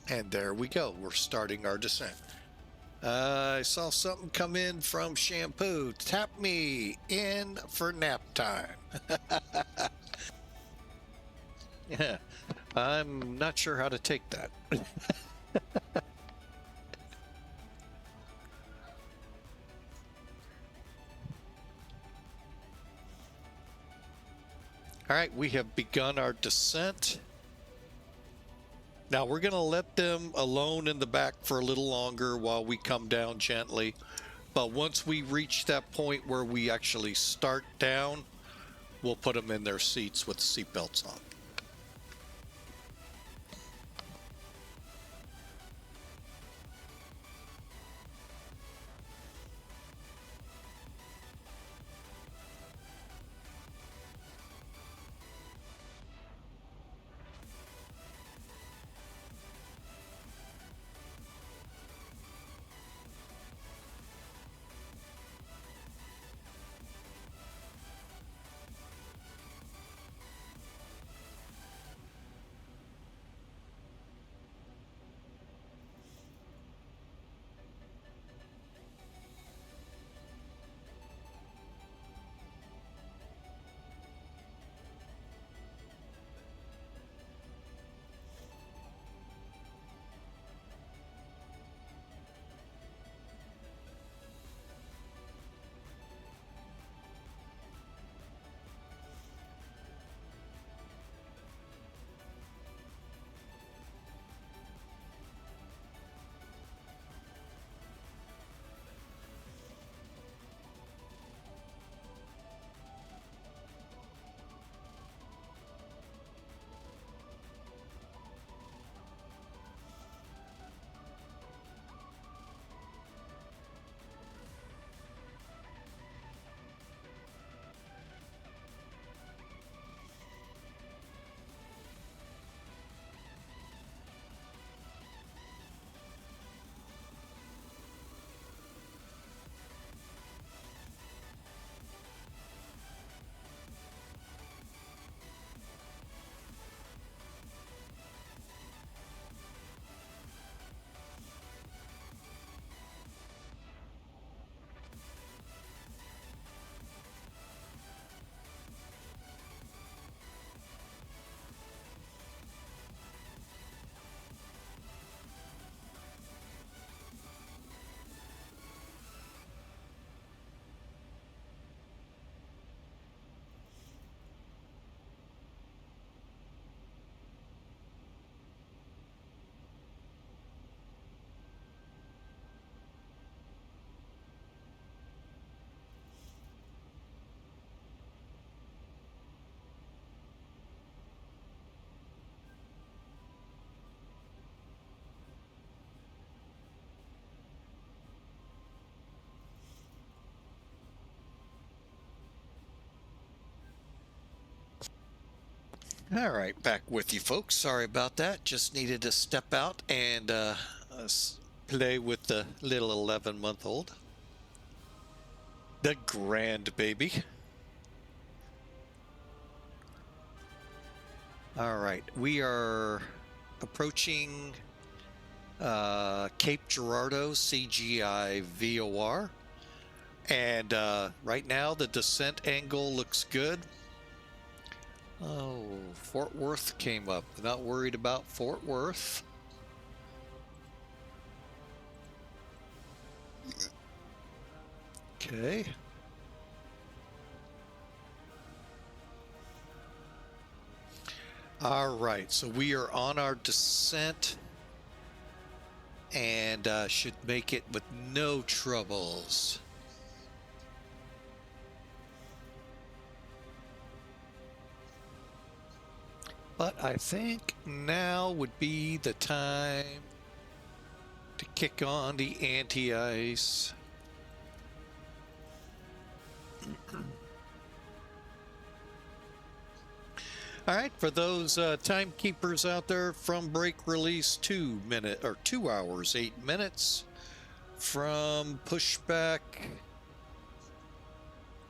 S1: And there we go. We're starting our descent. I saw something come in from Shampoo. Tap me in for nap time. Yeah, I'm not sure how to take that. All right, we have begun our descent. Now we're going to let them alone in the back for a little longer while we come down gently. But once we reach that point where we actually start down, we'll put them in their seats with seatbelts on. All right, back with you folks. Sorry about that. Just needed to step out and play with the little 11-month-old. The grand baby. All right, we are approaching Cape Girardeau, CGI VOR. And right now the descent angle looks good. Oh, Fort Worth came up. Not worried about Fort Worth. Okay. All right, so we are on our descent and should make it with no troubles. But I think now would be the time to kick on the anti-ice. All right, for those timekeepers out there, from break release 2 hours 8 minutes. From pushback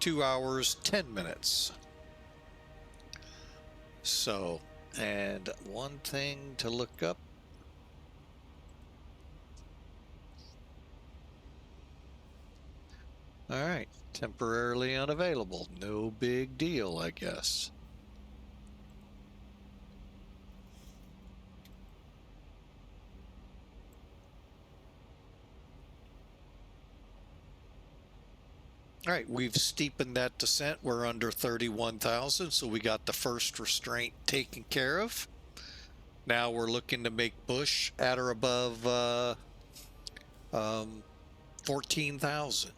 S1: 2 hours 10 minutes. So, and one thing to look up. All right, temporarily unavailable. No big deal, I guess. All right, we've steepened that descent. We're under 31,000, so we got the first restraint taken care of. Now we're looking to make bush at or above 14,000.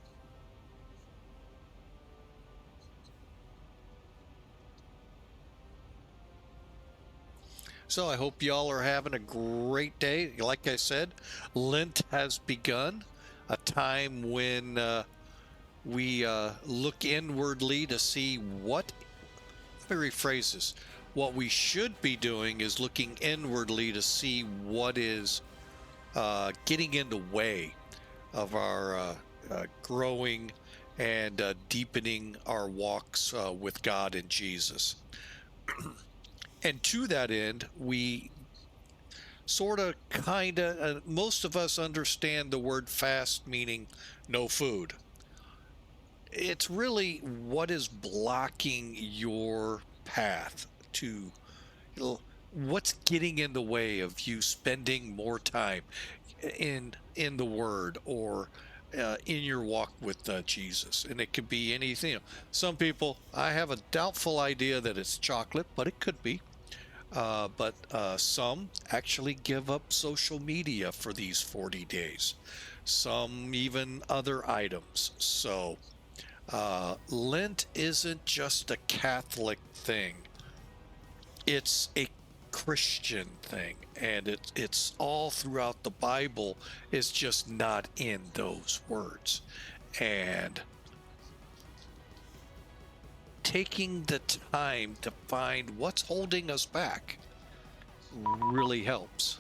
S1: So I hope y'all are having a great day. Like I said, Lent has begun, a time when we look inwardly to see what, let me rephrase this, what we should be doing is looking inwardly to see what is getting in the way of our growing and deepening our walks with God and Jesus. And to that end, we sort of kind of, most of us understand the word fast meaning no food. It's really what is blocking your path to, what's getting in the way of you spending more time in the Word or in your walk with Jesus. And it could be anything. Some people, I have a doubtful idea that it's chocolate, but it could be. But some actually give up social media for these 40 days. Some even other items. So Lent isn't just a Catholic thing. It's a Christian thing, and it's all throughout the Bible. It's just not in those words. And taking the time to find what's holding us back really helps.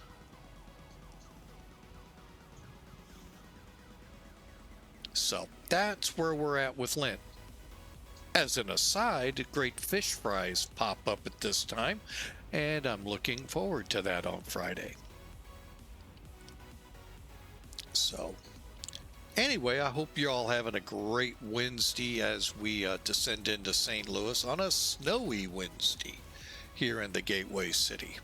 S1: So that's where we're at with Lent. As an aside, great fish fries pop up at this time, and I'm looking forward to that on Friday. So anyway, I hope you're all having a great Wednesday as we descend into St. Louis on a snowy Wednesday here in the Gateway City.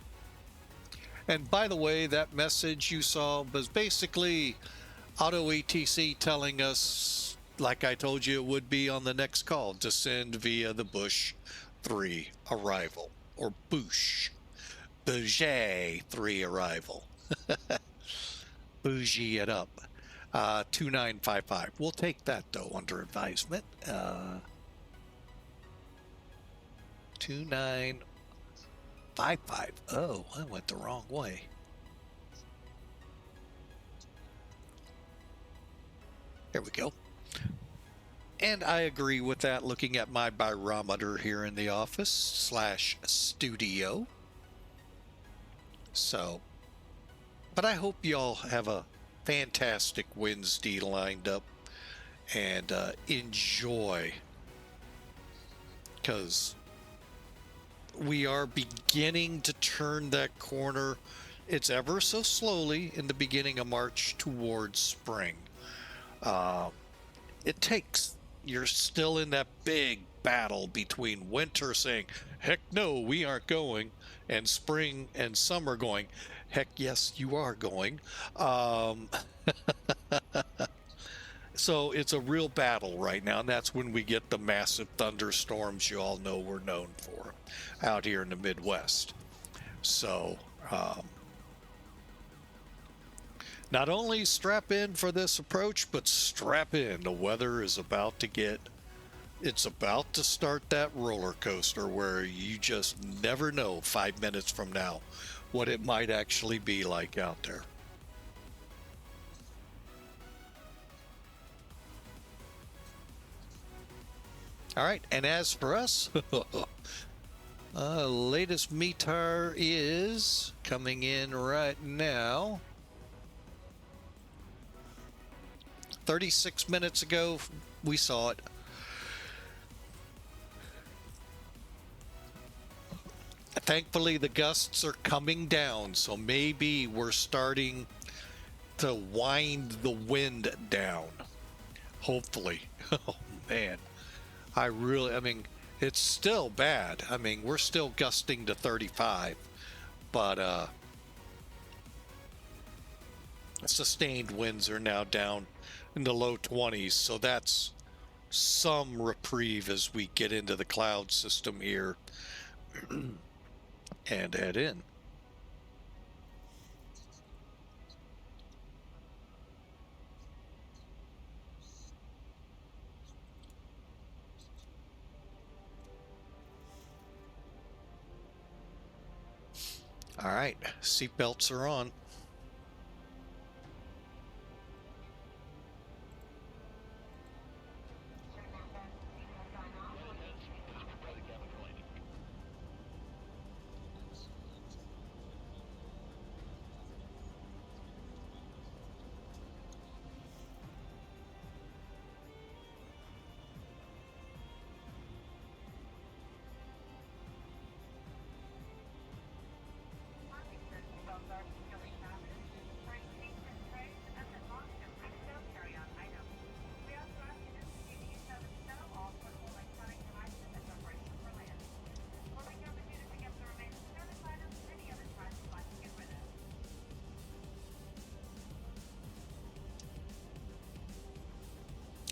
S1: And by the way, that message you saw was basically Auto ATC telling us, like I told you it would be on the next call, descend via the Bush 3 arrival, or Bush 3 arrival. Bougie it up. 2955. We'll take that though under advisement. 2955. Oh, I went the wrong way. There we go. And I agree with that looking at my barometer here in the office / studio. So, but I hope y'all have a fantastic Wednesday lined up and enjoy, because we are beginning to turn that corner. It's ever so slowly in the beginning of March towards spring. It takes, you're still in that big battle between winter saying, heck no, we aren't going, and spring and summer going, heck yes, you are going. So it's a real battle right now, and that's when we get the massive thunderstorms you all know we're known for out here in the Midwest. So not only strap in for this approach, but strap in. The weather is about to get, it's about to start that roller coaster where you just never know 5 minutes from now what it might actually be like out there. All right, and as for us, latest METAR is coming in right now. 36 minutes ago, we saw it. Thankfully, the gusts are coming down, so maybe we're starting to wind the wind down. Hopefully. Oh, man. I mean, it's still bad. I mean, we're still gusting to 35, but sustained winds are now down in the low 20s, so that's some reprieve as we get into the cloud system here and head in. All right, seatbelts are on.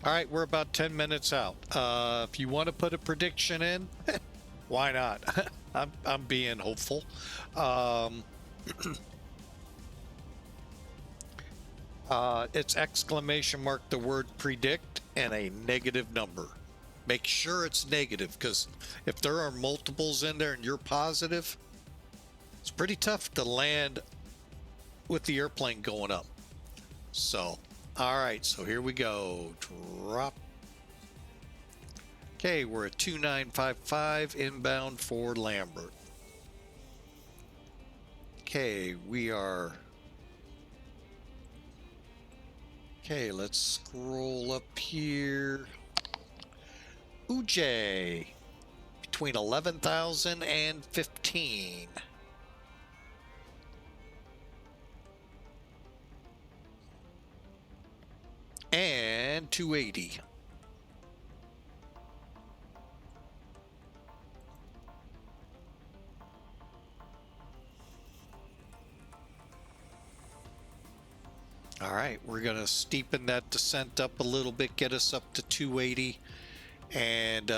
S1: All right, we're about 10 minutes out. If you want to put a prediction in, why not? I'm being hopeful. It's exclamation mark the word predict and a negative number. Make sure it's negative, because if there are multiples in there and you're positive, it's pretty tough to land with the airplane going up. So, all right, so here we go. Drop. Okay, we're at 2955 inbound for Lambert. Okay, we are. Okay, let's scroll up here. Uj, between 11,000 and 15. And 280. All right, we're going to steepen that descent up a little bit, get us up to 280, and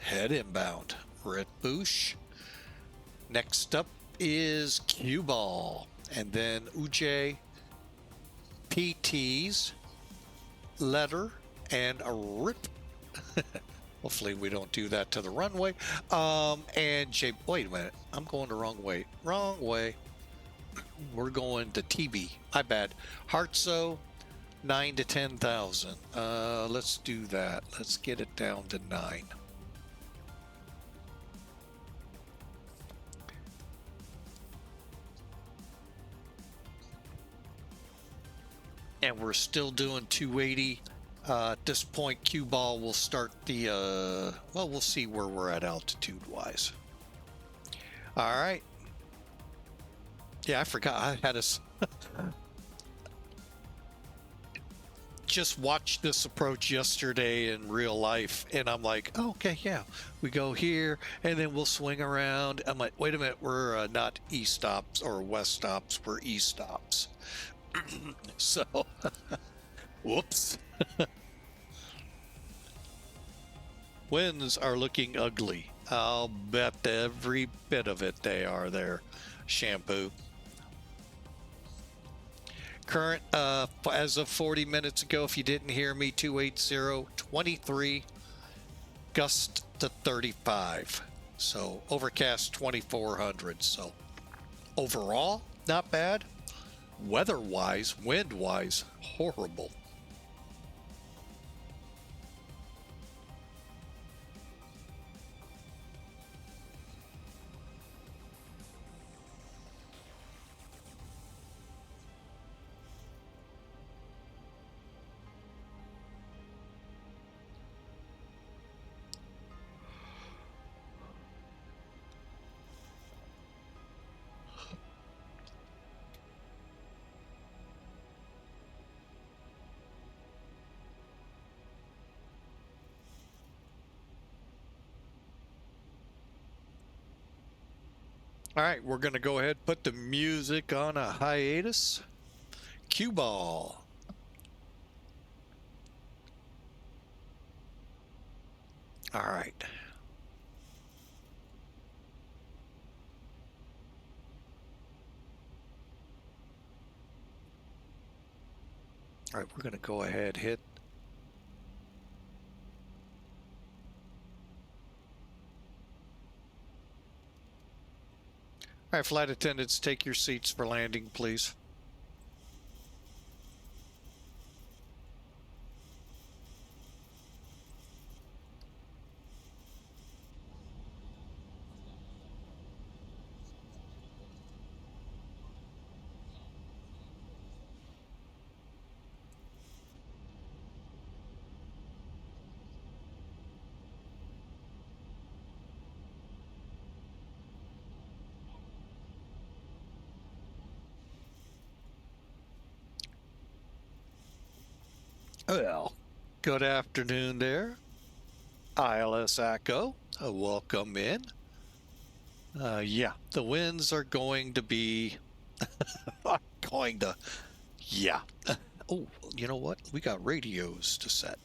S1: head inbound. We're at Boosh. Next up is Cue Ball, and then Uj, PTs, letter, and a rip. Hopefully we don't do that to the runway. And J, wait a minute, I'm going the wrong way. Wrong way. We're going to TB. My bad. Hartso, 9 to 10,000. Let's do that. Let's get it down to 9. And we're still doing 280. At this point, Cue Ball will start the, well, we'll see where we're at altitude-wise. All right. Yeah, I forgot. I had us just watched this approach yesterday in real life, and I'm like, oh, okay, yeah, we go here, and then we'll swing around. I'm like, wait a minute, we're not east stops or west stops, we're east stops. So, whoops. Winds are looking ugly. I'll bet every bit of it they are there. Shampoo. Current, as of 40 minutes ago, if you didn't hear me, 280, 23, gust to 35. So overcast 2400. So overall, not bad. Weather-wise, wind-wise, horrible. All right, we're going to go ahead and put the music on a hiatus. Cue Ball. All right. All right, we're going to go ahead, hit. All right, flight attendants, take your seats for landing, please. Well, good afternoon there. ILS ACO, welcome in. Yeah, the winds are going to be yeah. Oh, you know what? We got radios to set.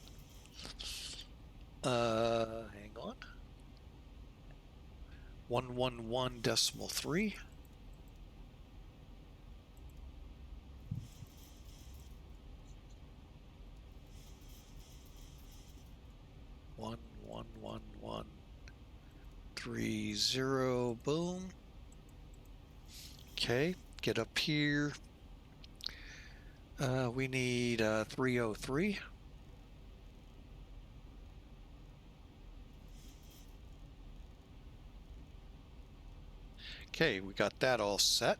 S1: Hang on. 111.3. One, 30, boom. Okay, get up here. We need 303. Okay, we got that all set.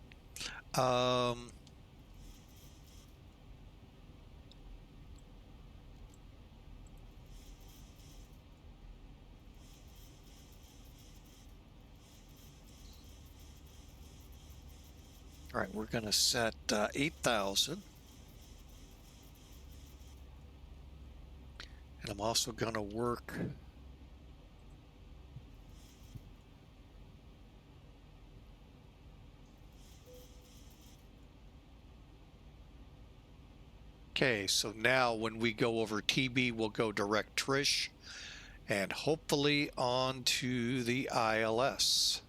S1: All right, we're going to set 8,000. And I'm also going to work okay, so now when we go over TB, we'll go direct Trish and hopefully on to the ILS.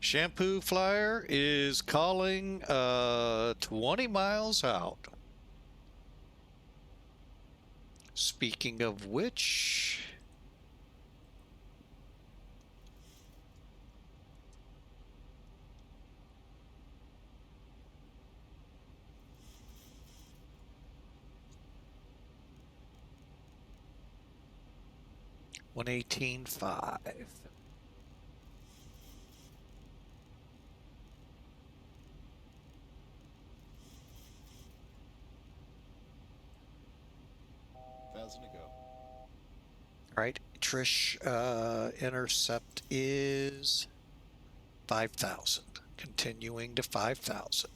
S1: Shampoo Flyer is calling 20 miles out. Speaking of which, $118.5.
S7: To go.
S1: All right, Trish, intercept is 5,000, continuing to 5,000.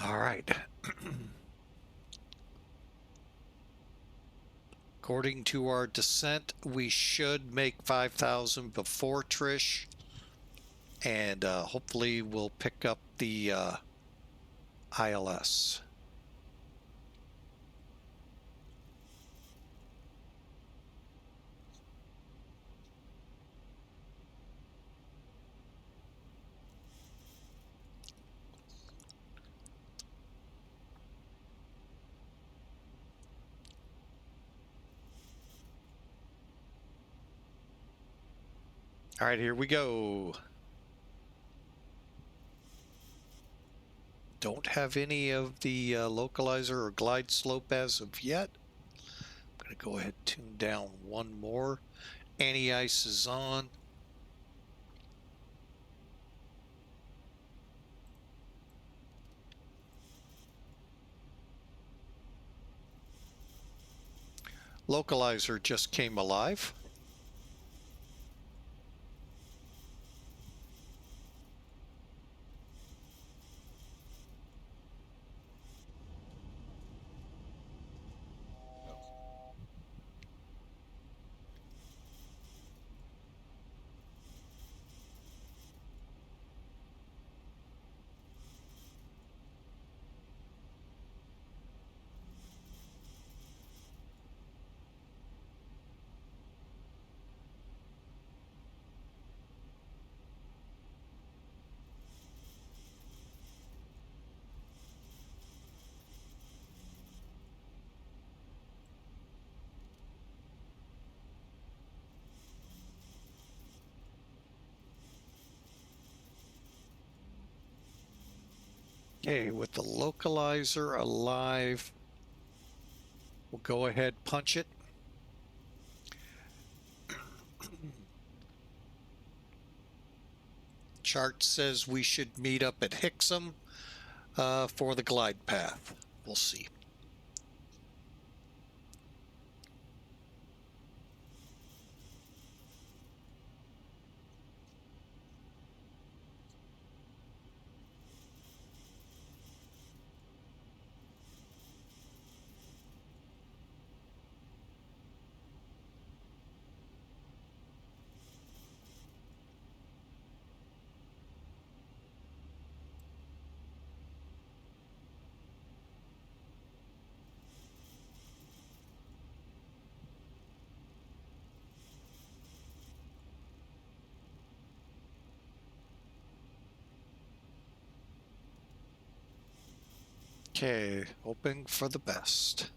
S1: All right. According to our descent, we should make 5,000 before Trish, and hopefully we'll pick up the ILS. All right, here we go. Don't have any of the localizer or glide slope as of yet. I'm going to go ahead and tune down one more. Anti-ice is on. Localizer just came alive. Okay, with the localizer alive, we'll go ahead, punch it. Chart says we should meet up at Hixham for the glide path. We'll see. Okay, hoping for the best.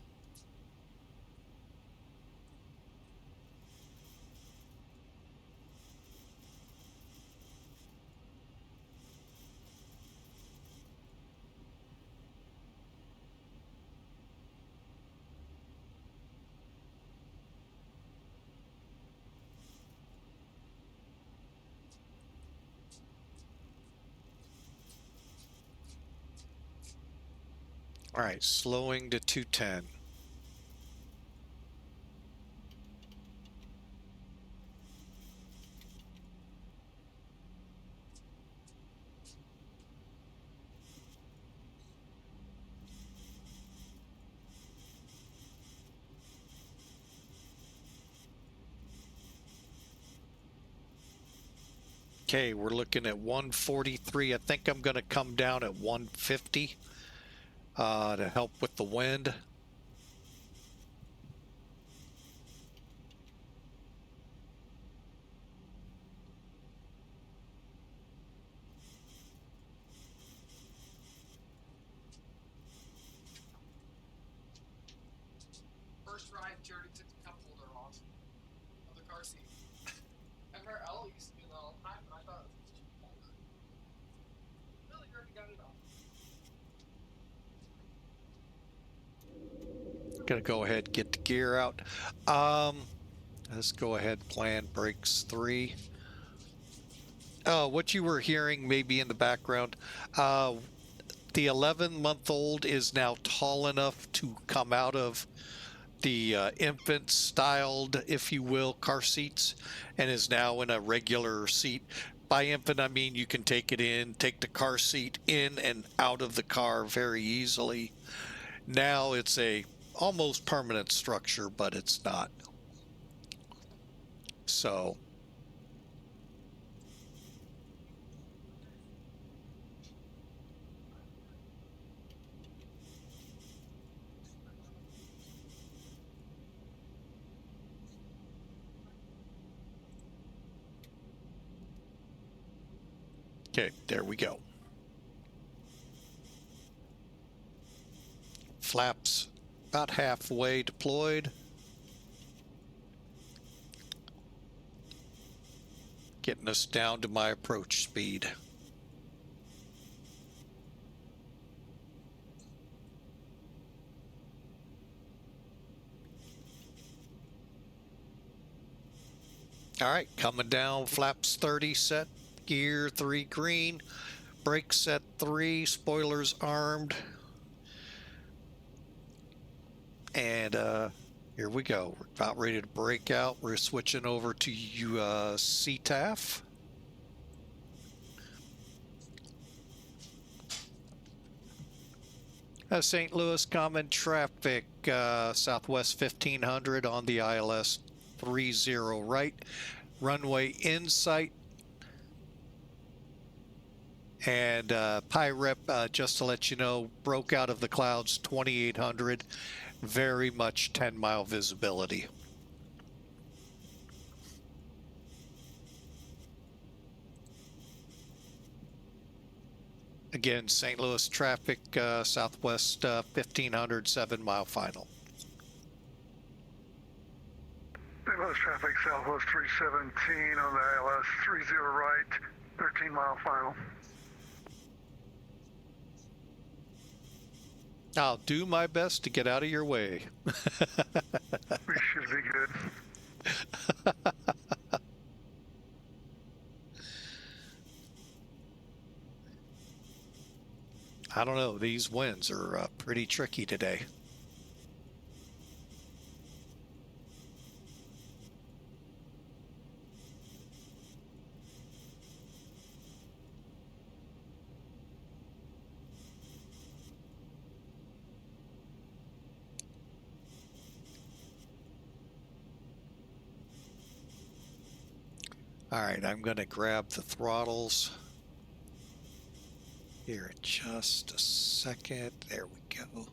S1: All right, slowing to 210. Okay, we're looking at 143. I think I'm going to come down at 150 to help with the wind.
S4: First ride, Jerry took the cup holder off of the car seat. MRL used to do that all the time, and I thought it was just older. Really, you already got it off.
S1: Gonna go ahead and get the gear out. Let's go ahead and plan brakes 3. What you were hearing maybe in the background, the 11-month-old is now tall enough to come out of the infant styled, if you will, car seats, and is now in a regular seat. By infant, I mean you can take it in, take the car seat in and out of the car very easily. Now it's a almost permanent structure, but it's not. So okay, there we go. Flaps about halfway deployed. Getting us down to my approach speed. All right, coming down, flaps 30 set, gear 3 green, brakes set 3, spoilers armed. And Here we go. We're about ready to break out. We're switching over to CTAF. St. Louis common traffic, Southwest 1500 on the ILS 30 right. Runway in sight. And PIREP, just to let you know, broke out of the clouds 2800. Very much 10-mile visibility. Again, St. Louis traffic, Southwest 1500, 7-mile final.
S11: St. Louis traffic, Southwest 317 on the ILS 30 right, 13-mile final.
S1: I'll do my best to get out of your way.
S11: We should be good.
S1: I don't know. These winds are pretty tricky today. All right, I'm going to grab the throttles here in just a second. There we go.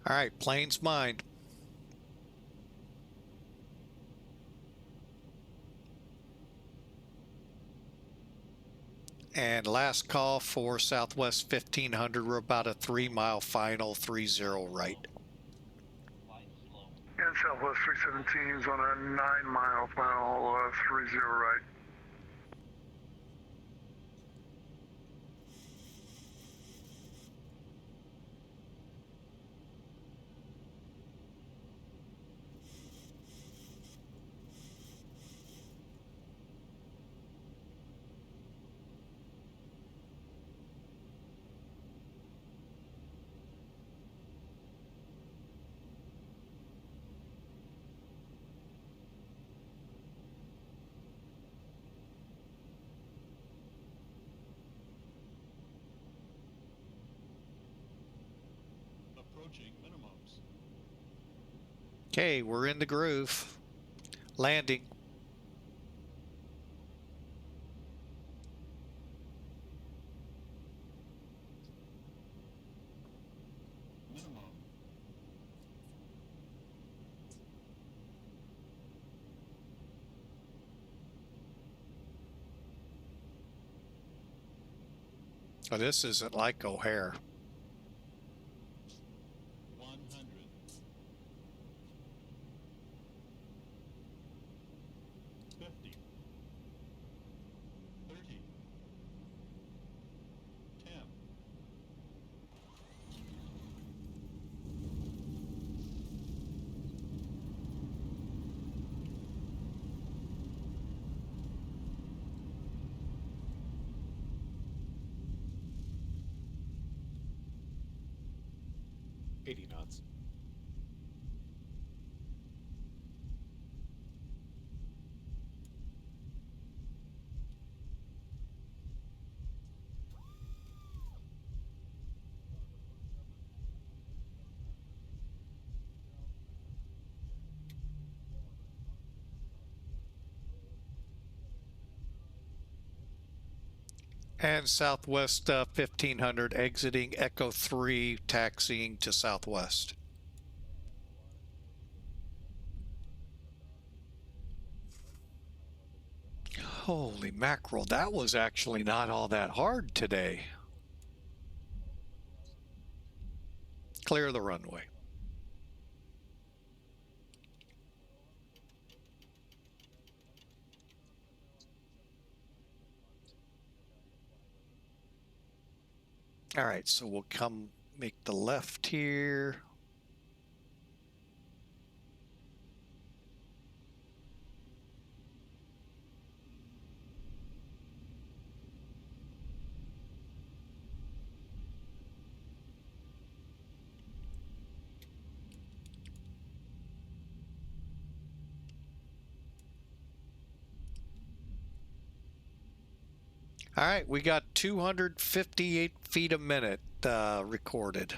S1: All right, plane's mine. And last call for Southwest 1500. We're about a 3-mile final, 30 right.
S11: And Southwest 317 is on a 9-mile final, 30 right.
S7: Approaching minimums.
S1: Okay, we're in the groove. Landing.
S7: Minimum.
S1: Oh, this isn't like O'Hare.
S7: 100. 50. 30. 10. 80 knots.
S1: And Southwest 1500 exiting Echo 3, taxiing to Southwest. Holy mackerel, that was actually not all that hard today. Clear the runway. All right, so we'll come make the left here. All right, we got 258 feet a minute recorded.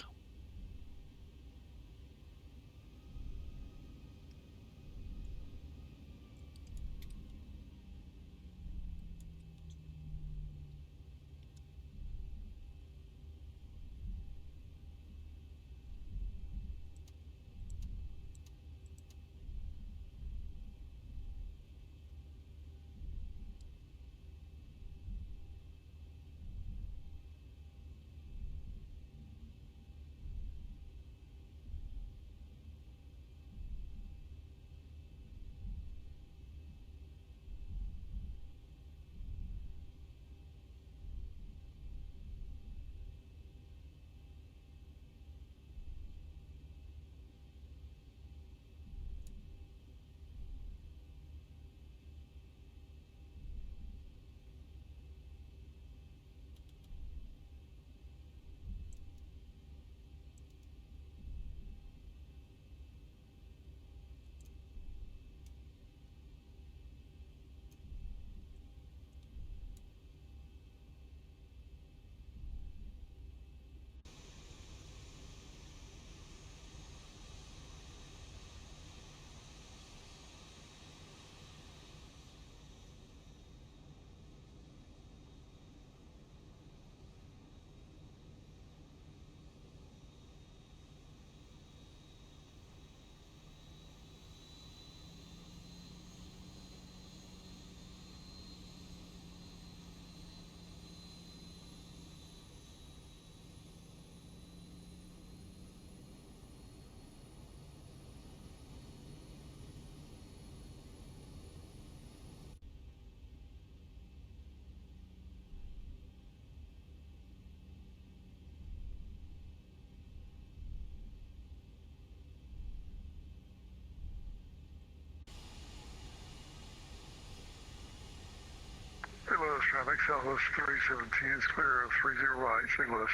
S11: St. Louis traffic, Southwest 317 is clear of 30 right, St. Louis.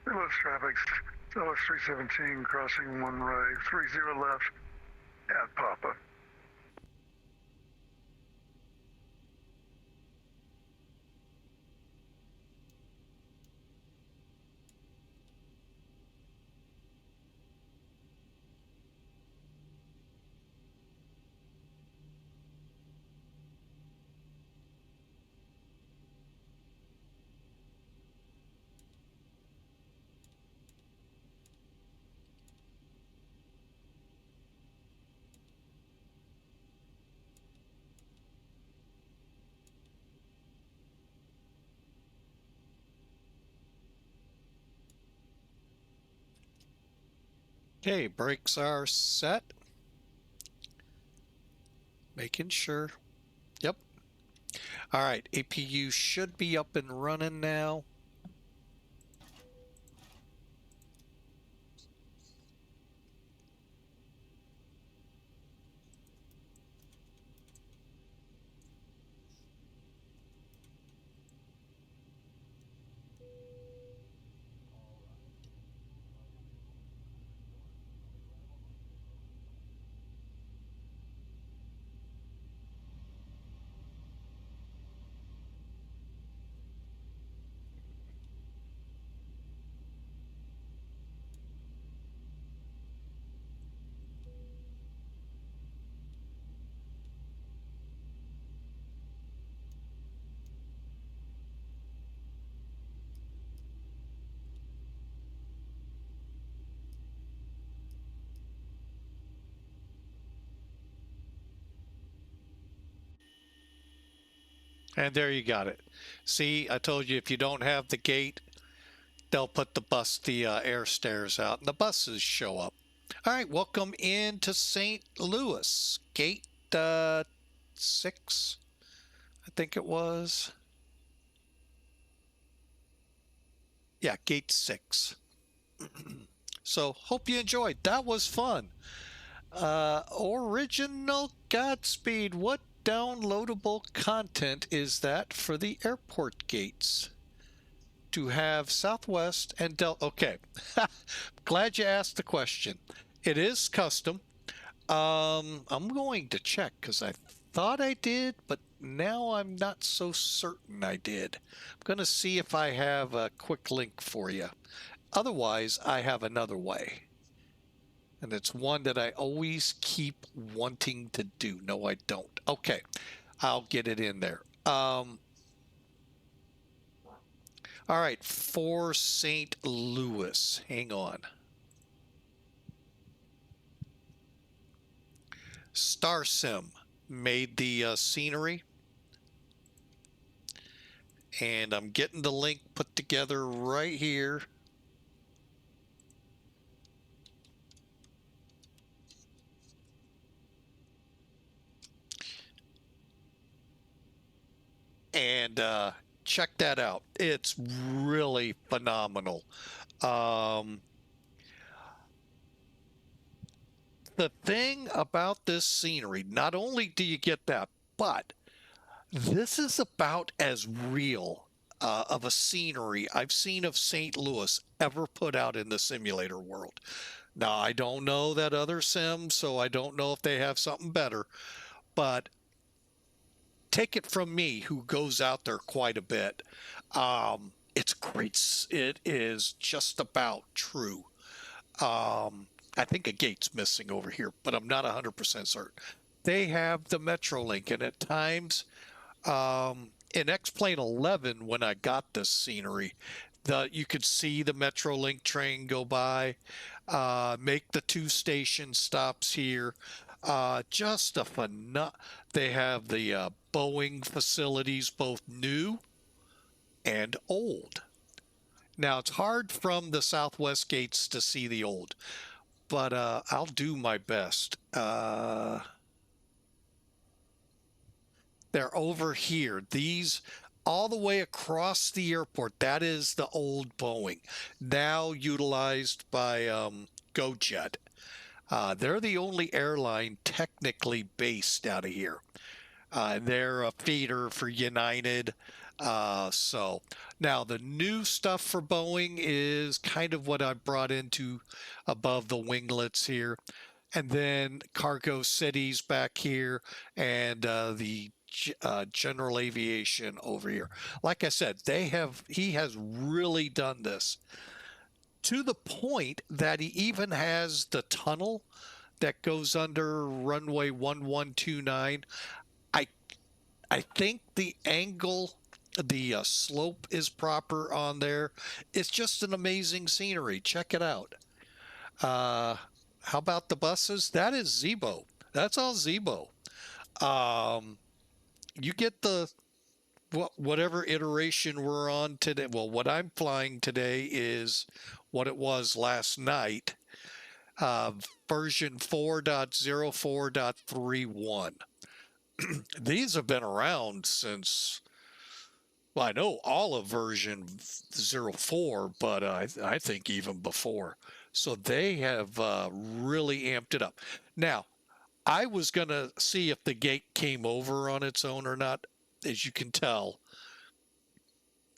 S11: St. Louis traffic, Southwest 317 crossing one right, 30 left at Papa.
S1: Okay, brakes are set. Making sure. Yep. All right, APU should be up and running now. And there you got it. See, I told you if you don't have the gate, they'll put the air stairs out and the buses show up. All right, welcome into St. Louis. Gate 6, I think it was. Yeah, gate 6. So hope you enjoyed. That was fun. Original Godspeed. What downloadable content is that for the airport gates? To have Southwest and Delta. Okay. Glad you asked the question. It is custom. I'm going to check because I thought I did, but now I'm not so certain I did. I'm going to see if I have a quick link for you. Otherwise, I have another way. And it's one that I always keep wanting to do. No, I don't. Okay. I'll get it in there. All right. For St. Louis. Hang on. StarSim made the scenery. And I'm getting the link put together right here. And check that out. It's really phenomenal. The thing about this scenery, not only do you get that, but this is about as real of a scenery I've seen of St. Louis ever put out in the simulator world. Now, I don't know that other sims, so I don't know if they have something better, but take it from me, who goes out there quite a bit. It's great. It is just about true. I think a gate's missing over here, but I'm not 100% certain. They have the Metrolink, and at times, in X-Plane 11, when I got this scenery, you could see the Metrolink train go by, make the 2 station stops here. Just a fun. They have the Boeing facilities, both new and old. Now, it's hard from the Southwest gates to see the old, but I'll do my best. They're over here. These, all the way across the airport, that is the old Boeing, now utilized by GoJet. They're the only airline technically based out of here. They're a feeder for United. So now the new stuff for Boeing is kind of what I brought into above the winglets here. And then Cargo Cities back here, and the general aviation over here. Like I said, he has really done this to the point that he even has the tunnel that goes under runway 1129. I think the angle, the slope is proper on there. It's just an amazing scenery. Check it out. How about the buses? That is ZIBO. That's all ZIBO. You get the whatever iteration we're on today. Well, what I'm flying today is what it was last night. Version 4.04.31. These have been around since, well, I know all of version 04, but I think even before. So they have really amped it up. Now, I was going to see if the gate came over on its own or not. As you can tell,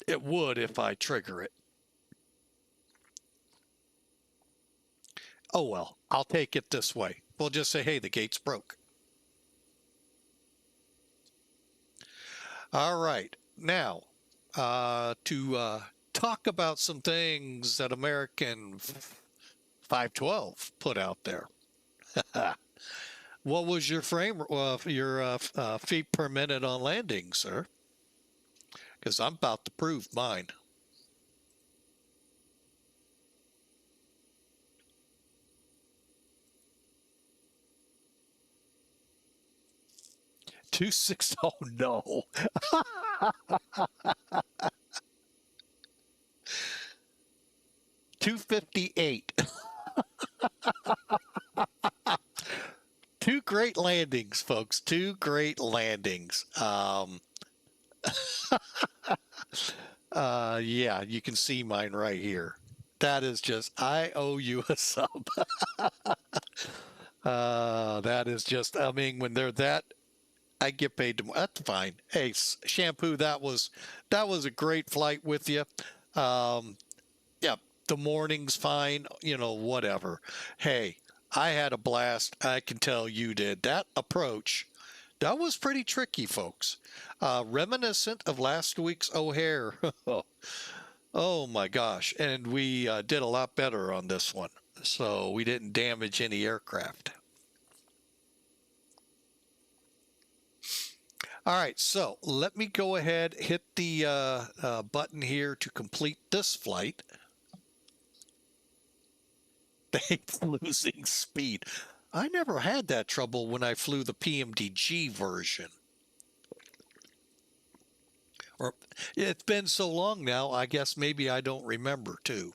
S1: it would if I trigger it. Oh, well, I'll take it this way. We'll just say, hey, the gate's broke. All right. Now, to talk about some things that American 512 put out there. What was your feet per minute on landing, sir? Because I'm about to prove mine. 260. Oh no. 258. Two great landings, folks. Two great landings. Yeah, you can see mine right here. That is just, I owe you a sub. That is just, I mean, when they're that, I get paid to, that's fine. Hey, Shampoo, that was a great flight with you. Yeah, the morning's fine, you know, whatever. Hey, I had a blast. I can tell you did. That approach, that was pretty tricky, folks. Reminiscent of last week's O'Hare. Oh my gosh. And we did a lot better on this one. So we didn't damage any aircraft. All right, so let me go ahead, hit the button here to complete this flight. They losing speed. I never had that trouble when I flew the PMDG version. Or it's been so long now, I guess maybe I don't remember too.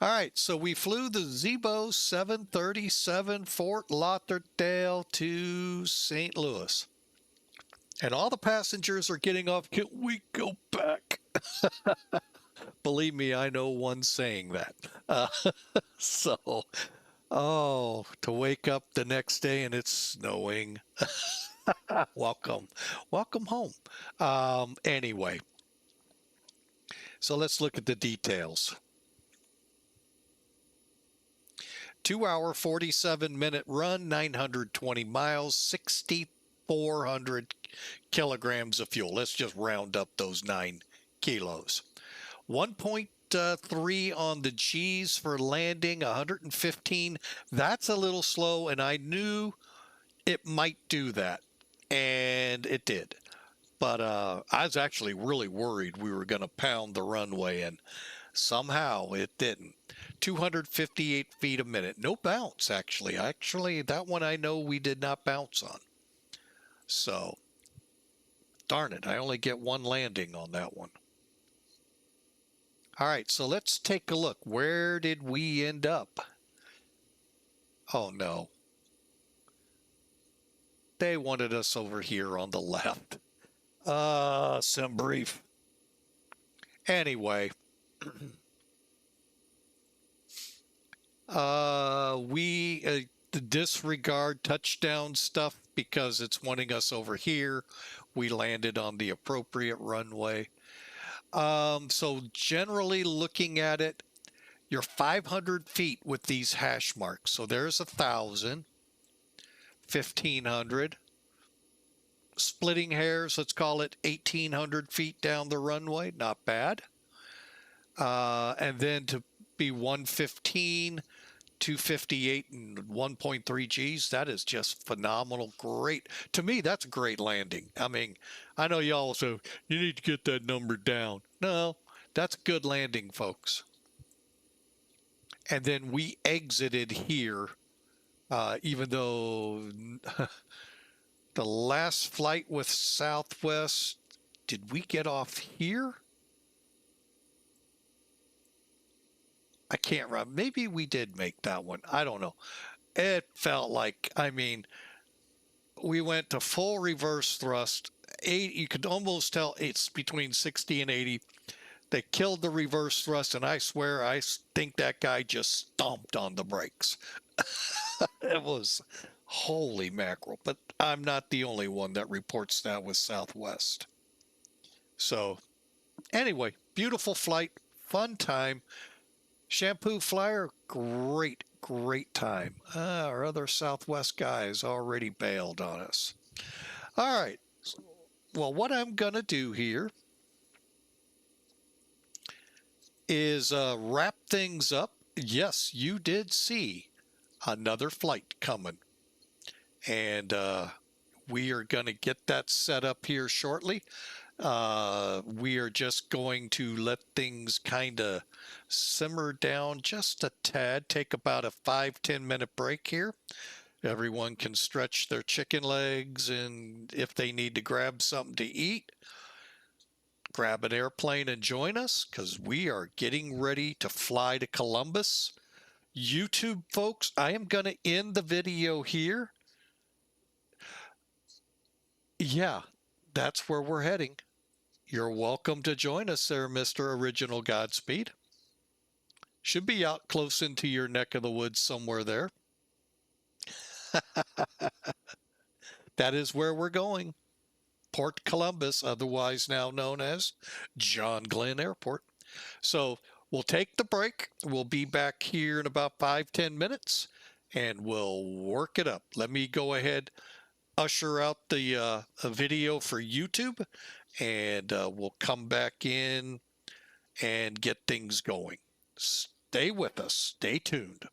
S1: All right, so we flew the Zibo 737 Fort Lauderdale to St. Louis. And all the passengers are getting off. Can we go back? Believe me, I know one saying that. So, oh, to wake up the next day and it's snowing. Welcome home. Anyway, so let's look at the details. 2 hour, 47-minute run, 920 miles, 6,400 kilograms of fuel. Let's just round up those 9 kilos. 1.3 on the G's for landing, 115. That's a little slow, and I knew it might do that, and it did. But I was actually really worried we were going to pound the runway, and somehow it didn't. 258 feet a minute. No bounce, actually. Actually, that one I know we did not bounce on. So, darn it, I only get one landing on that one. All right, so let's take a look. Where did we end up? Oh, no. They wanted us over here on the left. Sim brief. Anyway. We disregard touchdown stuff because it's wanting us over here. We landed on the appropriate runway. So generally looking at it, you're 500 feet with these hash marks. So there's 1,000, 1,500. Splitting hairs, let's call it 1,800 feet down the runway. Not bad. And then to be 115, 258, and 1.3 Gs, that is just phenomenal. Great. To me, that's a great landing. I mean, I know y'all say, you need to get that number down. No, that's a good landing, folks. And then we exited here, even though the last flight with Southwest, did we get off here? I can't remember. Maybe we did make that one. I don't know. It felt like, I mean, we went to full reverse thrust. You could almost tell it's between 60 and 80. They killed the reverse thrust, and I swear I think that guy just stomped on the brakes. It was holy mackerel. But I'm not the only one that reports that with Southwest. So anyway, beautiful flight, fun time. Shampoo Flyer, great time. Our other Southwest guys already bailed on us. All right. Well, what I'm going to do here is wrap things up. Yes, you did see another flight coming. And we are going to get that set up here shortly. We are just going to let things kind of simmer down just a tad, take about a 5-10 minute break here. Everyone can stretch their chicken legs, and if they need to grab something to eat, grab an airplane and join us, because we are getting ready to fly to Columbus. YouTube folks, I am going to end the video here. Yeah, that's where we're heading. You're welcome to join us there, Mr. Original Godspeed. Should be out close into your neck of the woods somewhere there. That is where we're going. Port Columbus, otherwise now known as John Glenn Airport. So we'll take the break. We'll be back here in about 5-10 minutes, and we'll work it up. Let me go ahead, usher out the video for YouTube, and we'll come back in and get things going. Stay with us. Stay tuned.